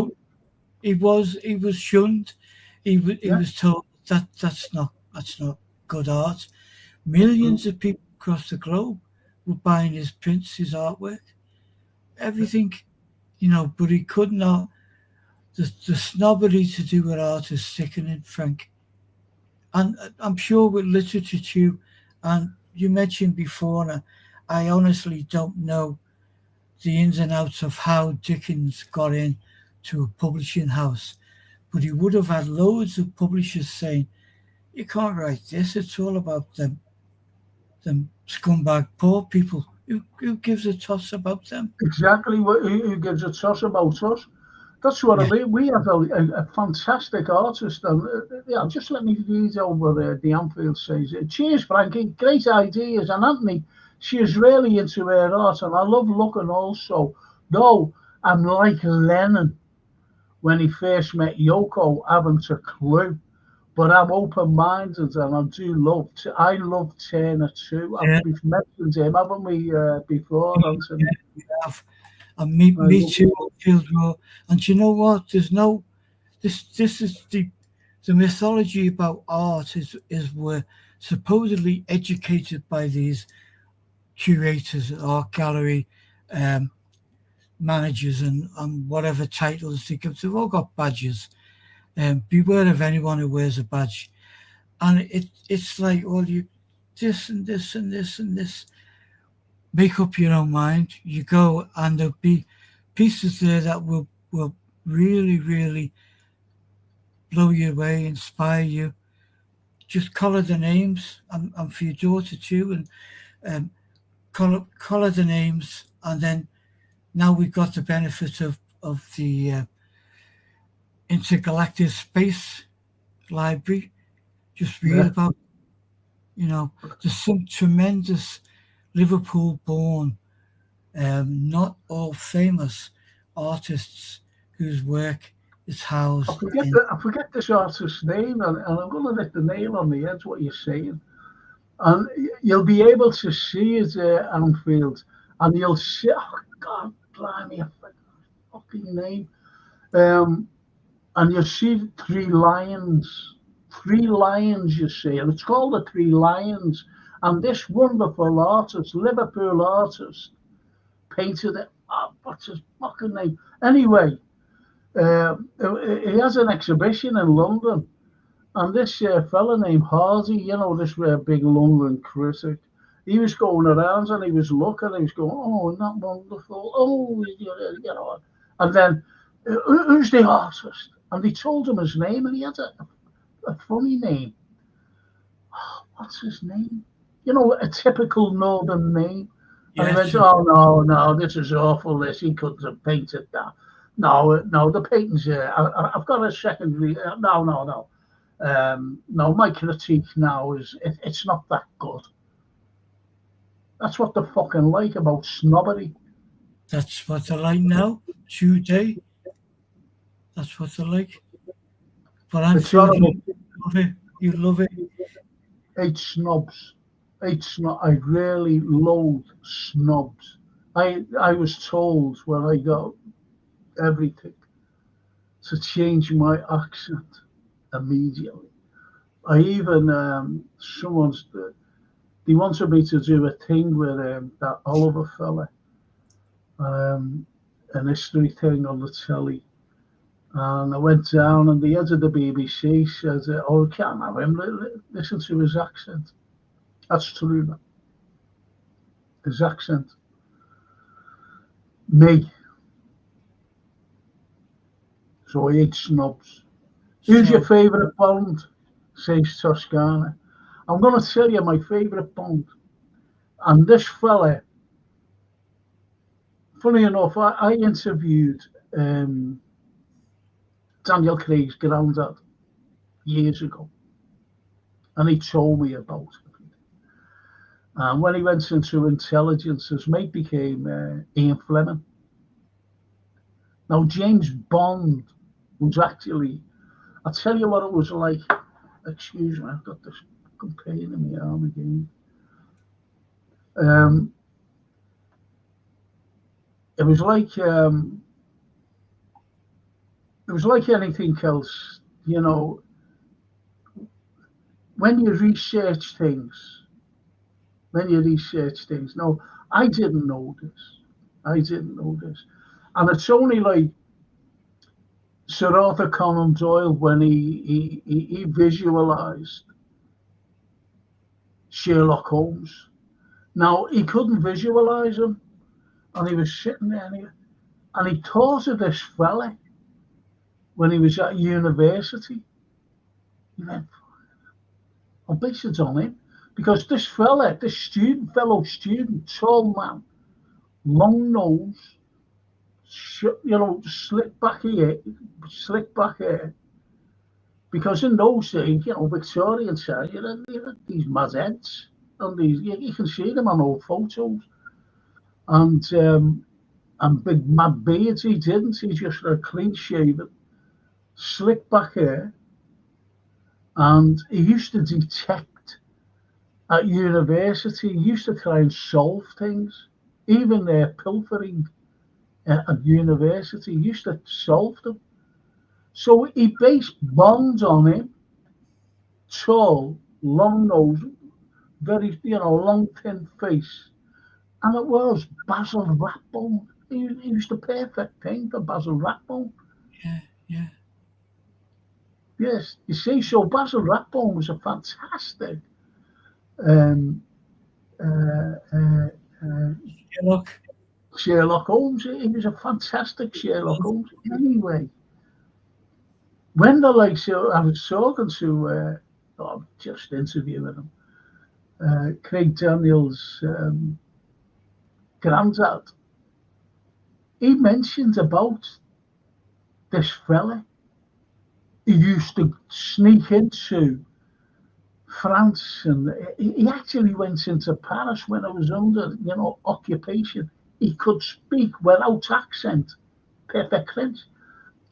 he? He was shunned. He was told that's not good art. Millions of people across the globe were buying his prints, his artwork, everything, but he could not. The snobbery to do with art is sickening, Frank. And I'm sure with literature too, and you mentioned before, and I honestly don't know the ins and outs of how Dickens got into a publishing house, but he would have had loads of publishers saying, you can't write this, it's all about them scumbag poor people. Who gives a toss about them? Exactly. Who gives a toss about us? That's what I mean. We have a fantastic artist. And just let me read over the Anfield says. Cheers, Frankie. Great ideas. And Anthony, she is really into her art, and I love looking also. Though I'm like Lennon when he first met Yoko, haven't a clue. But I'm open-minded, and I do love. I love Turner too. We've mentioned him, haven't we, before? Anthony? Yeah, we have. And me too. Field Row. And you know what? There's no. This is the mythology about art is we're supposedly educated by these curators, art gallery managers, and whatever titles they give. They've all got badges. Beware of anyone who wears a badge, and it's like, well, you this and this and this and this. Make up your own mind. You go, and there'll be pieces there that will really, really blow you away, inspire you. Just colour the names, and for your daughter too, and colour the names, and then now we've got the benefit of of the Intergalactic Space Library. Just read about, there's some tremendous Liverpool-born, not all famous artists whose work is housed. I forget this artist's name, and I'm going to hit the nail on the head. What you're saying, and you'll be able to see it at Anfield, and you'll see. Oh God, blimey, I forgot his fucking name. And you see three lions. You see, and it's called the Three Lions. And this wonderful artist, Liverpool artist, painted it. Oh, what's his fucking name? Anyway, he has an exhibition in London, and this fella named Hardy, this big London critic, he was going around and he was looking, he was going, oh, isn't that wonderful? Oh, and then, who's the artist? And they told him his name, and he had a funny name. Oh, what's his name? A typical northern name. And he went, oh, no, this is awful, this. He couldn't have painted that. No, the painting's here. I've got a secondary. No. No, my critique now is it's not that good. That's what they fucking like about snobbery. That's what they like now, today. That's what they like. But I'm sure you love it. Hate snobs. I really loathe snobs. I was told when I got everything to change my accent immediately. I even they wanted me to do a thing with that Oliver fella, an history thing on the telly. And I went down, and the head of the BBC said, oh, we can't have him, listen to his accent. That's true, man. His accent. Me. So I hate snobs. Who's your favourite Bond? Says Toscana. I'm going to tell you my favourite Bond. And this fella, funny enough, I interviewed Daniel Craig's granddad years ago, and he told me about it. And when he went into intelligence, his mate became Ian Fleming. Now, James Bond was actually, I'll tell you what it was like. Excuse me, I've got this pain in my arm again. It was like anything else, when you research things. No, I didn't know this. And it's only like Sir Arthur Conan Doyle when he visualized Sherlock Holmes. Now, he couldn't visualize him, and he was sitting there, and he thought of this fella when he was at university. He went, I'll base it on him, because this fella, fellow student, tall man, long nose, slick back hair, because in those days, Victorian times, you had these mad heads, and you can see them on old photos, and big mad beards. He didn't. He just had clean shaven, slick back hair, and he used to detect at university. He used to try and solve things, even their pilfering at university. He used to solve them. So he based Bond on him, tall, long nose, very, long, thin face. And it was Basil Rathbone. He was the perfect thing for Basil Rathbone. Yeah. Yes, you see, so Basil Rathbone was a fantastic Sherlock Holmes. He was a fantastic Sherlock Holmes. Anyway, when I was talking to, just interviewing him, Craig Daniels' granddad, he mentioned about this fella, he used to sneak into France, and he actually went into Paris when I was under, occupation. He could speak without accent, perfect French.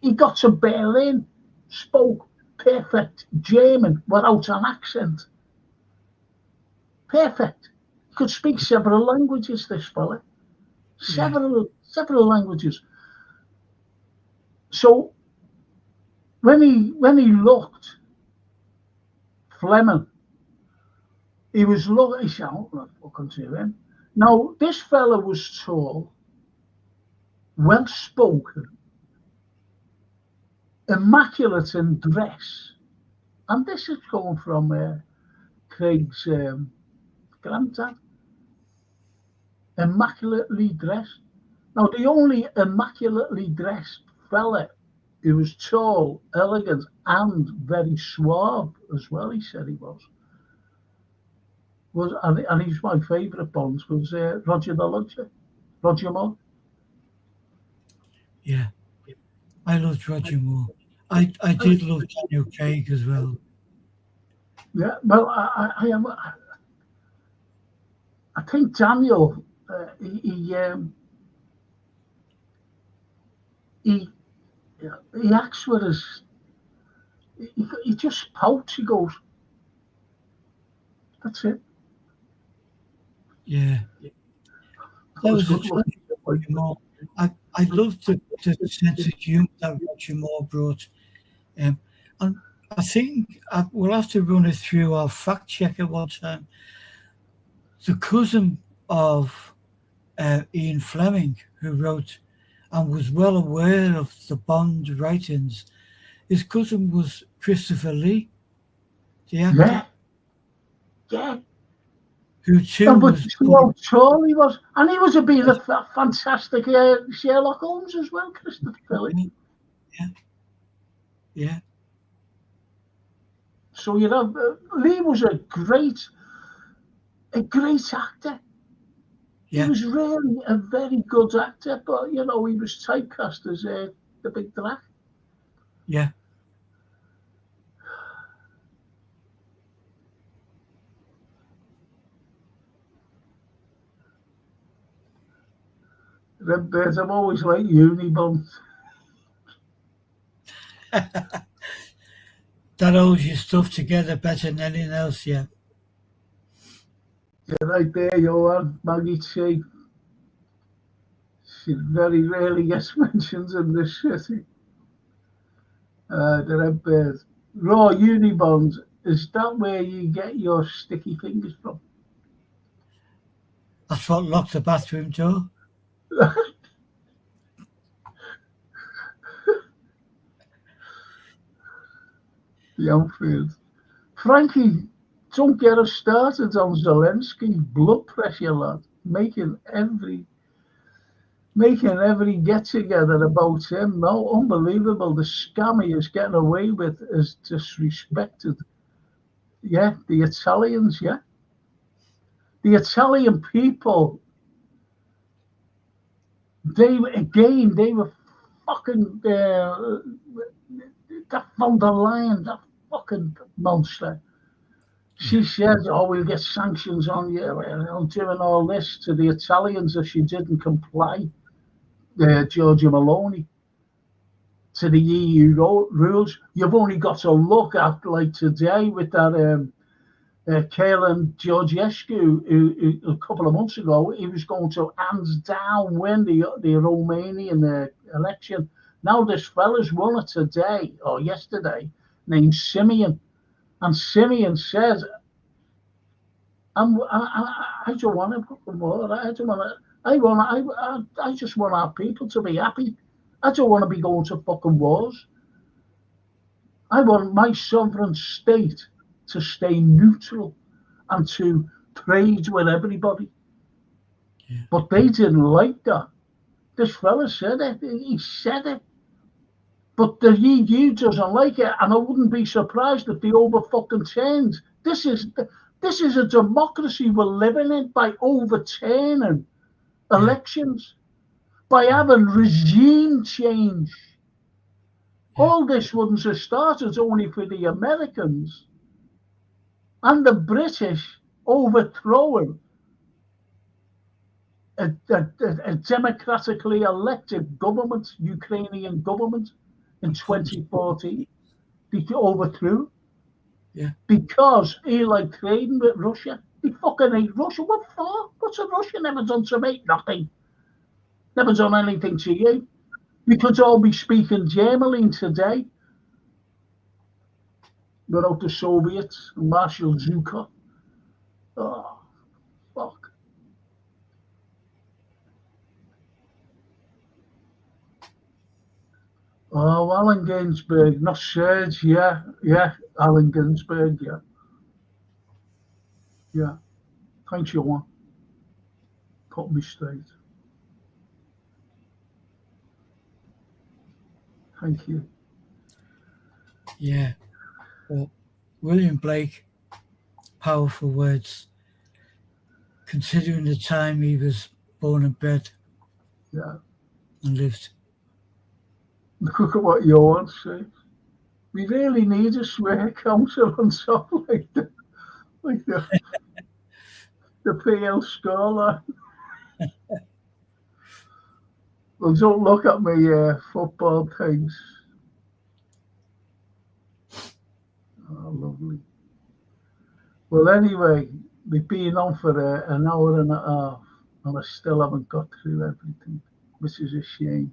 He got to Berlin, spoke perfect German without an accent. Perfect. He could speak several languages, this fella. Several languages. So when he looked Fleming, he was looking, he said, "I'm not fucking to him." Now, this fella was tall, well spoken, immaculate in dress. And this is coming from Craig's granddad. Immaculately dressed. Now, the only immaculately dressed fella who was tall, elegant, and very suave as well, he said he was and he's my favourite Bonds, was Roger the Lodger, Roger Moore. Yeah, I loved Roger Moore. I did love Daniel Craig as well. Yeah, well, I think Daniel, he acts with his, he just pouts, he goes, that's it. Yeah. That was Roger Moore. I loved the sense of humour that Roger Moore brought. And I think we'll have to run it through our fact check at one time. The cousin of Ian Fleming, who wrote and was well aware of the Bond writings, his cousin was Christopher Lee, the actor. Yeah. Who too was how tall he was, and he was being a fantastic Sherlock Holmes as well, Christopher Lee. Yeah. So Lee was a great actor. Yeah. He was really a very good actor, but he was typecast as the big drac. Yeah. Red Birds, I'm always like Unibond. That holds your stuff together better than anything else, yeah. Yeah, right there, Johan, Maggie T. She very rarely gets mentioned in this city. The Red Birds. Raw Unibond, is that where you get your sticky fingers from? That's what locked the bathroom door. The outfield. Frankie, don't get us started on Zelensky. Blood pressure, lad. Making every get together about him. No, unbelievable. The scam he is getting away with is disrespected. Yeah, the Italians, yeah. The Italian people, they were fucking that von der Leyen, that fucking monster. She said, we'll get sanctions on you. I'm doing all this to the Italians if she didn't comply, Giorgia Meloni, to the EU rules. You've only got to look at, like today, with that Kalen Georgescu, who a couple of months ago, he was going to hands down win the Romanian election. Now this fella's won it today or yesterday, named Simeon, and Simeon says, "I don't want to put more. I just want our people to be happy. I don't want to be going to fucking wars. I want my sovereign state to stay neutral and to trade with everybody." Yeah. But they didn't like that. This fella said it. He said it. But the EU doesn't like it, and I wouldn't be surprised if they over fucking turned. This is a democracy we're living in by overturning elections, by having regime change. All this wouldn't have started only for the Americans and the British overthrowing a democratically elected government, Ukrainian government, in 2014. They overthrew. Yeah. Because he liked trading with Russia. They fucking hate Russia. What for? What's a Russia never done to me? Nothing. Never done anything to you. We could all be speaking German today without the Soviets and Marshal Zhukov. Oh, fuck. Oh, Allen Ginsberg, not Serge, yeah, Allen Ginsberg, yeah. Thanks, Johan. Put me straight. Thank you. Yeah. Well, William Blake, powerful words. Considering the time he was born and bred Yeah. and lived. Look at what Johan said. We really need a swear council on stuff like the PL scoreline. Well, don't look at me football things. Oh, lovely. Well, anyway, we've been on for an hour and a half, and I still haven't got through everything, which is a shame.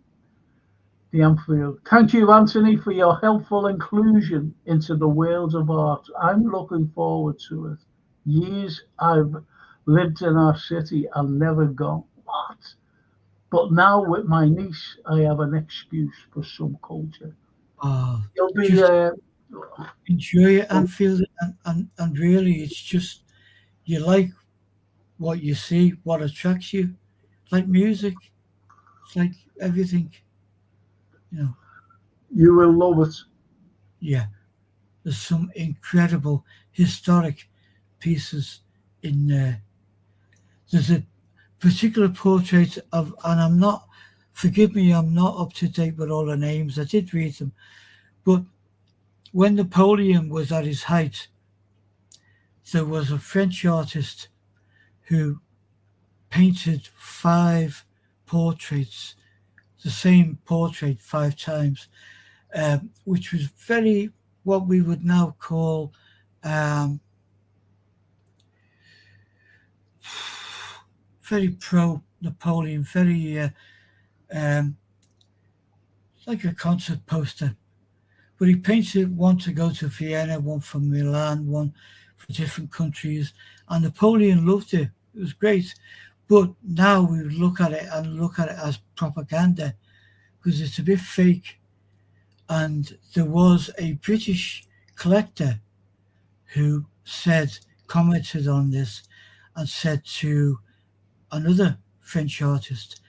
The Anfield. Thank you, Anthony, for your helpful inclusion into the world of art. I'm looking forward to it. Years I've lived in our city and never gone, what? But now with my niece, I have an excuse for some culture. You'll be enjoy it and feel it, and really, it's just you like what you see, what attracts you, like music, it's like everything, you know. You will love it. Yeah, there's some incredible historic pieces in there. There's a particular portrait of, and I'm not, forgive me, I'm not up to date with all the names. I did read them, but when Napoleon was at his height, there was a French artist who painted 5 portraits, the same portrait 5 times, which was very, what we would now call very pro-Napoleon, very like a concert poster. But he painted one to go to Vienna, one for Milan, one for different countries. And Napoleon loved it. It was great. But now we look at it as propaganda because it's a bit fake. And there was a British collector who commented on this and said to another French artist,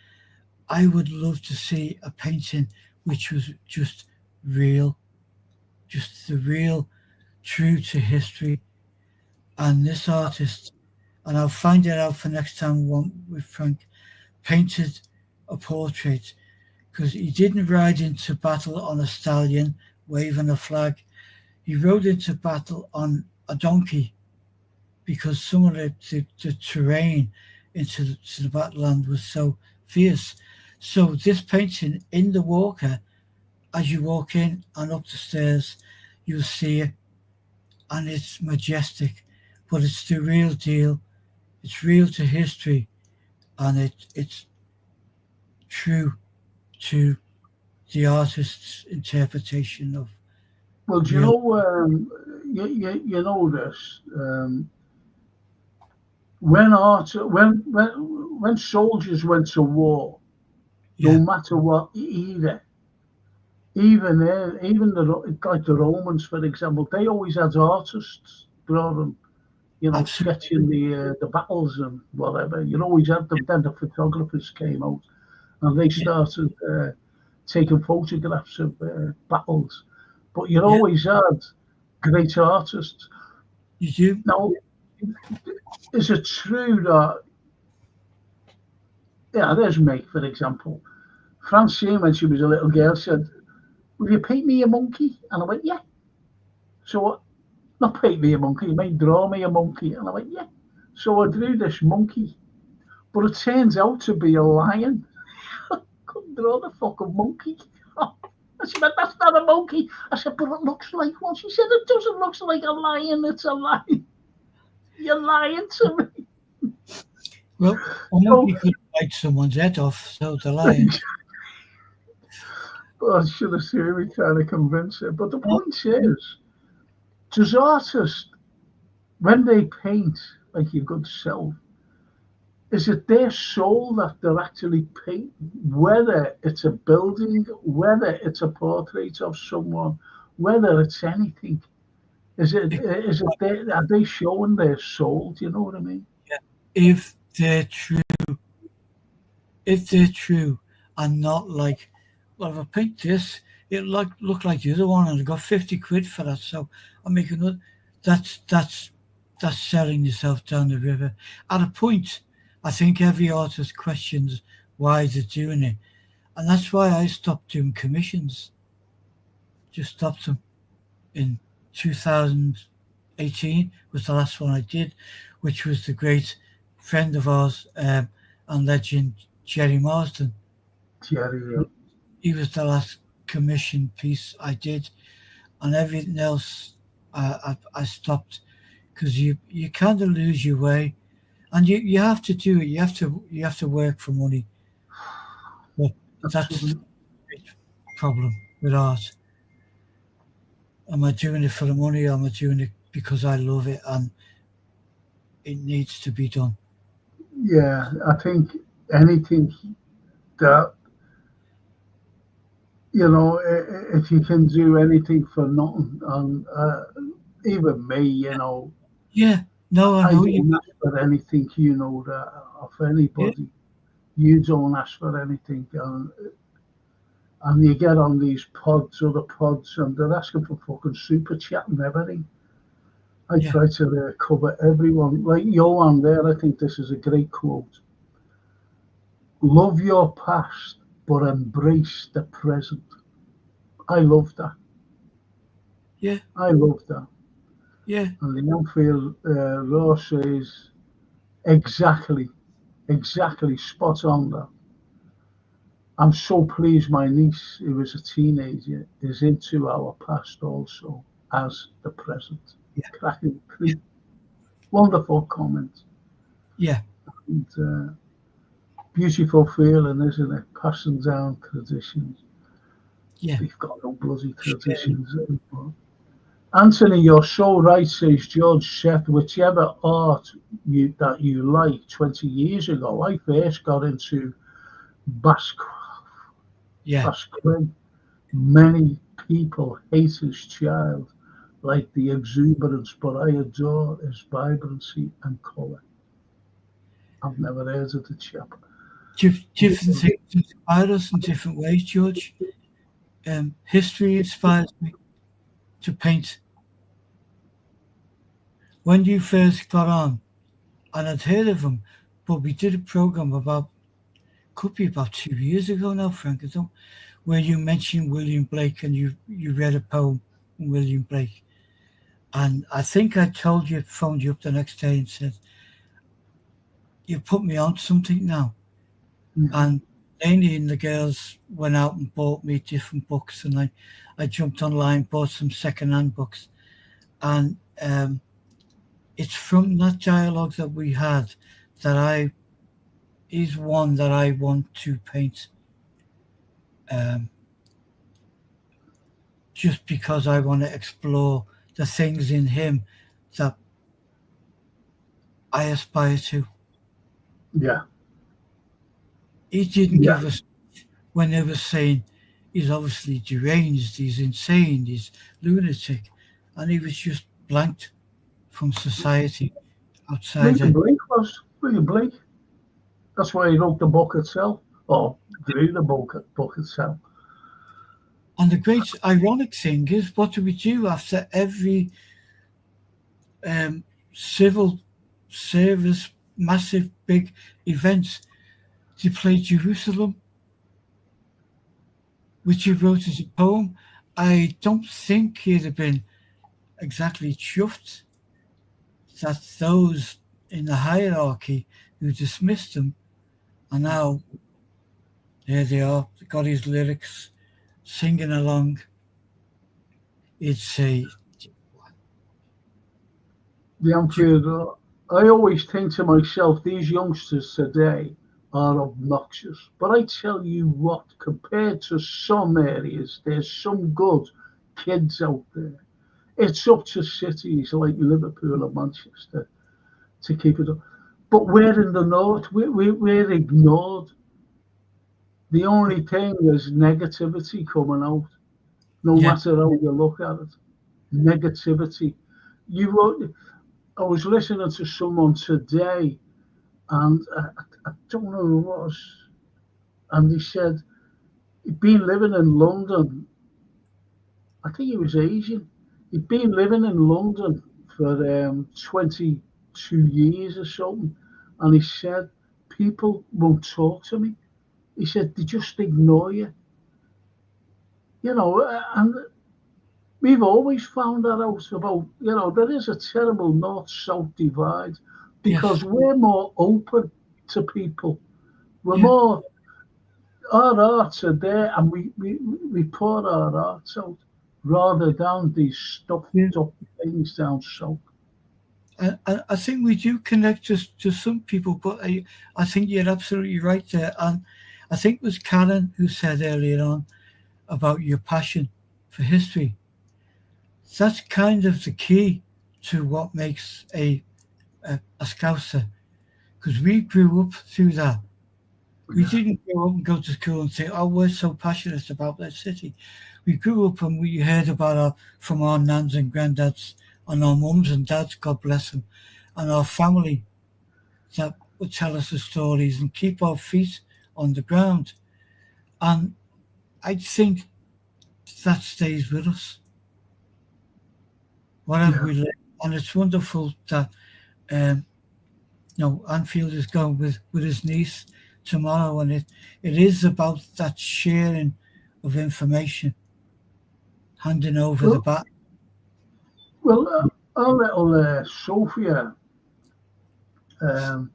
I would love to see a painting which was just real, just the real, true to history. And this artist, and I'll find it out for next time with Frank, painted a portrait because he didn't ride into battle on a stallion waving a flag. He rode into battle on a donkey because some of the terrain into the battleland was so fierce. So this painting in the Walker, as you walk in and up the stairs, you'll see it, and it's majestic, but it's the real deal. It's real to history, and it's true to the artist's interpretation of. Well, do you know? You know this. When soldiers went to war, no matter what, even the Romans, for example, they always had artists drawing, sketching the battles and whatever. You always had them. Then the photographers came out, and they started taking photographs of battles. But you always had great artists. You do. Now, is it true that? Yeah, there's me, for example. Francine, when she was a little girl, said, will you paint me a monkey? And I went, yeah. So, not paint me a monkey, you might draw me a monkey. And I went, yeah. So I drew this monkey, but it turns out to be a lion. Couldn't draw the fucking monkey. I said, but that's not a monkey. I said, but it looks like one. She said, it doesn't look like a lion, it's a lion. You're lying to me. Well, a monkey could bite someone's head off, so the lion. But I should have seen me trying to convince her. But the point is, does artists, when they paint like your good self, is it their soul that they're actually painting? Whether it's a building, whether it's a portrait of someone, whether it's anything, is it are they showing their soul? Do you know what I mean? Yeah. If they're true, and not like, well, if I paint this, it look like the other one, and I got 50 quid for that, so I'm making another. That's selling yourself down the river. At a point, I think every artist questions why they're doing it, and that's why I stopped doing commissions. Just stopped them in 2018 was the last one I did, which was the great friend of ours and legend Jerry Marsden. Jerry, He was the last commission piece I did, and everything else I stopped, because you kind of lose your way, and you have to do it. You have to work for money. But that's the problem with art. Am I doing it for the money, or am I doing it because I love it and it needs to be done? Yeah, I think anything that, you know, if you can do anything for nothing, and even me, you know. Yeah, no, I know don't you. ask for anything, you know, that of anybody. Yeah. You don't ask for anything, and you get on these other pods, and they're asking for fucking super chat and everything. I try to cover everyone. Like Johan there, I think this is a great quote. Love your past, but embrace the present. I love that. Yeah. I love that. Yeah. And the Anfield Raw says exactly spot on that. I'm so pleased my niece, who was a teenager, is into our past also as the present. Yeah. Cracking. Wonderful comment. Yeah. And, beautiful feeling, isn't it? Passing down traditions. Yeah. We've got no bloody traditions anymore. Anthony, you're so right, says George Seth. Whichever art that you like 20 years ago, I first got into Basque. Yeah. Many people hate his child, like the exuberance, but I adore his vibrancy and colour. I've never heard of the chap. Different things inspire us in different ways, George. History inspires me to paint. When you first got on, and I'd heard of him, but we did a program could be about 2 years ago now, Frank, where you mentioned William Blake, and you read a poem from William Blake. And I think I phoned you up the next day and said, you put me on something now. Mm-hmm. And Lainey and the girls went out and bought me different books, and I jumped online, bought some second-hand books. And it's from that dialogue that we had that is one that I want to paint. Just because I want to explore the things in him that I aspire to. Yeah. He didn't give us, when they were saying he's obviously deranged, he's insane, he's lunatic, and he was just blanked from society outside. William Blake. That's why he wrote the book itself, or drew the book itself. And the great ironic thing is, what do we do after every civil service, massive big events? They play Jerusalem. which he wrote as a poem. I don't think he'd have been exactly chuffed that those in the hierarchy who dismissed him are now, there they are, got his lyrics, singing along. It's a, The Anfield. I always think to myself, these youngsters today are obnoxious. But I tell you what, compared to some areas, there's some good kids out there. It's up to cities like Liverpool or Manchester to keep it up. But we're in the north, we're ignored. The only thing is negativity coming out, no yeah, matter how you look at it. Negativity. You wrote, I was listening to someone today, and I don't know who it was, and he said he'd been living in London. I think he was Asian. He'd been living in London for 22 years or something, and he said people won't talk to me. He said they just ignore you. And we've always found that out about, there is a terrible north-south divide because yes, we're more open to people. We're yeah. more, our arts are there and we pour our arts out rather than these stuffed Yeah. up things down south. I think we do connect to some people, but I think you're absolutely right there. And I think it was Karen who said earlier on about your passion for history. That's kind of the key to what makes a Scouser, because we grew up through that. We didn't grow up and go to school and say, "Oh, we're so passionate about that city." We grew up and we heard about from our nans and granddads and our mums and dads, God bless them, and our family that would tell us the stories and keep our feet on the ground. And I think that stays with us, whatever Yeah. we live. And it's wonderful that Anfield is going with his niece tomorrow, and it is about that sharing of information, handing over the Well, bat. our little Sophia, um,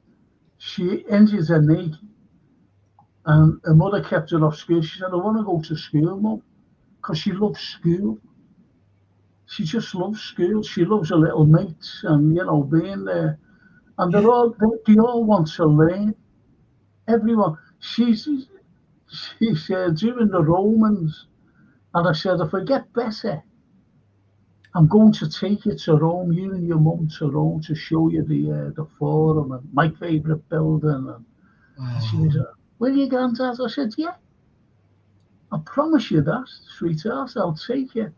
she injured her knee, and her mother kept her off school. She said, "I want to go to school, Mum," because she loves school. She just loves school. She loves her little mates and being there. And Yeah, they all want to learn. Everyone. She's doing the Romans, and I said, if I get better, I'm going to take you to Rome, you and your mum to Rome to show you the Forum and my favourite building. And she was, will you, Granddad? I said, yeah. I promise you that, sweetheart. I'll take you.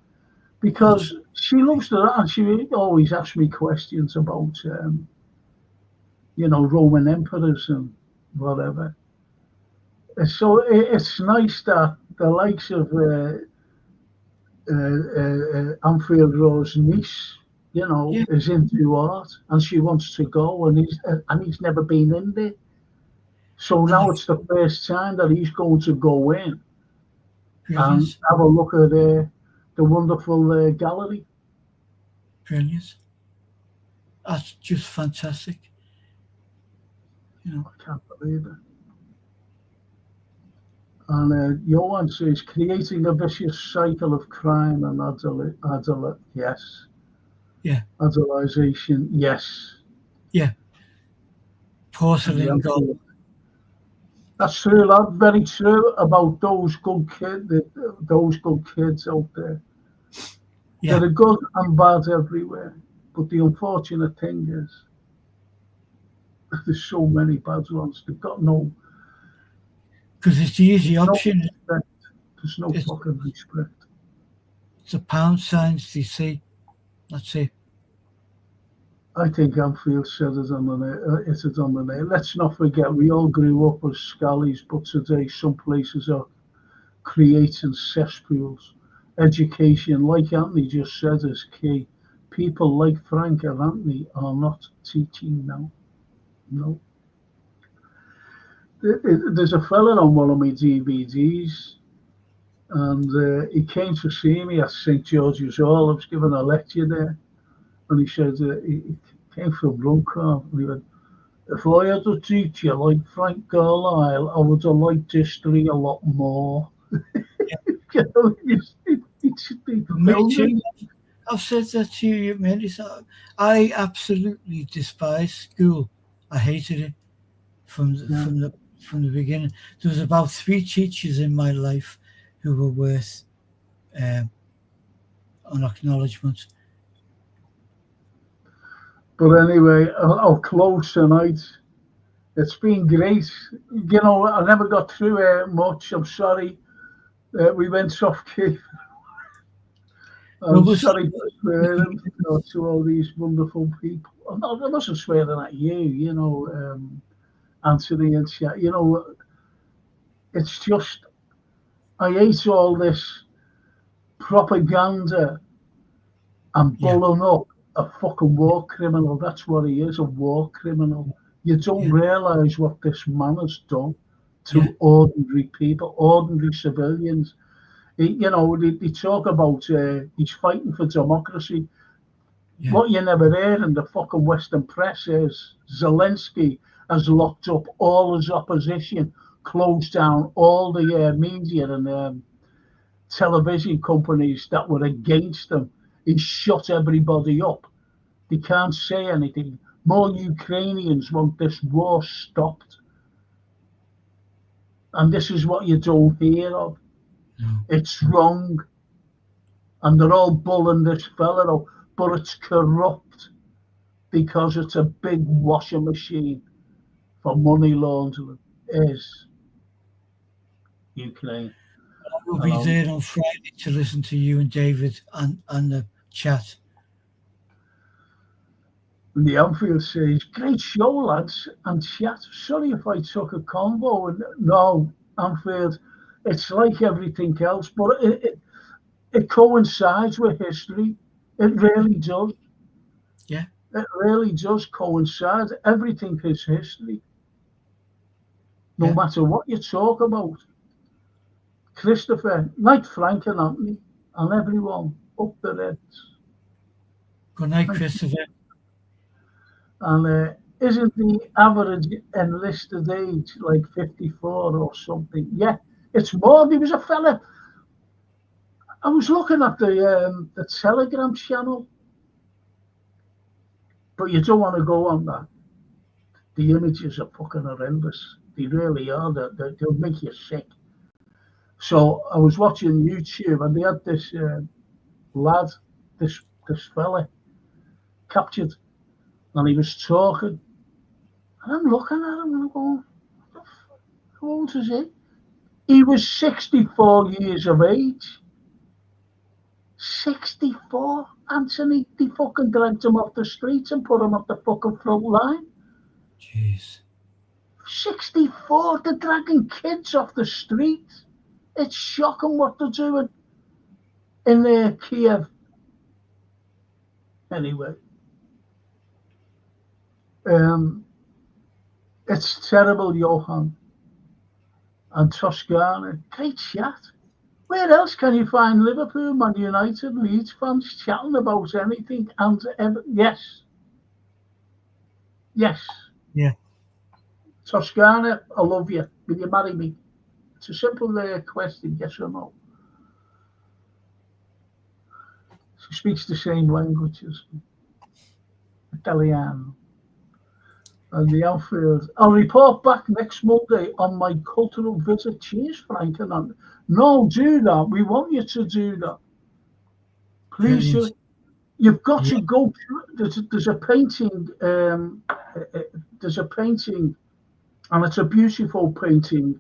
Because she loves that, and she always asks me questions about, Roman emperors and whatever. So it's nice that the likes of Anfield Rose niece, yeah, is into art, and she wants to go, and he's never been in there. So and now it's the first time that he's going to go in and brilliant, have a look at the wonderful gallery. brilliant. That's just fantastic. I can't believe it. And Johan says, creating a vicious cycle of crime and yes. Yeah, Adulation, yes. yeah. Porcelain gold. That's true, lad. Very true about those good kids out there. Yeah, There are good and bad everywhere. But the unfortunate thing is, there's so many bad ones. They've got no because it's the easy no option. respect. There's no It's fucking respect. the pound signs they see. That's it. I think Anfield said it on the nail. Let's not forget, we all grew up as scallies, but today some places are creating cesspools. Education, like Anthony just said, is key. People like Frank and Anthony are not teaching now. No. There's a fella on one of my DVDs, And he came to see me at St George's Hall. I was giving a lecture there, and he said he came from Runcorn, and he went, "If I had a teacher like Frank Carlyle, I would have liked history a lot more." You know, he Me killed too. me. I've said that to you many times. I absolutely despise school. I hated it from the beginning. There was about 3 teachers in my life who were worth an acknowledgement. But anyway, I'll close tonight. It's been great. You know, I never got through much. I'm sorry. We went off key. I'm sorry for swearing, to all these wonderful people. I wasn't swearing at you, Anthony and chat. It's just, I hate all this propaganda and bulling up a fucking war criminal. That's what he is, a war criminal. You don't realise what this man has done to ordinary people, ordinary civilians. They talk about he's fighting for democracy. What you never hear in the fucking Western press is Zelensky has locked up all his opposition, closed down all the media and television companies that were against him. He shut everybody up. They can't say anything. More Ukrainians want this war stopped. And this is what you don't hear of. It's wrong. And they're all bullying this fella up, but it's corrupt because it's a big washing machine for money laundering. Is Ukraine. We'll be there on Friday to listen to you and David and the chat. And the Anfield says, "Great show, lads, and chat. Sorry if I took a convo." And no, Anfield, it's like everything else, but it coincides with history. It really does. Yeah. It really does coincide. Everything is history. No matter what you talk about. Christopher, like Frank and Anthony, and everyone, up the Reds. Good night, Christopher. And isn't the average enlisted age like 54 or something? Yeah, it's more. There was a fella. I was looking at the Telegram channel, but you don't want to go on that. The images are fucking horrendous. They really are. They'll make you sick. So I was watching YouTube, and they had this lad, this fella, captured, and he was talking. And I'm looking at him and I'm going, how old is he? He was 64 years of age. 64, Anthony. They fucking dragged him off the streets and put him up the fucking front line. Jeez. 64, they're dragging kids off the street. It's shocking what they're doing in Kiev. Anyway. It's terrible, Johan. And Toscana. Great chat. Where else can you find Liverpool, Man United, Leeds fans chatting about anything? And yes. Yes. Yeah. Toscana, I love you. Will you marry me? It's a simple question, yes or no. She speaks the same language as me. Italiano. And the Anfield. I'll report back next Monday on my cultural visit. Cheers, Frank. And no, do that. We want you to do that. Please do. You've got to go. There's a painting. There's a painting, and it's a beautiful painting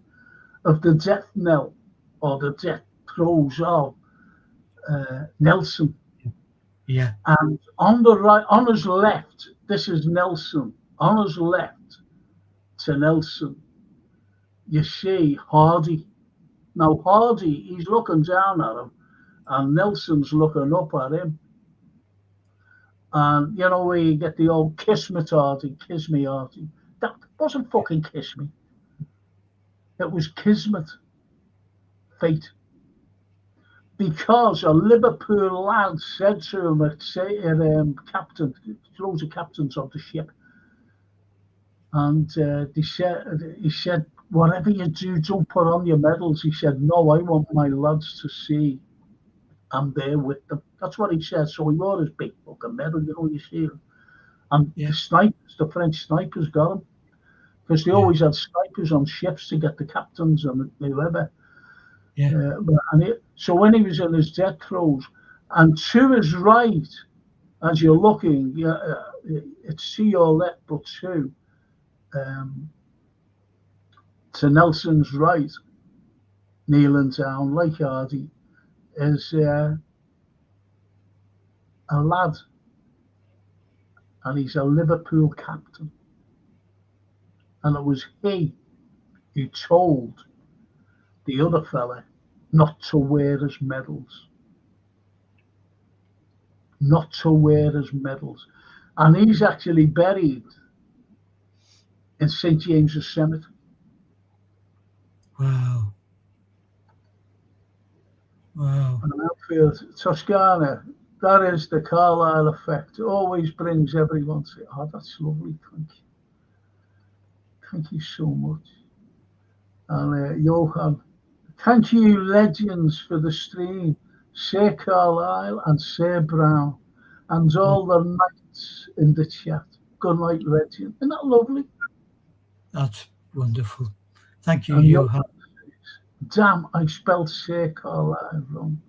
of the death knell or the death throes of Nelson. Yeah. And on the right, on his left, this is Nelson. On his left to Nelson, you see Hardy. Now Hardy, he's looking down at him, and Nelson's looking up at him. And you know where you get the old kiss me Hardy, kiss me Hardy. That wasn't fucking kiss me. It was kismet, fate. because a Liverpool lad said to him, captain, loads of captains of the ship, and he said, whatever you do, don't put on your medals. He said, no, I want my lads to see I'm there with them. That's what he said. So he wore his big fucking medal, you see him. And the snipers, the French snipers got him, because they always had snipers on ships to get the captains and whoever. So when he was in his death throes, and to his right, as you're looking, it's to your left, but to Nelson's right, kneeling down like Hardy, is a lad, and he's a Liverpool captain, and it was he who told the other fella not to wear his medals. Not to wear his medals. And he's actually buried in St. James's Cemetery. Wow. Wow. And I feel Toscana, that is the Carlyle effect. It always brings everyone to, oh, that's lovely, thank you. Thank you so much. And Johan, thank you, legends, for the stream. Sir Carlyle and Sir Brown, and all the knights in the chat. Good night, legend. Isn't that lovely? That's wonderful. Thank you, Johan. Damn, I spelled Sir Carlyle wrong.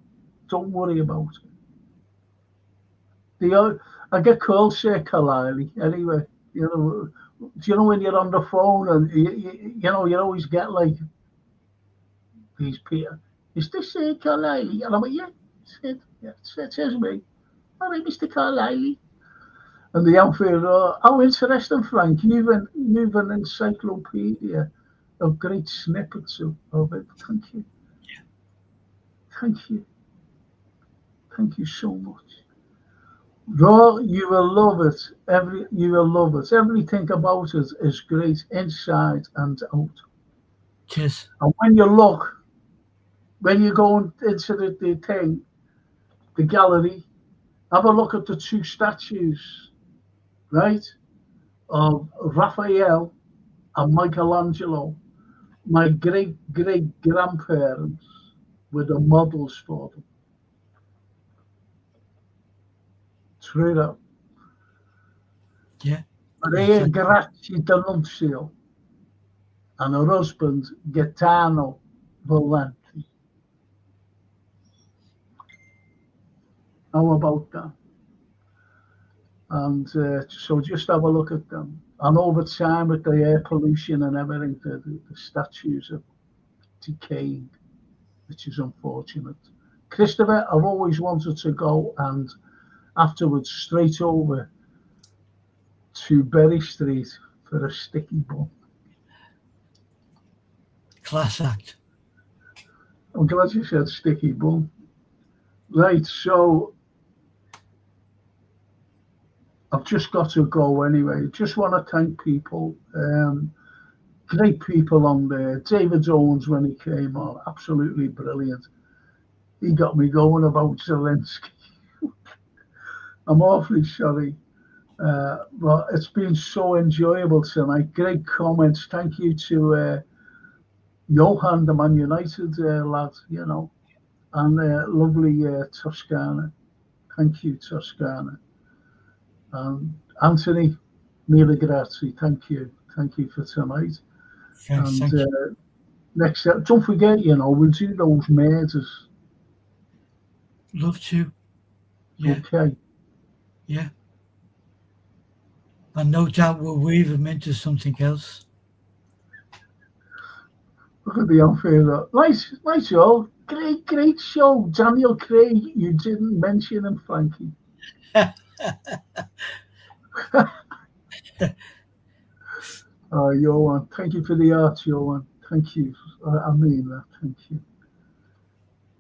Don't worry about it. I get called Sir Carlyle anyway. Do you know when you're on the phone and you always get like these people. Is this Sir Carlyle? And I'm like, yeah, it says me. All right, Mr. Carlyle. And the outfit, oh, interesting, Frank. You've an encyclopedia of great snippets of it. Thank you. Yeah. Thank you. Thank you so much. Raw, you will love it. You will love it. Everything about it is great, inside and out. Cheers. And when you look, when you go into the thing, the gallery, have a look at the two statues, right, of Raphael and Michelangelo. My great-great-grandparents were the models for them. True that. Yeah. Maria Grazia D'Annunzio and her husband, Gaetano Valenti. How about that? And so just have a look at them. And over time, with the air pollution and everything, the statues are decaying, which is unfortunate. Christopher, I've always wanted to go and afterwards straight over to Berry Street for a sticky bun. Class act. I'm glad you said sticky bun. Right, so I've just got to go anyway. Just want to thank people. Great people on there. David Owens, when he came on, absolutely brilliant. He got me going about Zelensky. I'm awfully sorry. But it's been so enjoyable tonight. Great comments. Thank you to Johan, the Man United lad, and lovely Toscana. Thank you, Toscana. Anthony, mille grazie. Thank you. Thank you for tonight. Thanks, and next up, don't forget, we'll do those murders. Love to. Yeah. Okay. Yeah. And no doubt we'll weave them into something else. Look at the unfair. Nice show. Great show. Daniel Craig, you didn't mention him, Frankie. Johan, thank you for the art, Johan. Thank you. I mean that. Thank you.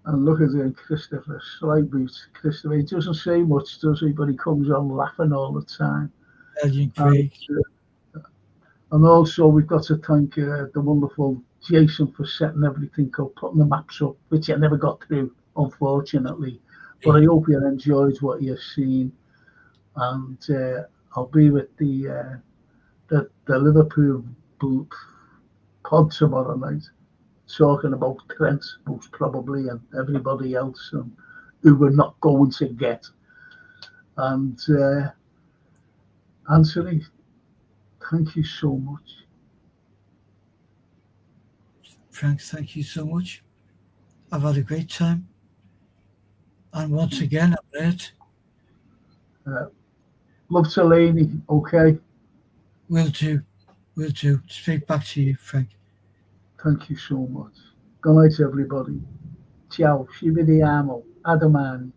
And look at him, Christopher. Slight boots. Christopher, he doesn't say much, does he? But he comes on laughing all the time. And also, we've got to thank the wonderful Jason for setting everything up, putting the maps up, which I never got through. unfortunately. But I hope you enjoyed what you've seen, and I'll be with the Liverpool pod tomorrow night, talking about Trent most probably and everybody else who we're not going to get. And Anthony, thank you so much. Frank, thank you so much. I've had a great time. And once again, I'm late. Love to Laney, okay? Will do. Straight back to you, Frank. Thank you so much. Good night, everybody. Ciao. Ci vediamo. A domani.